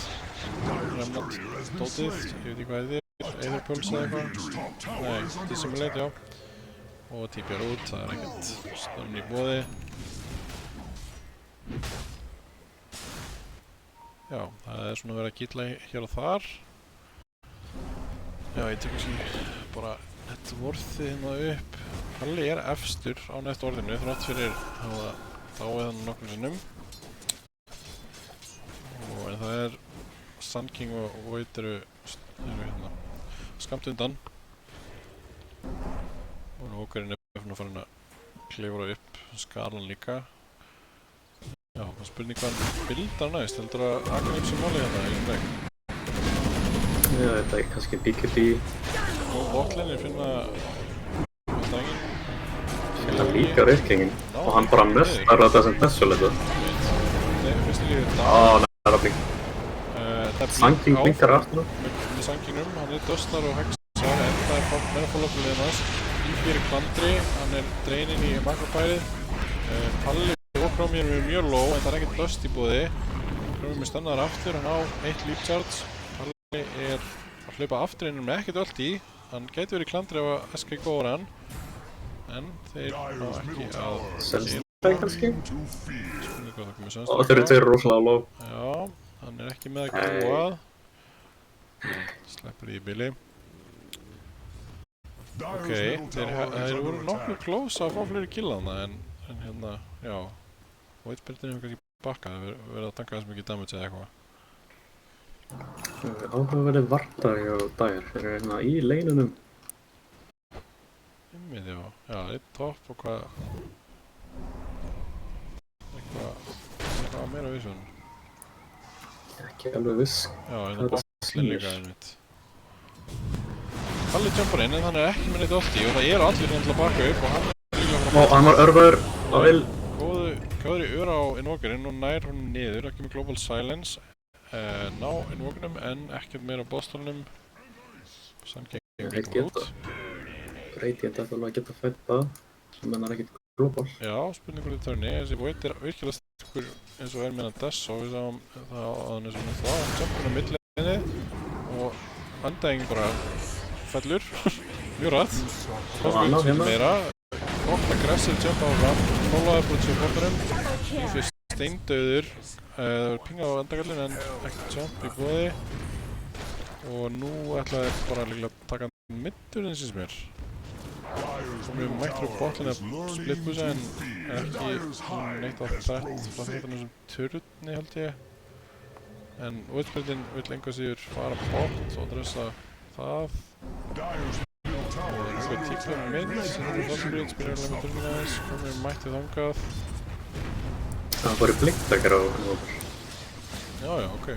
Remnant dótið, ég veit ekki hvað þið er, Either Pulse eða eitthvað. Nei, Dissimulate, já. Og típjar út, það er ekkert störn í boði. Já, það er svona verið að gilla hér og þar. Já, ég tek kannski bara networthið hérna upp. Palli er efstur á networthinu þrátt fyrir að hafa dáið hann nokkrum sinnum. En það er Sanking og Void eru hérna skamt undan. Og Invokerinn er farin að klifra upp skalan líka. Já, það er spurning hvað hann bildar næst. Heldur að Aghanim sé málið hérna í leik? Já, þetta er kannski BKB. Og botlinni finna daginn. Finna líka Wraith Kingin. Og hann bara nöfnar þetta sem dessoleta. Nei, fyrst í lífið dag. Það er að blinka. Sanking blinkar aftur. Með Sankingnum, hann er dustar og hexar en það er meira follow-up-liðin hans. Ífyrir Klandri, hann er dreinin í makrofærið. Palli og Chromie eru mjög low en það er ekkert dust í boði. Chromie er stannaðar aftur, hann á 1 leap charge. Palli er að hlaupa aftur inn með ekkert öll í. Hann gæti verið Klandri ef að SK góður hann. En þeir ná ekki að Selstæði kannski? Spurning hvað það komið Og samstráka. þeir eru tveir rosalega low. Já, hann er ekki með að grúað. Sleppur í bili. Ok, þeir voru nokkuð close að fá fleiri killa þarna en hérna, já. Whitebeardin hefur kannski bakkað, verið að tanka þess mikið damage eða eitthvað. Áhugaverðið vartar hjá Dire. Þeir eru hérna í leinunum. Einmitt, já. Já, einn topp og hvað... Eitthvað meira vísun. Ekki alveg viss. Já, hérna botlinn líka einmitt. Palli jumpar inn en hann er ekki með neitt ulti og það eru allir til að baka upp og hann er líka frá... Og hann var örfaður á vil. Góður í ör á Invokerinn og nær hún niður, ekki með Global Silence. Ná Invokernum en ekkert meira á bossstólnum. Sann gengum út. Radiant ætti alveg að geta fætt það, sem hann er ekkert global. Já, spurningur í törni. Þessi Void er virkilega styrkur eins og er meðan Dess og við sáum það á hann eins og með það. Hann jumpar á millileginni og andæðingin bara fellur. Mjög rætt. Og hann á hérna. Meira. Gott aggressive jump á hann. Fólaði bara til supporterinn. Því steindauður. Það var pingað á endagallin en ekkert jump í boði. Og nú ætlaði þeir bara líklega að taka middur eins og mér. Svo mjög mættur á botlinn að splitbusa en ekki neitt á þetta sem turni held ég. En Whitebeardin vill enga síður fara bort og dressa það. Og einhver tíklum minn sem er Fossilbridge, byrjar alveg með turnina aðeins, komið mættið þangað. Það voru blinktakar á Invoker. Já, ok.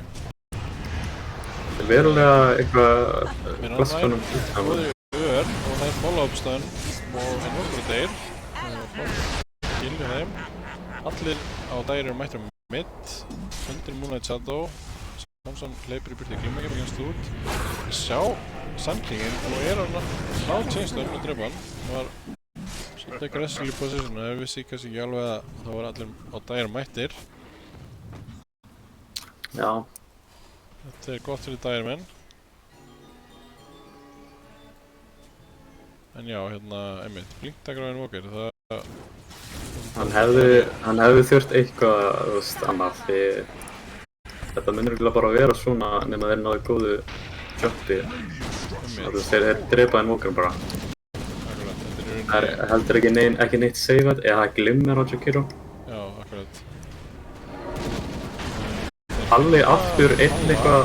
Það er verulega eitthvað klassunum. Góður ör og það er follow-up stun og Invoker deyr. Kill við þeim. Allir á Dire eru mættir mid, undir Moonlight Shadow. Samson hleypur í burti í glimma, kemur gennst út. Við sjá Sandkingin og er að ná chainstone og drepa hann. Það var svolítið aggressive position og ef við síkast ekki alveg að það var allir á Dire mættir. Já. Þetta er gott fyrir Dire menn. En já, hérna, einmitt, blinktakar á Invoker, það... Hann hefði þurft eitthvað, þú veist, annað því... Þetta minnur ekki bara að vera svona nema þeir náðu góðu jumpi. Þú veist, þeir drepa Invoker bara. Akkurat, þetta er Það er heldur ekki neitt save-at eða það glimmer á Jakiro. Já, akkurat. Palli aftur einn eitthvað...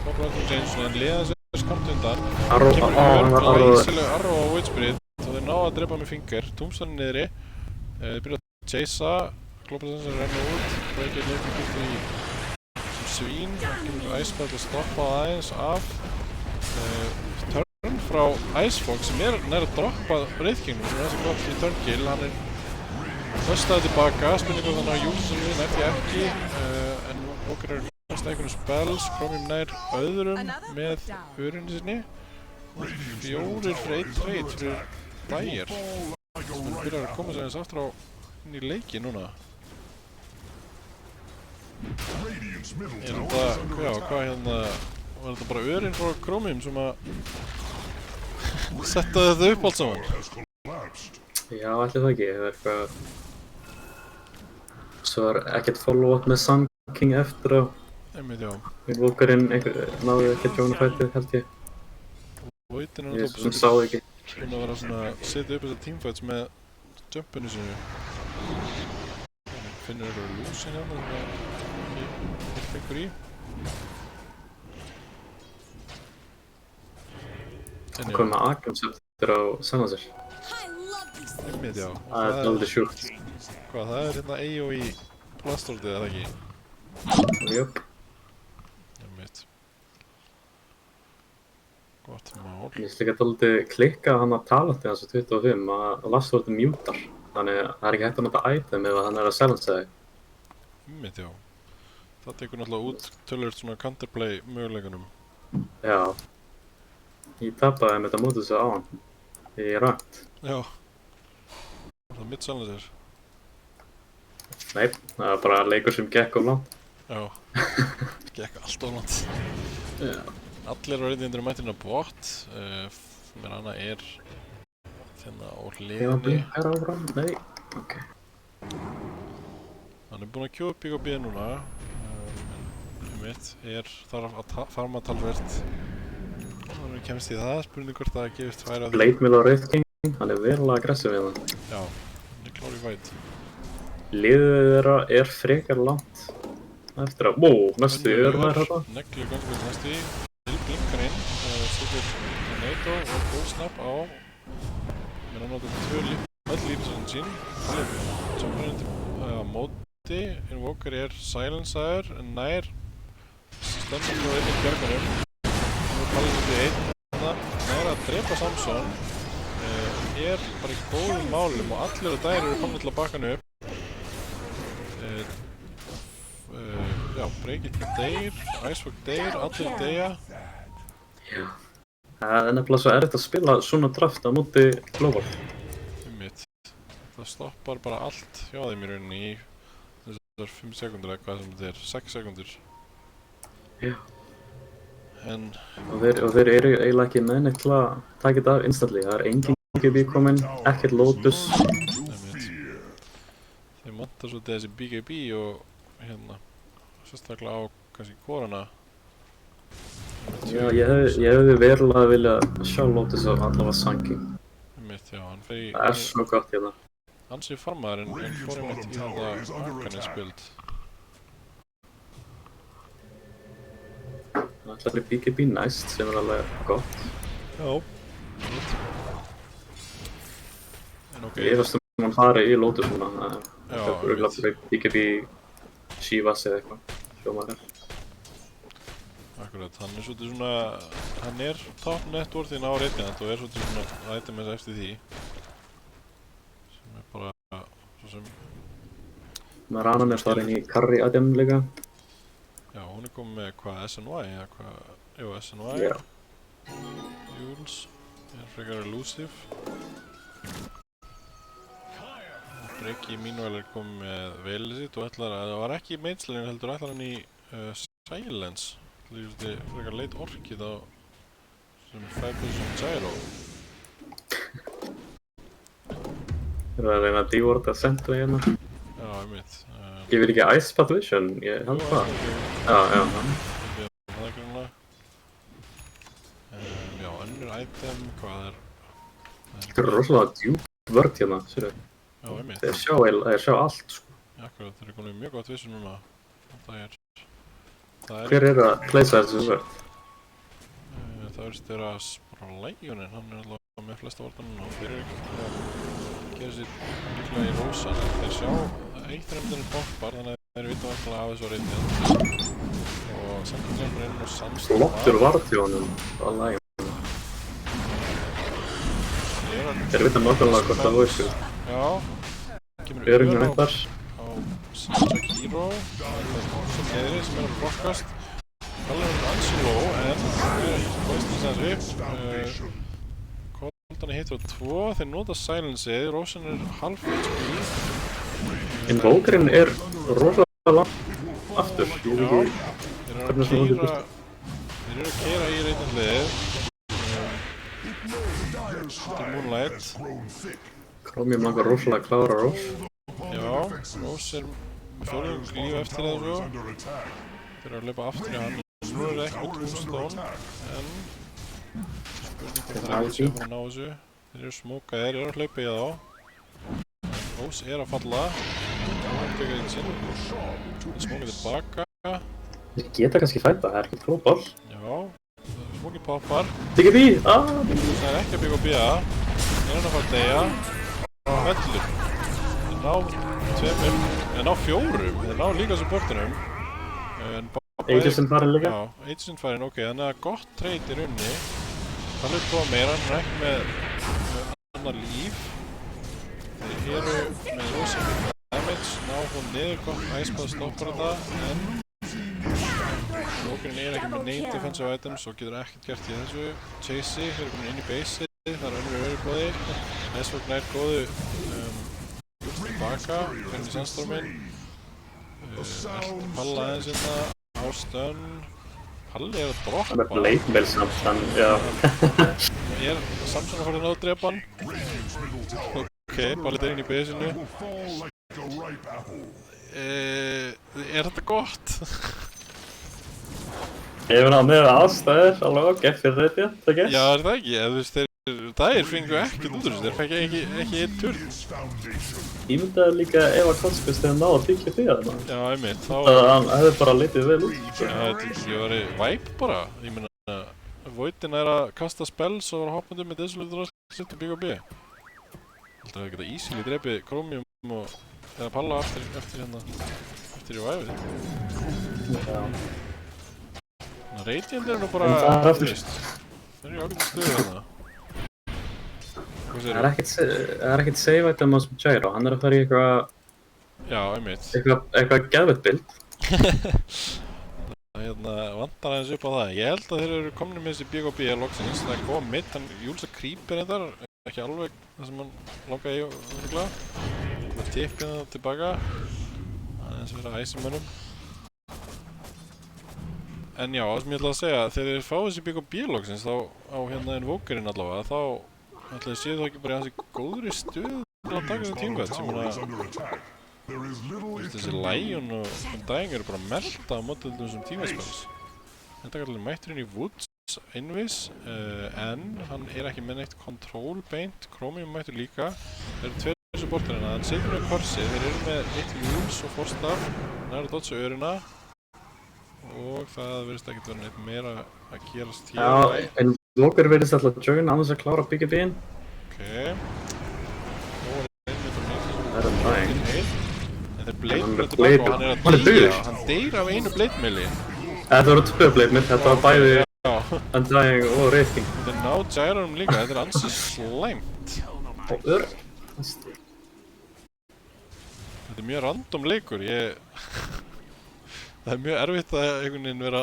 Bobbláttur Jameson en liða þessu skammt undan. Arrow, hann var arrow. Ísileg arrow á Whitebeard og þeir ná að drepa með finger. Tombstone niðri. Þeir byrja að chasea. Global Silence er renna út. Breakir leikir út í svín. Kemur Icebell að stoppa aðeins af. Turn frá Icefox sem er nær að droppa Wraithkingum sem er þessi gott í turn kill. Hann er höstaði tilbaka. Spurningur þannig að Júlsson nær því ekki. En okkar er næsta einhvern spells. Chromium nær öðrum með örinni sinni. 4 fyrir 1 trade fyrir Dire. Hann byrjar að koma sér eins aftur á inn í leiki núna. Er þetta, já, hvað hérna, var þetta bara örinn frá Chromium sem að setta þetta upp allt saman? Já, ætli það ekki, það er eitthvað... Svo er ekkert follow-up með Sun King eftir á... Einmitt, já. Invokerinn náði ekki að joina fightið, held ég. Voidin Ég sem sá ekki. búinn að vera svona að setja upp þessar teamfights með jumpinu sinu. Finnur eitthvað lúsin hérna sem það ekki fengur í. Hann kom með A-conceptur á Sanazir. Einmitt, já. Það er alveg sjúkt. Hvað, það er hérna AOE plastholdið, eða ekki? Jöp. Einmitt. Gott mál. Ég finnst líka dálítið klikkað hann að tala til þessu 25 að Lastword mutar. Þannig að það er ekki hægt að nota item ef hann er að silensa þig. Einmitt, já. Það tekur náttúrulega út tölvöld svona counterplay möguleikunum. Já. Ég tapaði með þetta mótið þessu á hann. Í rætt. Já. Var það mitt silencer? Nei, það var bara leikur sem gekk of langt. Já. Gekk allt of langt. Já. Allir á reyndindur mættirinn að bot. Mér hana er þennan á hliðinni. Blinkar áfram? Nei. Ok. Hann er búinn að kjóða upp BKB núna. Þarf að farma talsvert. Þannig kemst í það, spurning hvort það gefist færi á því. Blade Mill á Wraith King, hann er verulega aggressiv við hann. Já, hann er klár í fight. Liðið þeirra er frekar langt eftir að, næstu öðrum þetta. Negli Gunsbjörn næstu í, blinkar inn, setur NATO og góðsnapp á. Mér hann notið öll lífsöndin sín. Jumpurinn til móti, Invoker er silenceaður, en nær stemming og einnig björgunum. Nú er Palli svolítið einn, nær að drepa Samson. Er bara í góðum málum og allir og dæri eru komin til að baka hann upp. Já, Breakit deyr, Icewalk deyr, allir deyja. Já. Það er nefnilega svo erfitt að spila svona draft á móti Global. Það stoppar bara allt hjá þeim í rauninni í þessar 5 sekundur eða hvað sem þetta er, 6 sekundur. Já. Og þeir eru eiginlega ekki með neitt til að taka þetta af instantly. Það er engin BKB kominn, ekkert Lotus. Þeir vantar svolítið þessi BKB og sérstaklega á kannski Korana. Já, ég hefði verulega viljað sjá Lotus á allavega Sanking. Já, hann fer í... Það er svo gott hérna. Ansi farmaður en fór einmitt í þetta Arcanis-build. Það ætlar í BKB næst sem er alveg gott. Já. Ég efast hann fari í Lotus núna. Já, það er örugglega BKB Shivas eða eitthvað. Hljómaður. Akkurat, hann er svolítið svona... Hann er top networth-inn á Radiant og er svolítið svona items eftir því. Sem er bara... svo sem... Marana er farin í carry item líka. Já, hún er komið með hvað, SNY eða hvað... Jú, SNY. Já. Jules. Er frekar elusive. Breki Meanwhile er komið með velið sitt og ætlar að... Það var ekki í meinslegin heldur, ætlar hann í Silence. Það er frekar leit orkið á sem 5% gyro. Það er að reyna að deworta centra hérna. Já, einmitt. Ég vil ekki Ice Path Vision, ég held það. Já. Það er grunlega. Já, önnur item, hvað er... Það er rosalega djúp vörd hérna, sérðu. Já, einmitt. Þeir sjá allt, sko. Já, akkurat, þeir eru komið mjög gott vissu núna. Það er... Hver er að placea þessu vörd? Það verðist vera bara Legionin, hann er alltaf með flesta vorta núna og þeir eru ekki að gera sér líklega í Rósan. Þeir sjá að eitt reyndin bombbar, þannig að þeir vita verðilega af þessu Radiant. Og samkvæmt er inn og Sandstorm. Flottur vart hjá honum á Lion. Þeir vita nákvæmlega hvort það voru. Já. Örugna hættar. Sakiro, sem neðri sem er að blokkast. Kallar hann ansi low en veist þess aðeins upp. Koldan er hittur á 2, þeir nota silenceið, Rósan er half HP. Invokerinn er rosalega langt aftur. Já, þeir eru að keyra í Radiant-liðið. Þetta er Moonlight. Chromium langar rosalega að klára Rós. Já, Rós er með fjórðungs líf eftir það svo. Þeir eru að hlaupa aftur í hann. Nú er það ekki með Tombstone, en spurning hvort það er ekki að fara að ná þessu. Þeir eru smókaðir, þeir eru að hlaupa í þá. Rós er að falla. Hún byggja einn sinn. Þeir smókið tilbaka. Þeir geta kannski fæta, það er ekki global. Já, smókið poppar. BKB! Það er ekki að byggja B.A. Þeir eru að fara að deyja. Fellur. Þeir ná 2, þeir ná 4. Þeir ná líka supportunum. Aegis farin líka? Já, Aegis farin, ok, þannig að gott trade í rauninni. Það hlut á meira, hann er ekki með annar líf. Þeir eru með rosa mikið damage, ná hún niður gott Icepath stoppar þetta, en Lókurinn er ekki með neinn defensive items og getur ekkert gert í þessu. Chasey er komin inn í baseið, það er önnur öðrubóði. Icewalk nær góðu júst tilbaka, fyrir í Sandstorminn. Palla aðeins hérna. Á stönn. Palli er að droppa. Það er Blade Mill samt, hann, já. Er Samson að fara að ná að drepa hann? Ok, Palli er inn í baseinu. Er þetta gott? Ég meina með aðstæður alveg ágætt fyrir Radiant, ekki? Já, er það ekki? Eða þú veist, þeir fengu ekkert út úr þessu, þeir fengi ekki einn turn. Ég myndaði líka ef að Konskvist hefði náð að byggja því að það. Já, einmitt, þá... Hann hefði bara litið vel út. Já, þetta var væp bara. Ég meina, Voidin að kasta spells og vera hoppandi með Desolate og setja BKB. Heldur að það geta easily drepið Chromium og eða Palla eftir í væfið. Já. Radiant nú bara, þú veist, þeir eru í ágættu stöðu þarna. Það er ekkert save item á sem Gyro, hann að fara í eitthvað... Já, einmitt. Eitthvað geðveitt build. Það vantar aðeins upp á það. Ég held að þeir eru komnir með þessi BKB loksins. Það er góð mitt, hann Júlsa creepir þetta, ekki alveg það sem hann langaði í örugglega. Það tippið það tilbaka. Aðeins vera æsimönnum. En já, það sem ég ætla að segja, þegar þeir fá þessi BKB loksins, þá á hérna Invokerinn allavega, þá ætla ég að séu það ekki bara í hansi góðri stuð til að taka þetta tímvett sem hann þessi Lion og Undying eru bara að melta á móti þessum tímaspels. Þetta er allir mættur inn í Woods einvis, en hann er ekki með neitt control beint. Chromium mættur líka. Það eru tveir supporter hérna, hann situr með korsi, þeir eru með little Jules og Forstaff, hann er að dodsa örina og það verðist ekkert vera neitt meira að gerast hér. Já, en Loker verðist alltaf að join annars að klára BKB-in. Ok. Það er Undying. Þeir blade tilbaka og hann er að deyja. Hann deyr af einu blade milli. Þetta voru 2 blade mill, þetta var bæði Undying og Wraithking. Þeir ná Gyronum líka, þetta er ansi slæmt. Og örg. Þetta er mjög random leikur, það er mjög erfitt að einhvern veginn vera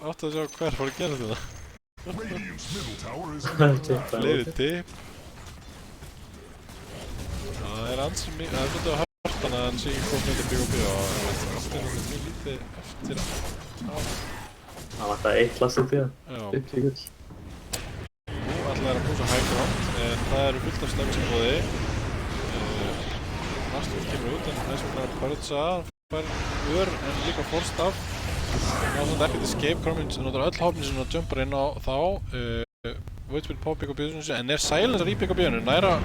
átt að sjá hver fór að gera þetta. Fleiri tipp. Það er ansi mjög, það er svolítið að þannig að hann sé ekki komið til BKB og það er mjög lítið eftir á. Það var þetta eitt lasið því að. Já. Nú ætla þeir að púsa high ground, en það eru fullt af stemms í boði. Nastúr kemur út, en þess vegna Purza fær en líka Forstaff. Það er svona ekkert escape. Chromium notar öll hopni sem hann jumpar inn á þá. Voidspil på BKB-inu, en silencer í BKB-inu, næra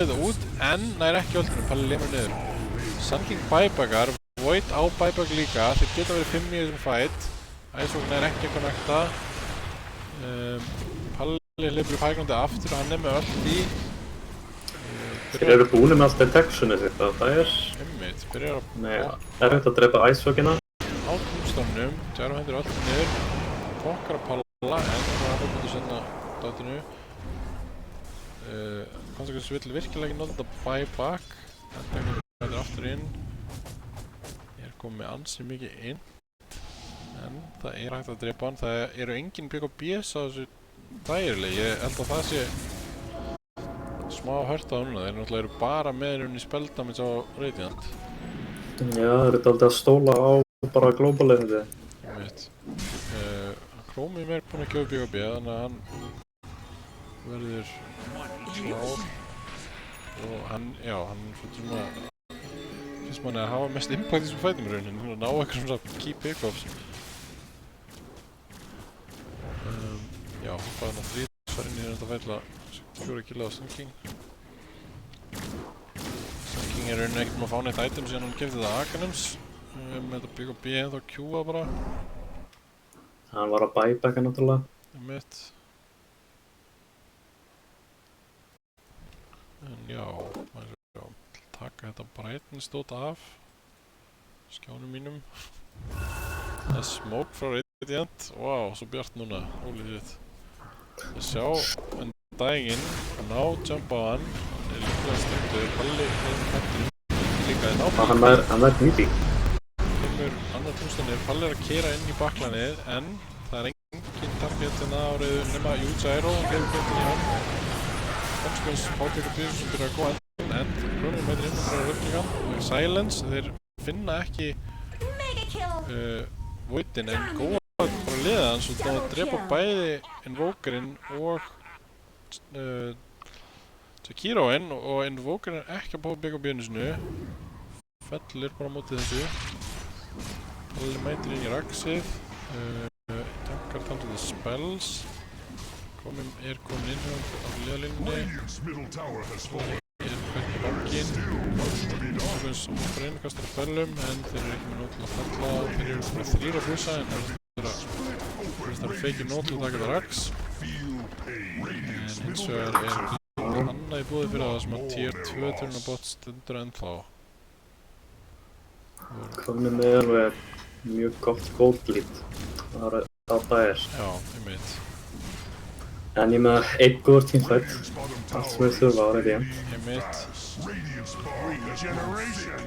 það út, en nær ekki öllunum, Palli lemur niður. Sun King buybackar, Void á buyback líka, þeir geta verið 5 í þessum fight. Æsvog nær ekki að connecta. Palli hleypur upp highgroundi aftur og hann er með öll í. Þeir eru búinir með allt detectionið sitt og það er... Einmitt, byrjar að... Nei, það er hægt að drepa Icewagina. Á tombstone'num, Gyro hendur öll niður. Fokkar að Palla, en það er að búin senna dátinu. Konsekvens vill virkilega ekki nota þetta buyback. Þetta er aftur inn. Ég er komið með ansi mikið inn. En það er hægt að drepa hann. Það eru engin BKBs á þessu dægirlega. Ég held að það sé smá hört á núna. Þeir náttúrulega eru bara með henni spell damage á Radiant. Já, þeir eru alltaf að stóla á bara global-leðið. Ég veit. Chromium er búinn að gefa BKB, þannig að hann verður klár. Og hann, já, hann svona finnst manni að hafa mest impact í þessum fætum í rauninni, að ná eitthvað svona key pick-offs. Já, hann bara hann að þrýðsvar inn í þetta fæll að secure killa á Sun King. Sun King er rauninni ekkert með að fá neitt item síðan hann kefti þetta Aghanim's með þetta BKB en þá Q-a bara. Hann var að buybacka náttúrulega. Einmitt. En já, maður sjá, taka þetta brightness dot af skjánum mínum. Það er smoke frá Radiant. Wow, svo bjart núna, holy shit. Að sjá Undyinginn, ná jump á hann, hann er líklega stundur, Palli hefði hættur líka en ábygg. Hann er nýti. Kemur annar tónstannir, Palli er að keyra inn í baklanið, en það er engin target hérna áriðu nema Gyro, hann gefur betur í hann. Konsekvens BKB sem byrjar að góða en Chromium mætir inn frá röfningan. Silence, þeir finna ekki Voidin en góða bara liða hans og þá drepa bæði Invokerinn og Jakiroinn og Invokerinn er ekki að bóða BKB-inu sinu. fellir bara á móti þessu. Palli mætir inn í raxið. Tankar talsið spells. Komin inn á liðalínunni. Hvernig bankinn. Freyna kastar spellum en þeir eru ekki með nót til að falla. Þeir eru svona 3 að hlusa en það er feikir nót til að taka það rax. En hins vegar annað í búði fyrir það sem að tier 2 turnabot stundur ennþá. Komin með alveg mjög gott gold lead. Það er á Dire. Já, ég veit. En ég með 1 góður teamfight. Allt sem við þurfa á Radiant. Ég veit.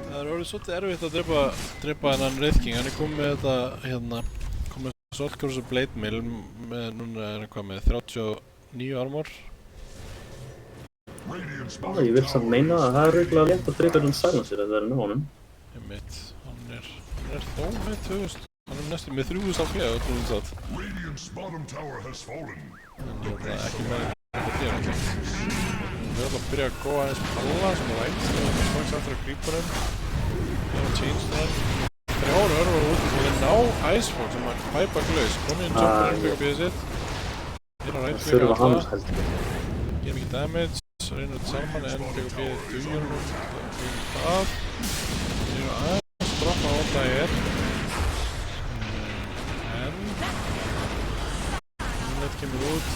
Það er orðið svolítið erfitt að drepa þennan Wraith King. Hann er komið með þetta hérna, komið með Saltcross og Blade Mill með núna er hann hvað með 39 armor. Ég vil samt meina að það er reglulega létt að drepa þennan Silencer ef það er með honum. Ég veit. Hann er þó með 2000. Hann er næstum með 3000 á fjöðu, þú veist það. En það er ekki með þetta fyrir ekki. Við ætlum að byrja að góða aðeins Palla sem er rætt. Það er strax aftur að Creeperinn. Það er að change það. 3 örvar út og þeir ná Icefog sem að hæpa glaus. Komið inn jumper inn byggja bíðið sitt. Þeir eru að rætt byggja alltaf. Gerir mikið damage. Reynir þetta saman en byggja bíðið dugjum. Það. Þeir eru aðeins droppa á Dire. Kemur út,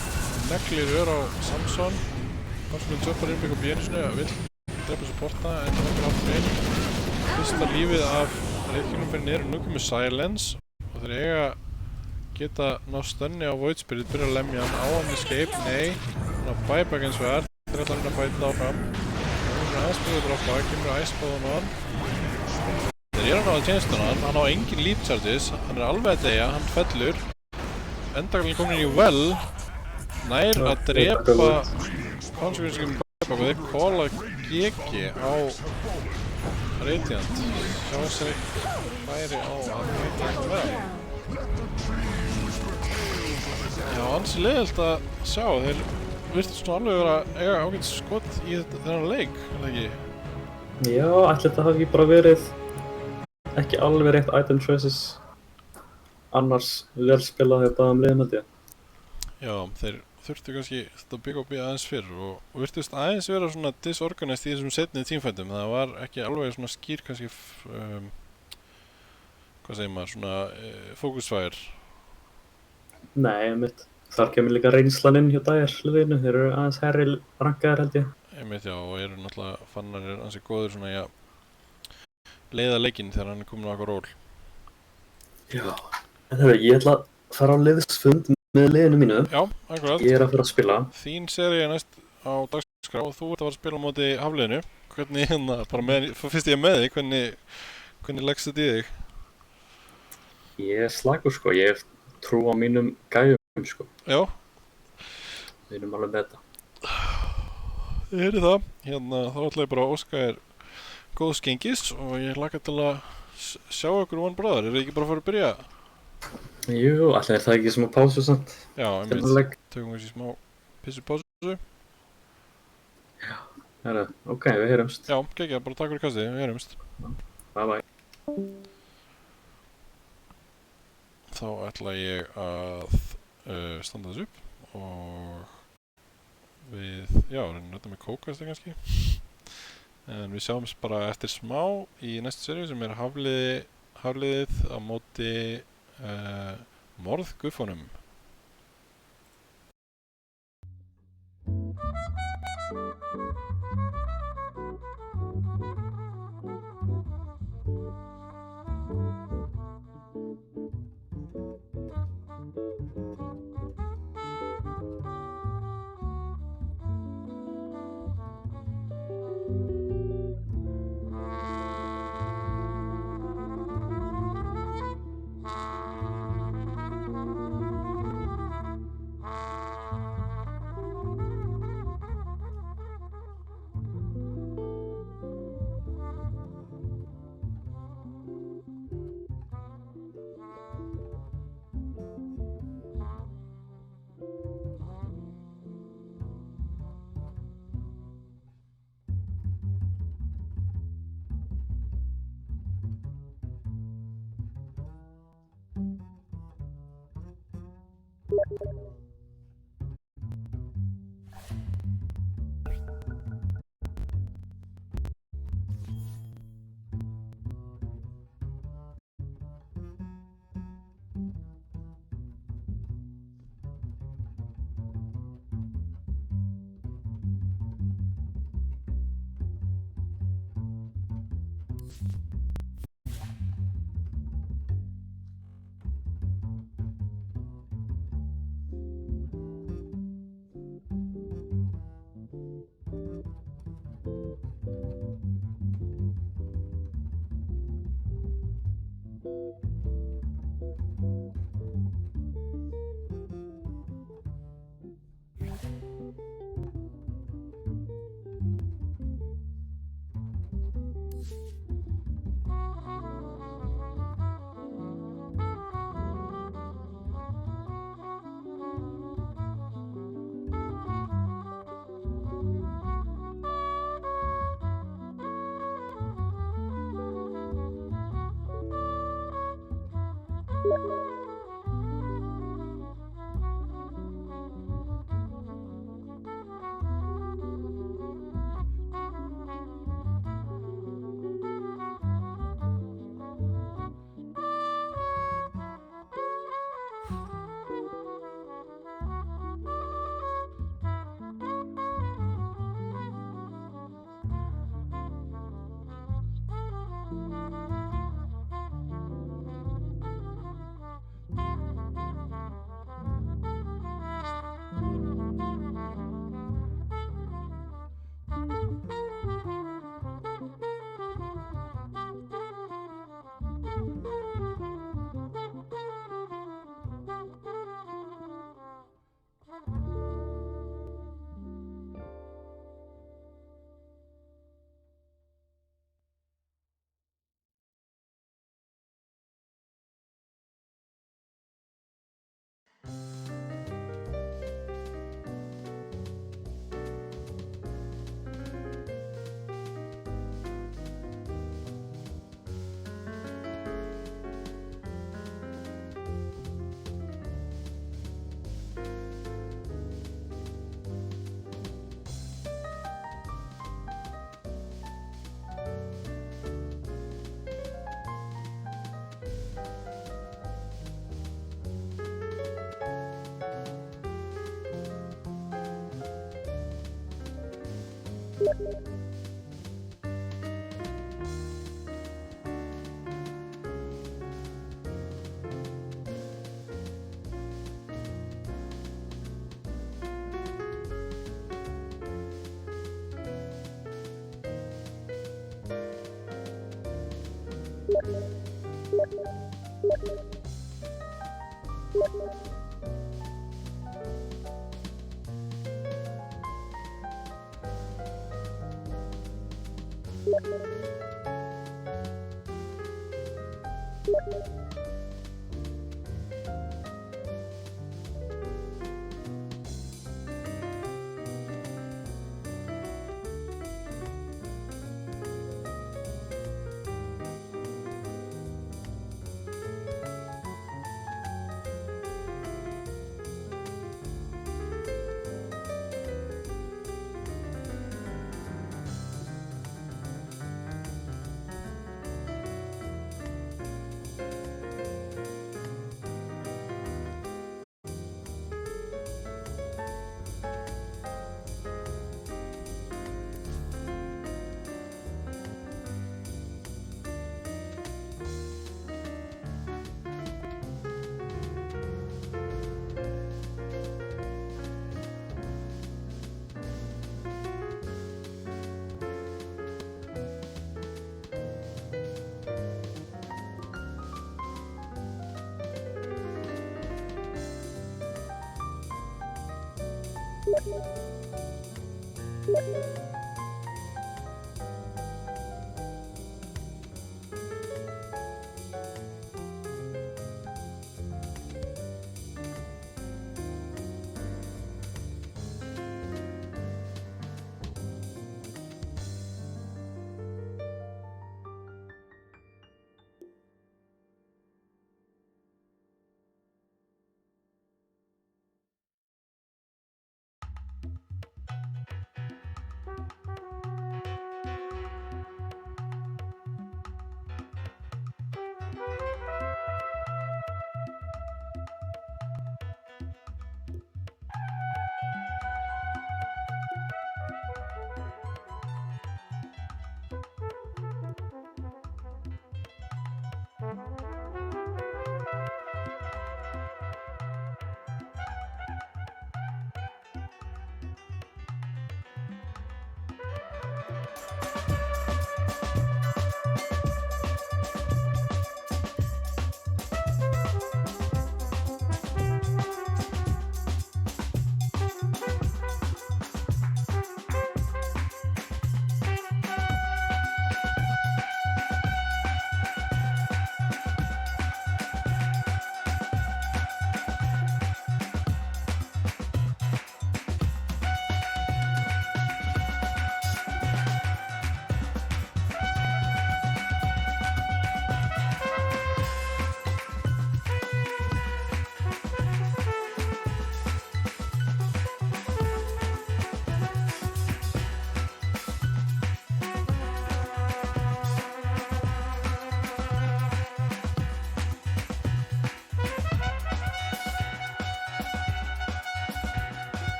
neglir á Samson. Samson jumpar inn byggja bíðinu að vill drepa supporta en það er aftur inn. Fyrsta lífið af Wraith-kingnum fyrir niður nú kemur Silence og þeir eiga geta ná stunni á Void Spirit, byrja að lemja hann á hann escape, nei. Hann á buyback eins og er, þeir ætla hann að bæta áfram. Það er aðeins byggja droppa, kemur Icebóðan á hann. Þeir eru hann á að tjenstuna hann á engin leap charges, hann er alveg að deyja, hann fellur. Endagalinn komin í well, nær að drepa Consequence buyback og þeir calla GG á Radiant. Sjá sér færi á að Radiant well. Já, ansi leiðilt að sjá, þeir virtust nú alveg vera að eiga ágætt skot í þennan leik, er það ekki? Já, ætli þetta hafi ekki bara verið ekki alveg rétt item choices. Annars vel spilað hjá báðum liðum held ég. Já, þeir þurftu kannski að byggja upp í aðeins fyrr og virtust aðeins vera svona disorganized í þessum seinni teamfightum. Það var ekki alveg svona skýr kannski, hvað segir maður, svona fókusfæðir. Nei, einmitt. Þar kemur líka reynslan inn hjá Dire liðinu. Þeir eru aðeins herri rankaðir held ég. Einmitt já, og eru náttúrulega fannar ansi góður svona í að leiða leikinn þegar hann er komin á eitthvað ról. Já. En ég ætla að fara á liðsfund með liðinu mínu. Já, akkurat. Ég er að fara að spila. Þín sería næst á dagskrá og þú ert að fara að spila á móti Hafliðinu. Hvernig hérna, bara með, fyrst ég er með þig, hvernig leggst þetta í þig? Ég er slagur sko, ég hef trú á mínum gæjum sko. Já. Við erum alveg með þetta. Ég heyri það. Hérna, þá ætla ég bara að óska þér góðs gengis og ég hlakka til að sjá okkur One Brother. Er það ekki bara að fara að byrja? Jú, alltaf er það ekki sem að pásu samt. Já, einmitt. Tökum við sér smá pissupásu. Já, ok, við heyrumst. Já, geggjað, bara takk fyrir kastið, við heyrumst. Bye bye. Þá ætla ég að standa þessu upp og við, já, reynum þetta með kókastu kannski. En við sjáumst bara eftir smá í næstu seríu sem er Hafliðið á móti Morðguffunum.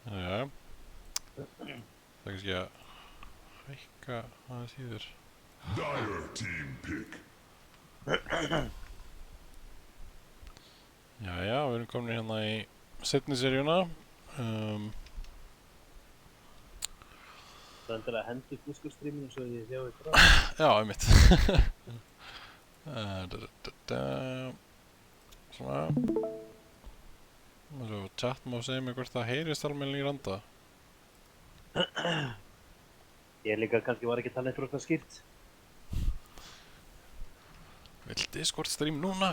Jæja. Það er kannski að hækka aðeins í þér. Dire team pick. Jæja, við erum komin hérna í seinni seríuna. Það endur að hendur Discord-streaminu svo ég sjá ykkur á. Já, einmitt. Svona. Og svo chat má segja mig hvort það heyrist almennilega í randa. Ég líka kannski var ekki að tala eitthvað okkar skýrt. Vill Discord stream núna?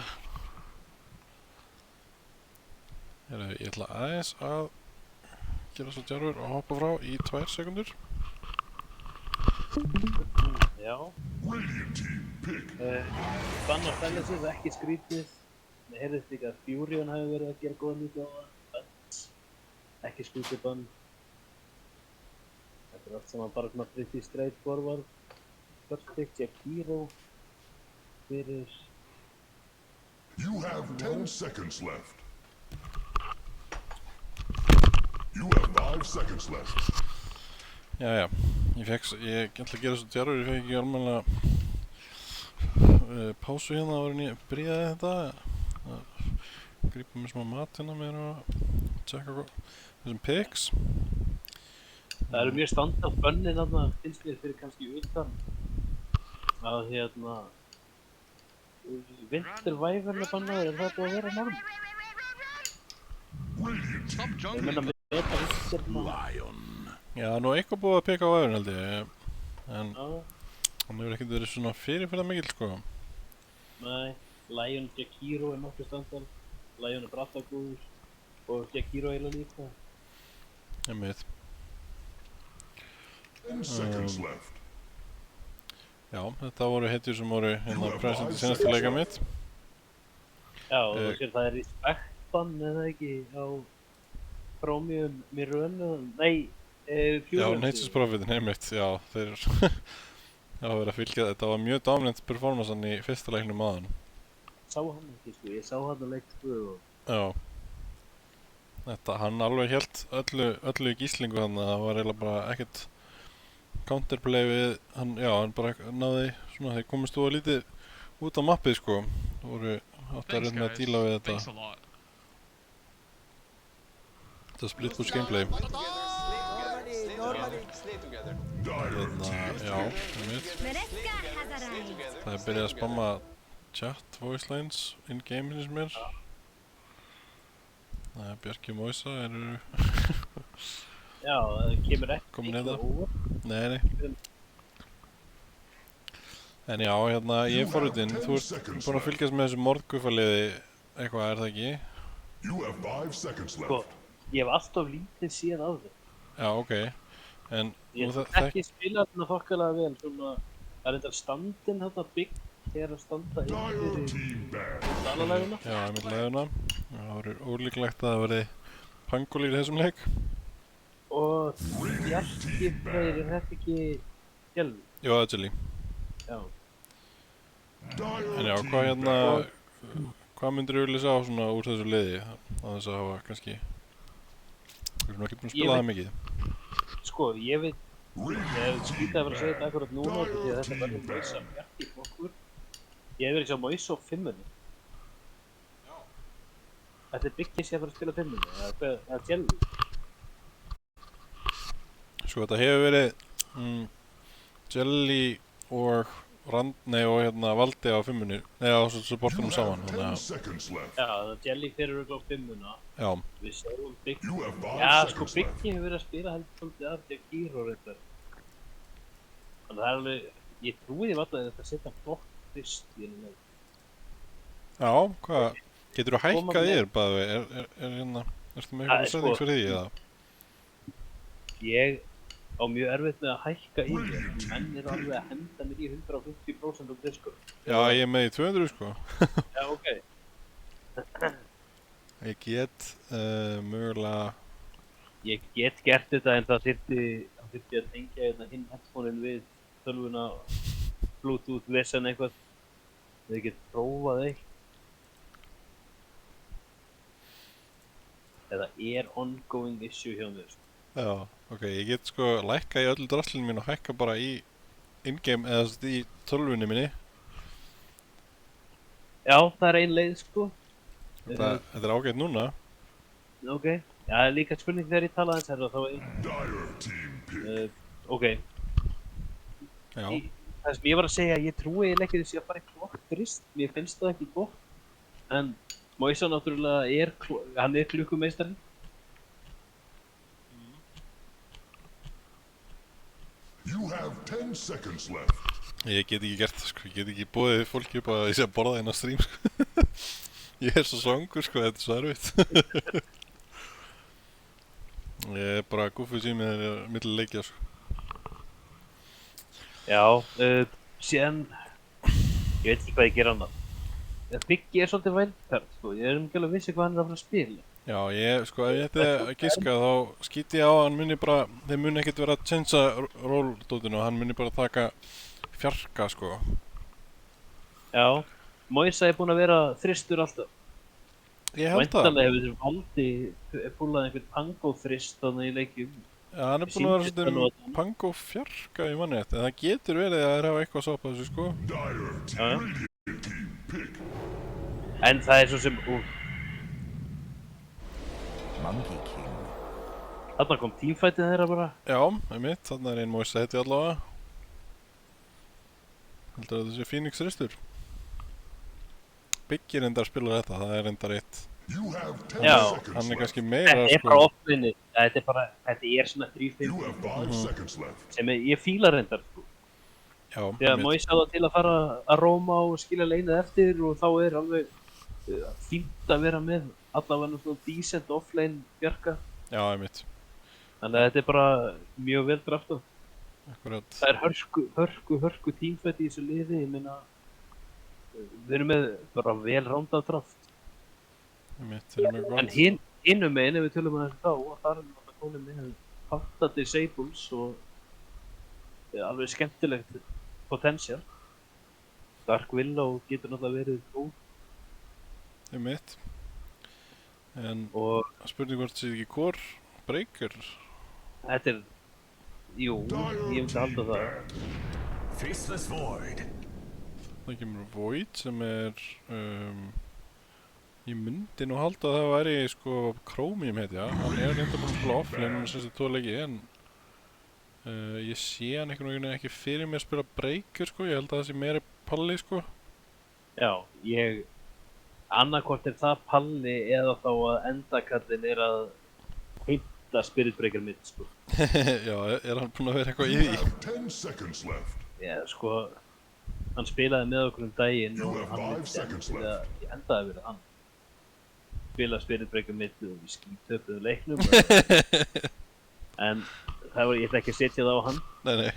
Heyrðu, ég ætla aðeins að gera svo djarfur og hoppa frá í 2 sekundur. Já. Radiant team pick. Bannar Fennesins ekki skrítið. Mér heyrðist líka að Furion hafi verið að gera góða mítið á það. Ekki skrítið bann. Þetta er allt saman bara svona pretty straightforward. First pick, Jack Hero. Fyrir... You have 10 seconds left. 5 seconds left. Jæja, ég ætla að gera svo djarfur, ég fekk ekki almennilega pásu hérna áður en ég byrjaði þetta. Grípa mér smá mat hérna með að tjekka þessum picks. Það eru mjög standard bönnin þarna, finnst mér fyrir kannski utan að Winter Wyvern bannaður, er það búið að vera norm? Ég menna með þetta Winter Já, nú eitthvað búið að pika á Wyvern held ég, en hann hefur ekkert verið svona fyrirferða mikill sko. Nei, Lion Jakiro er nokkuð standard, Lion er alltaf góður og Jakiro eiginlega líka. Einmitt. 10 seconds left. Já, þetta voru hetjur sem voru hérna present í senasta leika mitt. Já, og þú sér það er Respect-bann eða ekki á Chromium Mirror, nei, Já, Nature's Prophet, einmitt, já, þeir hafa verið að fylgja þetta. Var mjög dominant performance hann í fyrsta leiknum aðan. Sá hann ekki sko, ég sá hann á leik 2 og... Já. Hann alveg hélt öllu í gíslingu þannig að það var eiginlega bara ekkert counterplay við hann, já, hann bara náði svona, þeir komist þú að lítið út á mappið sko. Það voru átt að reyna að díla við þetta. Þetta split push gameplay. Já, einmitt. Það byrjað að spamma chat voice lines in-game hins mér. Það Bjarki og Moisa eru Já, það kemur komin ekki hérna. óvart. Nei. En já, hérna, ég er forritinn. Þú ert búinn að fylgjast með þessu mordguffaliði eitthvað, er það ekki? You have 5 seconds Sko, left. ég hef alltaf lítið séð á þig. Já, ok. En Ég hef ekki spilað þarna þokkalega vel, svona, það er þetta standinn þarna bygg er að standa inn Dire fyrir team ban. dalalæguna. Já, einmitt leiðuna. Það voru ólíklegt að það verði pangolír í þessum leik. Og Bjarki Freyr, er þetta ekki Gjelvi? Jó, það er Jelly. Já. En já, hvað hérna, hvað myndir þú vilja sjá svona úr þessu liði? Á þess að hafa kannski, við erum ekki búin að spila það mikið. Sko, ég veit, ég hef skýtað að vera að segja þetta akkurat núna því að þetta verður Moisa Bjarki flokkur. Ég hef verið að sjá Moisa á 5-unni. Þetta er byggis ég að fara að spila 5-unni, eða Gjelvi. Sko, þetta hefur verið Jelly og hérna Valdi á 5-unni, nei á supportunum saman. 10 seconds left. Já, það Jelly fyrir á 5-una. Já, Við sjáum Bygg. You have 5 Já, sko, seconds Byggi left. hefur verið að spila heldur svolítið af Jakiro reyndar. Þannig að það er alveg, ég trúi því alltaf að þetta setja flott fyrst í einu leik. já, hvað, getur þú hækkað þér bæði, hérna, ertu með eitthvað setting fyrir því eða? Ég á mjög erfitt með að hækka í mér, menn eru alveg að henda mér í 150% á Discord. Já, ég er með í 200 sko. Já, ok. Ég get mögulega, Ég get gert þetta en það þyrfti að tengja hérna hinn headphone-in við tölvuna, Bluetooth, vesen eitthvað. Þið get prófað eitt. Þetta er ongoing issue hjá mér. já, ok, ég get sko lækka í öllu draslinu mín og hækka bara í in-game eða í tölvunni minni. Já, það er ein leið sko. Þetta er ágætt núna. Ok. Já, það er líka spurning þegar ég tala aðeins herra, þá er Dire team pick. ok. Já, Það sem ég var að segja, ég trúi eiginlega ekki þessi að fara í klokk frist. Mér finnst það ekki gott. En Moisa náttúrulega hann er klukkumeistarinn. You have 10 seconds left. ég get ekki gert það sko, ég get ekki boðið fólki upp að ég sé að borða inn á stream sko. Ég er svo svangur sko, þetta er svo erfitt. Ég er bara gúffuð símið þegar ég er milli leikja sko. Já, síðan, ég veit ekki hvað ég ger annað. Byggi er svolítið vælkart, sko, ég er ekki alveg vissi hvað hann er að fara að spila. Já, sko ef ég ætti að giska þá skýti ég á að hann muni bara, þeir muni ekkert vera að changea ról-dótinu og hann muni bara taka fjarka sko. Já, Moisa er búinn að vera þristur alltaf. Ég held það. Væntanlega hefur þessi valdi púlað einhvern Pango-frist þannig í leikjum. Já, hann búinn að vera svolítið Pango fjarka í manni þetta, en það getur verið að þeir hafa eitthvað að sopa þessu, sko. En það svo sem... Monkey King. Þarna kom teamfightið þeirra bara. Já, einmitt, þarna ein Moise heiti allavega. Heldur að þetta sé Phoenix Ristur. Biggi reyndar spilar þetta, það reyndar eitt. Já, hann kannski meira, þetta bara offline, þetta svona 3-5 sem ég fíla reyndar, sko. Já, þegar Moise á það til að fara að róma og skilja leinið eftir og þá alveg fínt að vera með allavega svona decent offline bjarga. Já, einmitt. Þannig að þetta bara mjög vel draftað. Akkurat. Það hörku teamfight í þessu liði, ég meina við erum með bara vel rándað draft. Einmitt, það mjög gott. En hinum meginn, ef við tölum að þessu þá, og þar náttúrulega konum með Hafta Disables og alveg skemmtilegt potential. Dark Willow getur náttúrulega verið góð. Einmitt. En spurning hvort sé ekki core breaker? Þetta jú, ég myndi halda það. Faceless Void. Það kemur Void sem ég myndi nú halda að það væri sko Chromium heitja. Hann reynda búinn að spila offline með þessi 2 leiki en ég sé hann einhvern veginn ekki fyrir mig að spila breaker, sko. Ég held að það sé meiri palli, sko. Já, annarkvort það palli eða þá að endakallin að heimta Spirit Breaker mitt, sko. Já, hann búinn að vera eitthvað í því? Já, sko, hann spilaði með okkur daginn og hann ég endaði að vera hann. Spilaði Spirit Breaker mitt og við skítöpuðu leiknum. En ég ætla ekki að setja það á hann. Nei.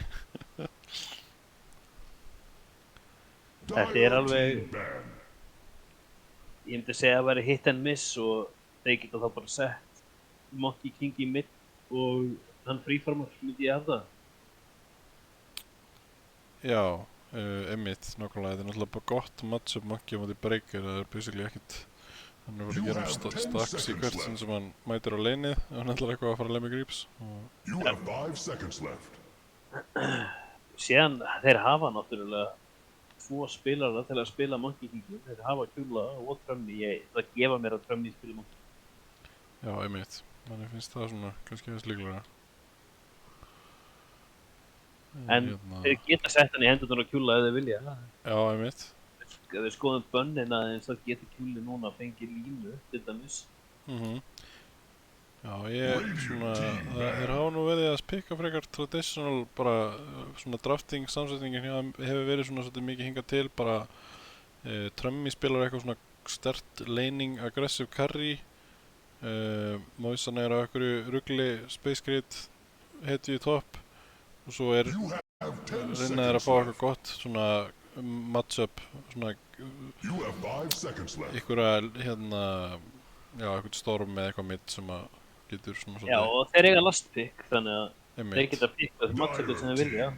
Þetta alveg... Ég myndi segja að væri hit and miss og þeir geta þá bara sett Monkey King í mitt og hann freefarmar, myndi ég hafa það. Já, einmitt, nákvæmlega. Þetta náttúrulega bara gott matchup Monkey á móti breaker, það basically ekkert... Hann verið að gera stacks í hvert sinn sem hann mætir á leinið og hann ætlar eitthvað að fara að lemja gríps. Síðan, þeir hafa náttúrulega 2 spilara til að spila Monkey King. Þeir hafa Kjúla og Trummy. Það gefa mér að Trummy spila Monkey King. Já, einmitt. Þannig finnst það svona kannski aðeins líklega. En þeir geta sett hann í hendurnar á Kjúla ef þeir vilja. Já, einmitt. Ef við skoðum bönnin aðeins þá getur Kjúli núna að fengi línu til dæmis. Já, þeir hafa nú verið að spikka frekar traditional bara svona drafting samsetningin hefur verið svona svolítið mikið hingað til bara Trummy spilar eitthvað svona sterkt laning aggressive carry Moisan á einhverju rugli Space Grid hetju í topp og svo reyna þeir að fá eitthvað gott svona matchup svona einhverja eitthvað storm með eitthvað mitt sem að getur svona svolítið. Já, og þeir eiga last pick þannig að þeir geta pickað matchupið sem þeir vilja.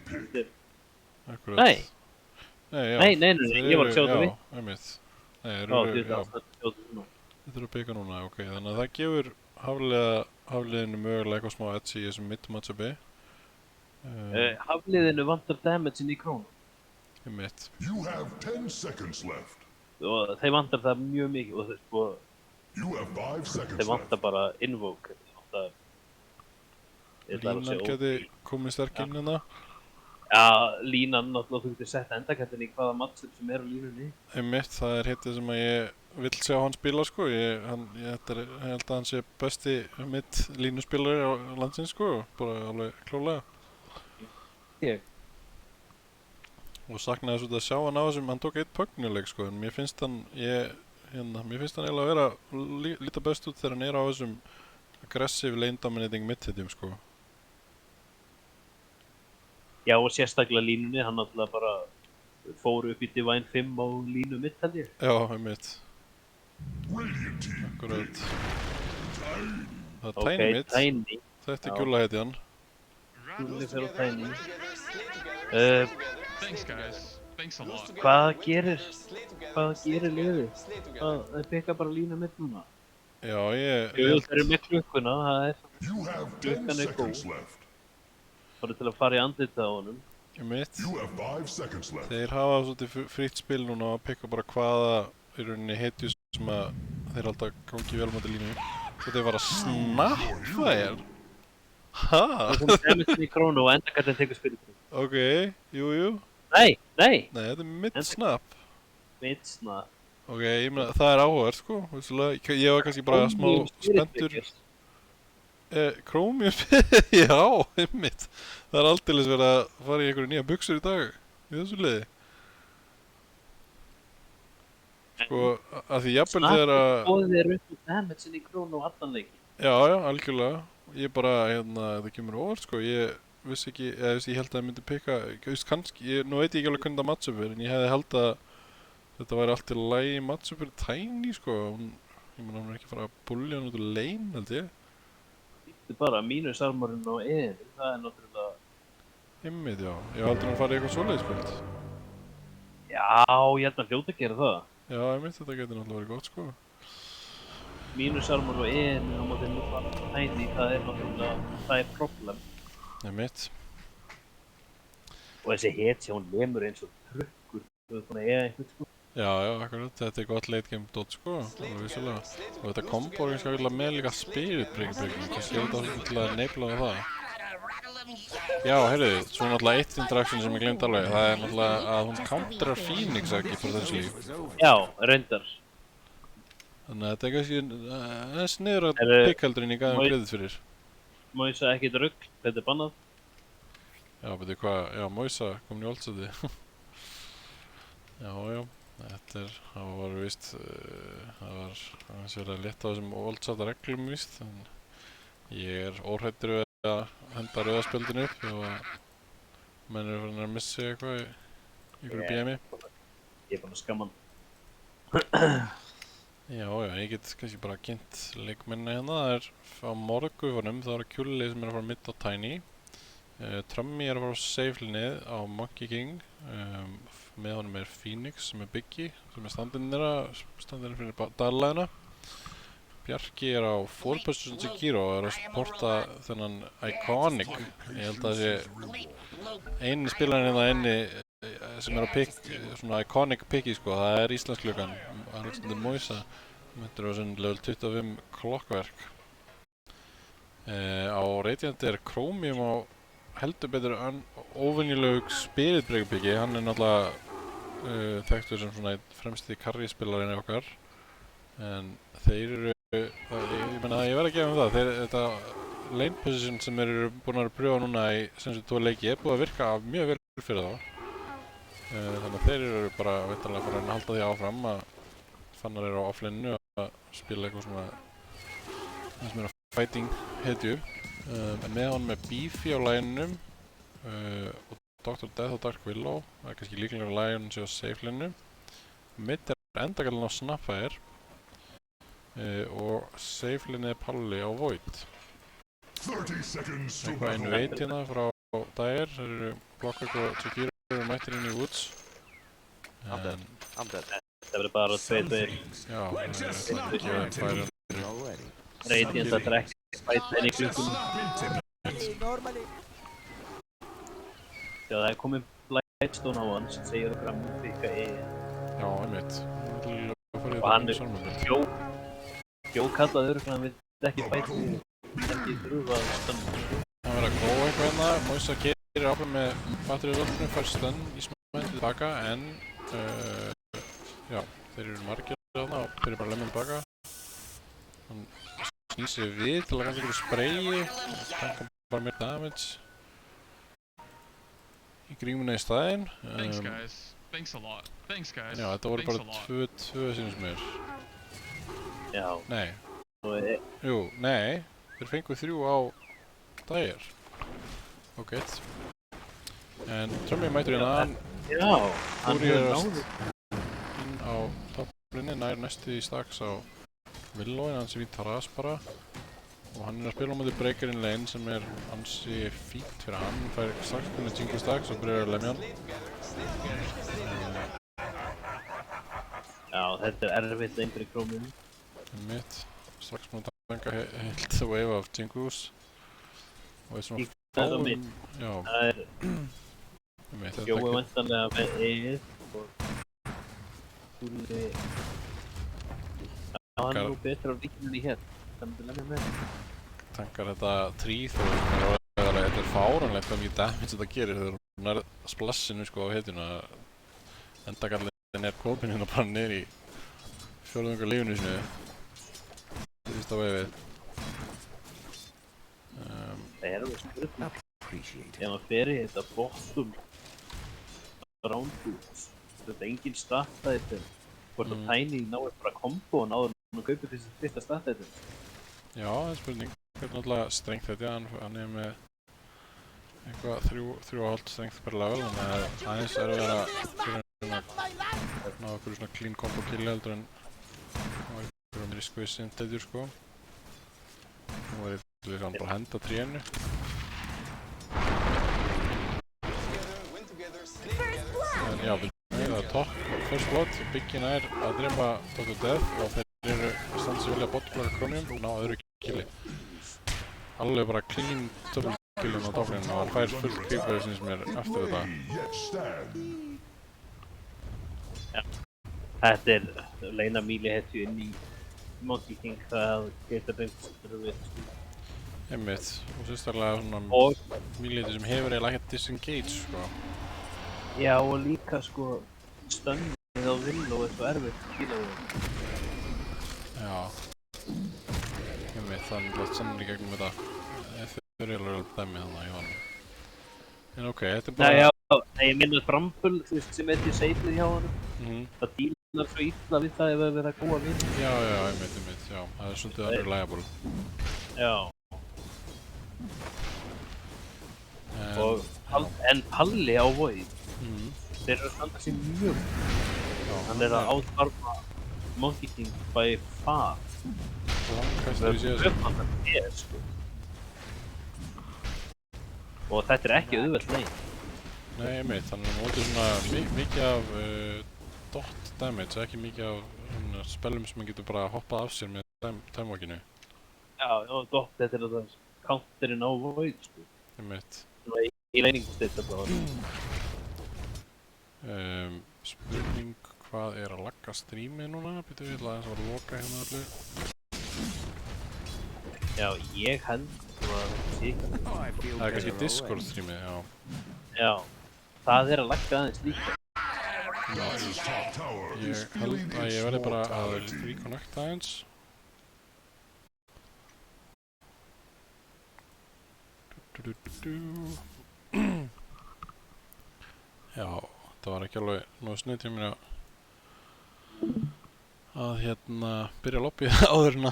Nei, ég var að sjá þetta við. Já, einmitt. Þetta eru að picka núna, ok, þannig að það gefur hafliðinu mögulega eitthvað smá edge í þessum mitt matchupi. Hafliðinu vantar damage inn í krónu. Einmitt. Og þeir vantar það mjög mikið og þeir vantar bara invoke. Línan geti komið sterk inn hérna. Já, línan náttúrulega þú getur sett endakettin í hvaða matchup sem á línunni. Einmitt, það hitið sem að ég vill sjá hann spila, sko. Ég held að hann sé besti mitt línuspilari á landsins, sko. Bara alveg klólega. Og saknaði svolítið að sjá hann á þessum, hann tók 1 pögnuleik, sko, en mér finnst hann eiginlega að vera líta best út þegar hann á þessum aggressive lane dominating mid-hitjum, sko. Já, og sérstaklega línunni, hann náttúrulega bara fór upp í Divine 5 á línu mitt, held ég. Já, einmitt. Akkurat. Það Tiny mitt. Tiny. Þetta Kjúla hetjan. Kjúli fyrir á Tiny. Thanks, guys. Hvað gerir liðið? Það pikka bara línu mitt núna. Já, ég Það eru með klukkuna, það er You have 10 klukkan er góð. seconds left. Bara til að fara í andlitið á honum. mitt. You have 5 seconds left. Þeir hafa svolítið fritt spil núna að pikka bara hvaða í rauninni hetjus sem að þeir alltaf gangi vel með línu. Svo þeir var að snappa þér. Ha? Það kom Emerson í krónu og endakallin tekur spilið. Ok, jú. Nei! Nei, þetta er mid-snap. Mid-snap. Ok, ég meina, það er áhugavert sko. Vissulega, ég var kannski bara smá spenntur. Chromium Spirit, já, einmitt. Það er aldeilis verið að fara í einhverju nýja buxur í dag, í þessu liði. Sko, að því jafnvel þegar að... Snap bóðið þér upp með Emerson í krónu og allan leiki. Já, algjörlega. Ég bara, það kemur óvart sko. Ég vissi ekki, ég held að það myndi pikka, kannski, nú veit ég ekki alveg hvernig það matchup er, en ég hefði held að þetta væri allt í lagi matchup fyrir Tiny sko. Ég meina, hún er ekki að fara að bullja hann út úr lane, held ég. Þetta er bara mínusarmorinn og eðin, það er náttúrulega... Einmitt, já. Ég heldur hann farið í eitthvað svoleiðispöld. Já, ég held að hljóta að gera það. Já, einmitt, þetta getur náttúrulega verið gott, sko. Mínusarmor og eðin á móti nú bara Tiny, það er náttúrulega, það er problem. Einmitt. Og þessi hetja, hún lemur eins og trukkur, þú veist búin að eða einhvern sko. Já, akkurat. Þetta er gott late game dot, sko. Alveg vissulega. Og þetta kombo er kannski að með líka spirit breaking. Kannski er þetta alltaf til að neifla það. Já, heyrðu, svo náttúrulega eitt interaction sem ég glemt alveg. Það er náttúrulega að hún counterar Phoenix ekki potentially. Já, reyndar. Þannig að þetta er kannski sniður að pick heldur en ég gaf kredit fyrir. Moisa ekkert rugl, þetta er bannað. Já, betur hvað, já, Moisa komin í oldsæti. Já. Það var víst, það var aðeins verið að leta á þessum oldsæta reglum víst. En ég er óhrættur við að henda rauðaspjöldinu upp ef að menn eru farin að missa eitthvað í einhverju BM-i. Ég er búinn að skamma hann. Já, ég get kannski bara kynnt leikmennina hérna. Það er á morgufunum, það er Kjulli sem er að fara mitt á Tiny. Trummy er að fara á safe-linnið á Monkey King. Með honum er Phoenix sem er Biggie, sem er standinn fyrir daglæðina. Bjarki er á 4 position Sekiro og er að supporta þennan Iconic. Ég held að það sé eini spilarinn hérna inni sem er að pick, svona Iconic picki sko, það er íslensklugan, Alexander Moisa. Þetta er á svona level 25 klokkverk. Á Radiant er Chromium á heldur betur óvenjulegu spirit breaking picki. Hann er náttúrulega þekktur sem svona fremsti carry-spilarinn okkar. En þeir eru, ég meina ég verð að gefa það, þetta lane position sem eru búin að pröfa núna í senstu 2 leiki er búið að virka mjög vel fyrir þá. Þannig að þeir eru bara veitanlega að fara að halda því áfram að Fannar eru á offlinenu að spila eitthvað svona það sem er að fighting hetju. En með honum er Beefy á lineunum og Dr. Death og Dark Willow. Það er kannski líklega lineun sem sé á safe lineu. Mitt er endagallin á Snapfire og safe lineu er Palli á Void. 30 seconds to Eitthvað einu veit hérna frá Dyer. Þeir eru Blockwork og Sekiro eru mættir inn í Woods. I'm dead. Það verður bara 2-2. Já, það er ekki að færa. Radiant að drekka fæta henni í klukkunum. Já, það er komið Blightstone á hann sem segir okkur að múlpika Já, einmitt. Og hann er kallaður fyrir að hann vil ekki fæta ekki þrjúfa stönn. Það verður að góða eitthvað hérna. Moisa keirir áfram með batterið fær stönn í smæðin tilbaka en já, þeir eru margir þarna og þeir eru bara lemmin tilbaka. Hann snýr sig við til að ganga ykkur sprayi og tanka bara meir damage í grímuna í staðinn. Já, þetta voru bara 2-2 sinns mér. Já. Nei. Jú, nei. Þeir fengu 3 á Dyer. Ok. En Trummy mætur hérna. Já, hann er náður inn á topplinni, nær næstu í staks á Willow en hans við Taras bara. Og hann að spila á móti Breaker in lane sem ansi fínt fyrir hann. Hann fær strax með Jingle Stacks og byrjar að lemja hann. Já, þetta erfitt einhverju króminu. Mitt. Strax múið að taka heilt wave af Jingles. Og svona fáum... Já. Það Jói væntanlega með Eið og Húli... Já, hann nú betur á líkinunni hér. Þannig að lemja með. Tankar þetta tríð og þetta fáranlegt hvað mikið damage þetta gerir þegar hún splassinu sko á hetjuna. Endagallin kópinn hérna bara niður í fjórðungar lífinu sinu. Fyrsta vefið. Það alveg spurning. Ef maður fer í þetta bottom roundboots. Þetta engin startæti. Hvort að Tiny náir bara kombo og náður hann að kaupa fyrsta startæti. Já, það spurning. Þetta náttúrulega strengt þetta, hann með eitthvað 3,5 strengt per level, þannig að aðeins að vera fyrir að ná okkur svona clean combo killi heldur en okkur meiri squish indedur sko. Nú var ég til hann bara að henda trénu. En já, það er top, first blood, Byggina að drepa Dr. Death og þeir eru standa sig vilja botblokka Chromium og ná öðru killi. Alveg bara clean double killin á toplinum og hann fær full creeper sem eftir þetta. Já, þetta leina Míli hetju inn í Monkey King það geta beint við. Einmitt, og sérstaklega svona Míli hetju sem hefur eiginlega ekkert disengage sko. Já, og líka sko stönnið á Willow er svo erfitt að kýla við. Já. Einmitt, þannig að sannir í gegnum þetta. Þau eru alveg dæmi þannig að ég var. En ok, þetta bara... Nei, já, ég minna Bramble, þú veist, sem er til safeið hjá hann. Það dílar svo illa við það ef það verða góða við. Já, einmitt, já. Það er svolítið unreliable. Já. En Palli á Void, þeir eru að standa sér mjög. Hann er að átvarma Monkey King by far. Það er öfnandar sko. Og þetta er ekki auðvelt leið. Nei, einmitt, þannig að hann notið svona mikið af dot damage, ekki mikið af spellum sem hann getur bara hoppað af sér með timewalkinu. Já, dot, þetta er það counterinn á Void sko. Einmitt. Svona í leiningustitt bara. Spurning hvað er að lagga streamið núna? Býtum við ætla aðeins að loka hérna allir. Já, ég held að það er kannski Discord streamið, já. Já, það er að lagga aðeins líka. Ég held að ég verði bara að reconnecta aðeins. Já, það var ekki alveg nógu sniðt hjá mér að hérna byrja lobbyið áður en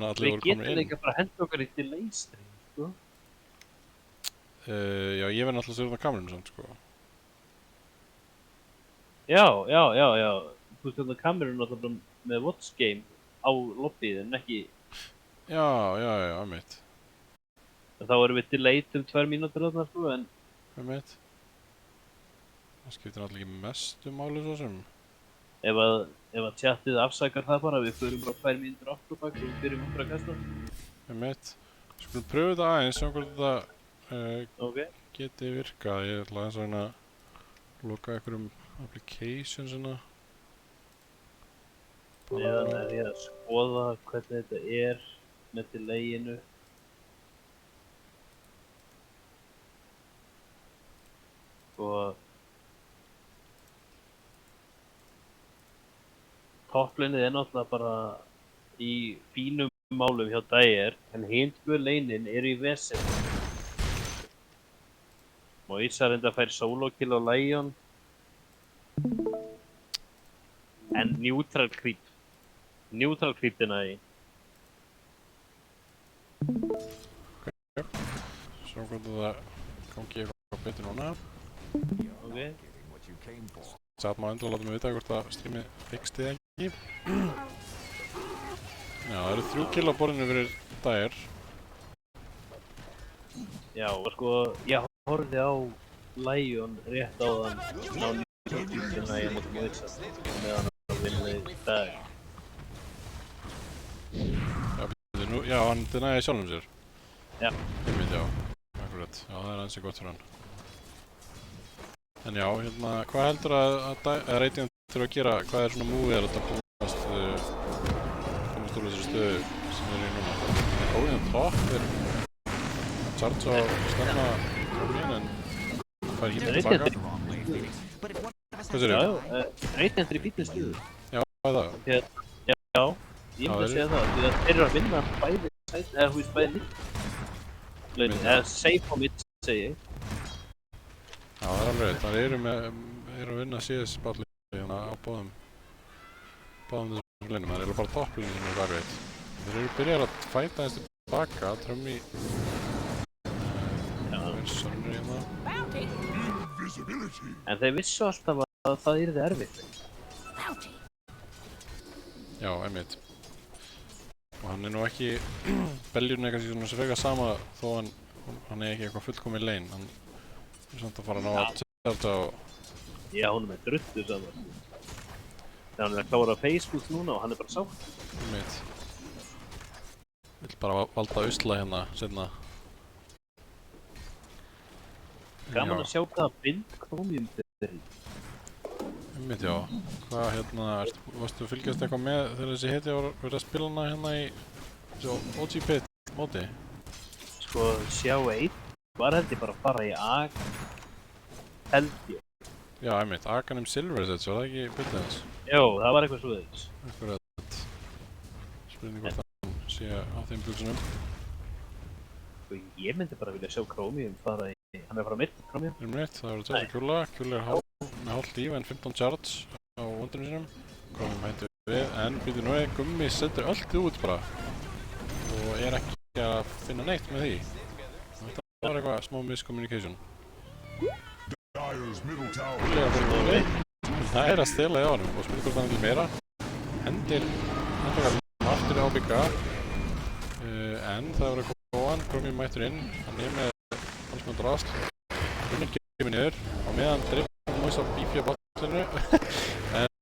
allir voru komin inn. Við getum líka bara að henda okkar í delay stream, sko. Já, ég verði náttúrulega að stjórna kamerunum samt, sko. Já. Þú stjórna kamerunum náttúrulega með Watch Game á lobbyið en ekki... Já, einmitt. En þá erum við delayed 2 mínútur þarna, sko, en... Einmitt. Það skiptir náttúrulega ekki mestu máli svo sem. Ef að chatið afsakar það bara, við förum bara 2 mínútur aftur og bak og við byrjum okkur að kasta. Einmitt. Skulum pröfu þetta aðeins, sjá hvort þetta geti virkað. Ég ætla aðeins að reyna að loka einhverjum application svona. Meðan er ég að skoða hvernig þetta er með delayinu. Og topplinið er náttúrulega bara í fínum málum hjá Dyer, en hin 2 leinin eru í vesen. Moisa reynda að færa solo kill á Lion. En neutral creep. Neutral creepina í. Sjá hvort það gangi eitthvað betur núna. Satt maður endur að láta mig vita hvort að streamið fixti ekki. Já, það eru 3 kill á borðinu fyrir Dyer. Já, og sko, ég horfði á Lion rétt áðan á nýttíkina ég mútti mótsa meðan að vinna í dag. Já, hann deniði sjálfum sér. Já. Einmitt, já. Akkurat. Já, það ansi gott fyrir hann. En já, hérna, hvað heldur að Radiant þurfa að gera? Hvað svona múið að komast úr þessari stöðu sem þeir eru í núna? Það óðinn topp fyrir Charge á stemma en það fær ekki tilbaka. Hvað sér ég? Radiant í fítið stuðu. Já, hvað er það? Já, ég myndi að segja það. Því að þeir eru að vinna bæði sæt, eða þú veist bæði mitt. Eða safe á mitt, segi ég. Já, það er alveg rétt. Það eru að vinna CS-bálli hérna á báðum þessum linum. Það eru bara topplínum sem er varveit. Þeir eru byrjar að fæta eins tilbaka, Trummy Sonnur hérna. En þeir vissu alltaf að það yrði erfitt. Já, einmitt. Og hann nú ekki beljurinn kannski svona svega sama þó hann ekki eitthvað fullkomið lane. Hann samt að fara að ná að tjálta og Já, hún með drullu saman. Þegar hann að klára Facebook núna og hann bara sátt. Einmitt. Vill bara valda usla hérna seinna. Gaman að sjá hvaða bind Chromium fyrir. Einmitt, já. Hvað hérna, varstu að fylgjast eitthvað með þegar þessi hetja var verið að spila hana hérna í þessu OG Pit móti? Sko, sjá einn var held ég bara að fara í AG. Held ég. Já, einmitt. Aghanim Silversets, var það ekki bitið hans? Jó, það var eitthvað svoleiðis. Akkurat. Spurning hvort hann sé á þeim buxunum. Sko, ég myndi bara vilja sjá Chromium fara í... Hann er bara mitt, Chromium. Rétt, það verður þessi kjúla. Kjúla er með hálft líf en 15 charge á vondunum sínum. Chromium hættu við, en býtur nú eða Gummi setur öllt út bara. Og er ekki að finna neitt með því. Þetta var eitthvað smá miscommunication. Það er að stela í ánum og spyrir hvort hann vil meira. Hendir aftur á bygga. En það var eitthvað góðan, Chromium mættur inn. Hann er með alls með drast. Chromium kemur niður og meðan dreifum mús á bífi á bottlinu.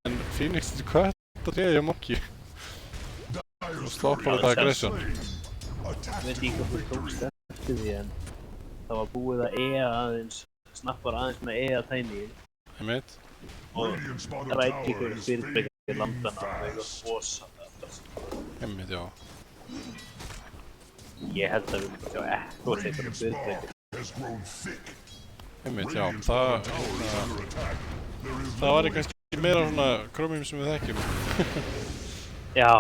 En Phoenix kött að treðja Monkey. Og stoppar þetta aggression. Ég veit ekki hvað þú tókst eftir því en það var búið að aðeins, snappar aðeins með Tiny. Einmitt. Og rætti ykkur fyrirtækja landana og eitthvað rosalega. Einmitt, já. Ég held að við myndum að sjá eitthvað þegar fyrirtækja. Einmitt, já. Það var kannski meira svona Chromium sem við þekkjum. Já.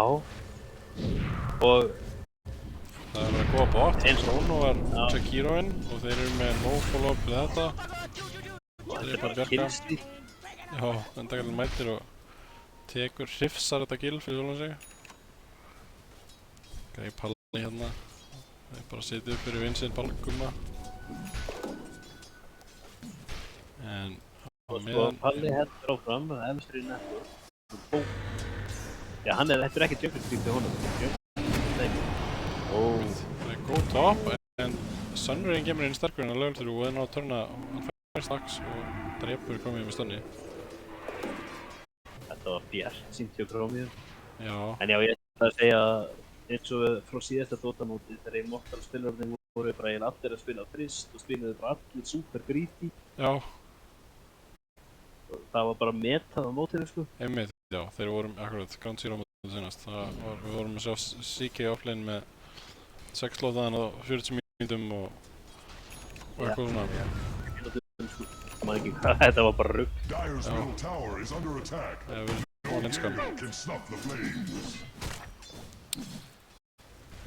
Og það er að góða bort. Sono var Shakiroinn og þeir eru með no follow-up við þetta. þetta er bara killstíl. Já, endakallinn mætir og tekur, hrifsar þetta kill fyrir sjálfan sig. Greip Palli hérna. Þeir bara setja upp fyrir vinsinn Balgumma. En Og sko Palli heldur áfram að efstur í netto. Já, þetta er ekki Junkers Creep til honum. Það er góð top, en Sunrayn kemur inn sterkur en að level 3 og það ná að törna hann fær strax og drepur Chromium í stunni. Þetta var bjart sínt hjá Chromium. Já. En já, ég ætla að segja eins og frá síðasta Dota-móti þegar Immortal spilararnir voru bara eiginlega allir að spila frist og spilaði bara allir super greedy. Já. Og það var bara metað á mótinu, sko. Einmitt, já. Þeir vorum akkurat Ground Zero mótið senast. Við vorum að sjá CK offlane með 6 slótaðan á 40 mínútum og eitthvað svona. Ég man ekki hvað, þetta var bara rugg. Það verður svona linskan.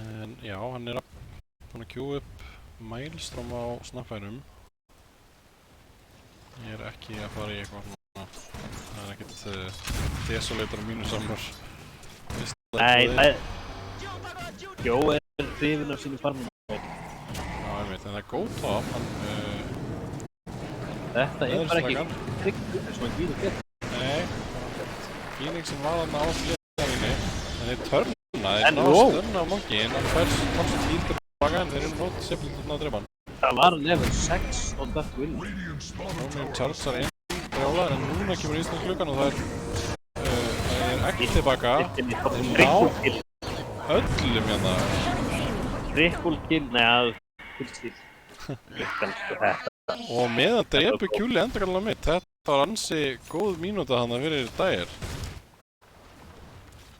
En já, hann er búinn að queue upp Maelstrom á snappfærum. Ég er ekki að fara í eitthvað svona, það er ekkert desolator og mínusamar. Nei, það er... Jó er hrifinn af sínu farmum. Já, ég veit, en það er góð top, hann... Þetta er bara ekki tryggur eins og hann gíður gett. Nei, Phoenixin var þarna á fléttafinni, en þeir törna núna, þeir ná að stunna á Monkey en hann fær talsett lítur baka en þeir eru nót simpelt að drepa hann. Það var level 6 á Dark Willy. Rónin chargear inn brjálar en núna kemur Íslands klukkan og það er ekki tilbaka. Þeir ná öllum hérna. Triple kill, neða, fullstíl. Klukkan sko þetta. Og meðan drepu Kjúli endakallega mitt, þetta var ansi góð mínúta hann fyrir Dagger.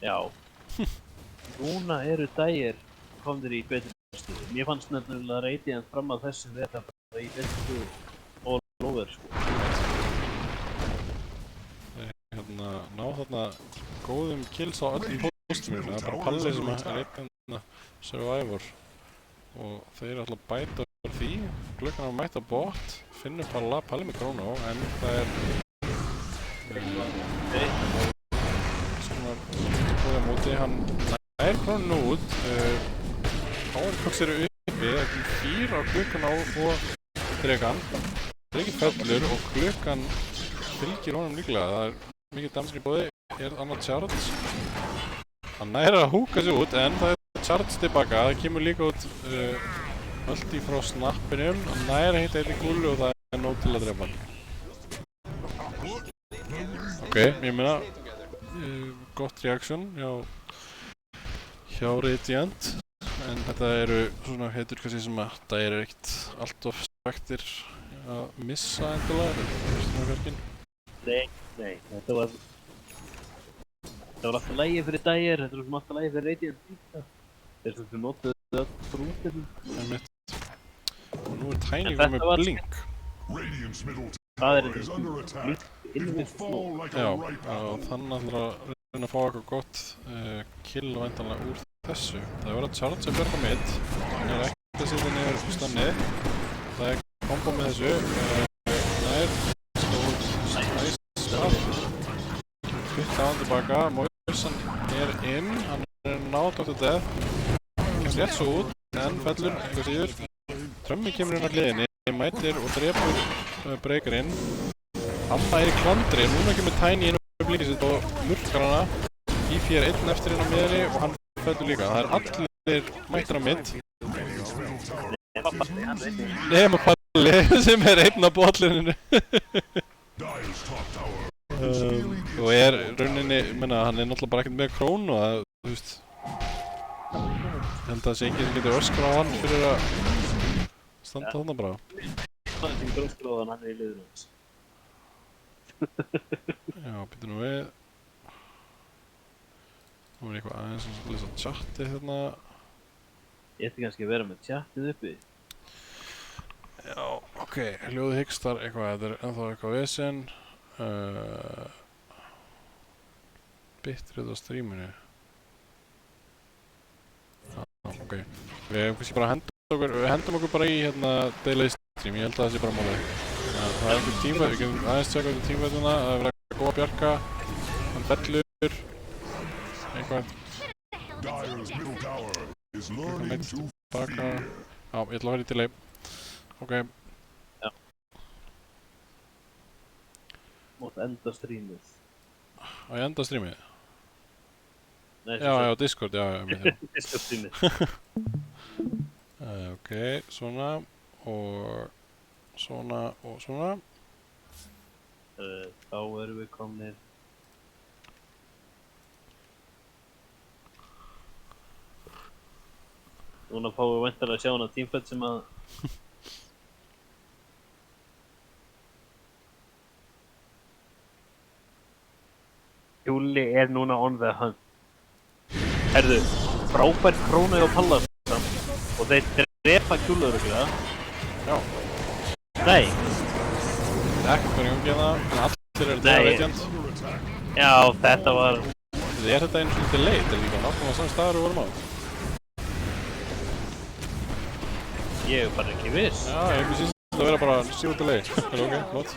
Já. Núna eru Dagger komnir í betri stöðu. Mér fannst nefnilega Radiant fram að þessu vera bara í betri all over sko. Þeir hérna ná þarna góðum kills á öllum póstum. Það er bara Palli sem er einn survivor. Og þeir ætla að bæta úr því. Glöggan að mæta bot, finnur Palli með Chrono, en það er svona góða móti, hann nær Chrono út, Powerfox eru uppi, það er 4 á Glöggan og Dregan. Dregin fellur og Glöggan fylgir honum líklega, það er mikið damsir í bóði, annar charge. Hann nær að húka sig út, en það er charge tilbaka, það kemur líka út ulti frá snappinum, hann nær að hitta einn í gúlu og það er nóg til að drepa hann. Ok, ég meina, gott reaction hjá Radiant, en þetta eru svona heitur kannski sem að það er ekkert allt of svektir að missa endilega, þetta er svona verkinn. Nei, þetta var alltaf lægi fyrir Dagger, þetta var alltaf lægi fyrir Radiant líka. Þeir sem notuðu öll brúntirnum. Einmitt. Og nú er Tiny komið með blink. Það er blink innvitt fló. Já, og þannig ætlar að reyna að fá eitthvað gott kill væntanlega úr þessu. Það er verið að charge að björga mitt. Hann er ekki að sitja niður stannið. Það er kombo með þessu. Nær, stóð, næst, straff. Kvitt á hann tilbaka. Moirsan er inn. Hann er nátt Dr. Death. Kemst rétt svo út, en fellur eitthvað síður. Trömmi kemur inn á hliðinni, mætir og drepur breakerinn. Amma er í klandri, núna kemur Tiny inn og blíkir sitt og murkar hana. Ífi er einn eftir inn á miðri og hann fellur líka. Það er allir mættir á mitt. Nema Palli sem er einn á botlininu. Og er rauninni, menna, hann er náttúrulega bara ekkert með Chrono og það, þú veist. Ég held að það sé enginn sem getur öskra á hann fyrir að standa þarna bara. Það er sem getur öskra á hann, hann er í liður hans. Já, býtum nú við. Nú er eitthvað aðeins að lesa chatið hérna. Ég ætti kannski að vera með chatið uppi. Já, ok, hljóðið hyggstar eitthvað, þetta er ennþá eitthvað vesen. Bitrið á streaminu. Ok, við hendum okkur bara í hérna daily stream, ég held að það sé bara málið. Það er einhver tímfætt, við getum aðeins tjekka út í tímfættuna, það er verið að góða bjarga, hann fellur, eitthvað meitt tilbaka, já, ég ætla að vera í delay, ok. Já. Mátt enda streamið. Á ég enda streamið? Nei, já, Discord, já. Discord streamið. Ok, svona og svona og svona. Þá erum við komnir. Núna fáum við væntanlega að sjá hana teamfight sem að Júli er núna on the hunt. Herðu, frábært Chrono og Palla og þeir drepa Júli örugglega. Já. Nei. Það er ekkert hvernig umgeða, en allir eru það Radiant. Já, þetta var... Er þetta einu svona delay? Þetta er líka náttúrulega saman staðar við vorum á. Ég er bara ekki viss. Já, ég finnst að vera bara zero delay. Það er ok, flott.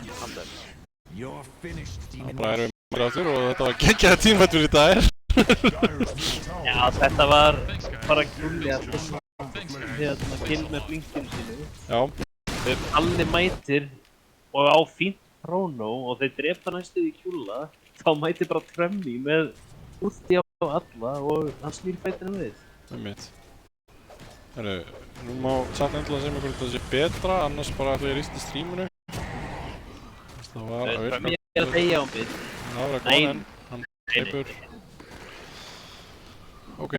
Það bara erum við meira áttur og þetta var geggjaða teamfight fyrir í dag. Já, þetta var bara Júli að hérna kill með blinkinu sínu. Já. Þeir allir mætir og á fínt Chrono og þeir drepa næstuð í Júla, þá mætir bara Trömmi með ulti á alla og hann snýr fætinu við. Einmitt. Herru, nú má satt endilega segja mig hvort það sé betra, annars bara ætla ég að rýsta streaminu. Það var að virka. Ég að þegja á bit. Það var að góða en hann teipur. Ok.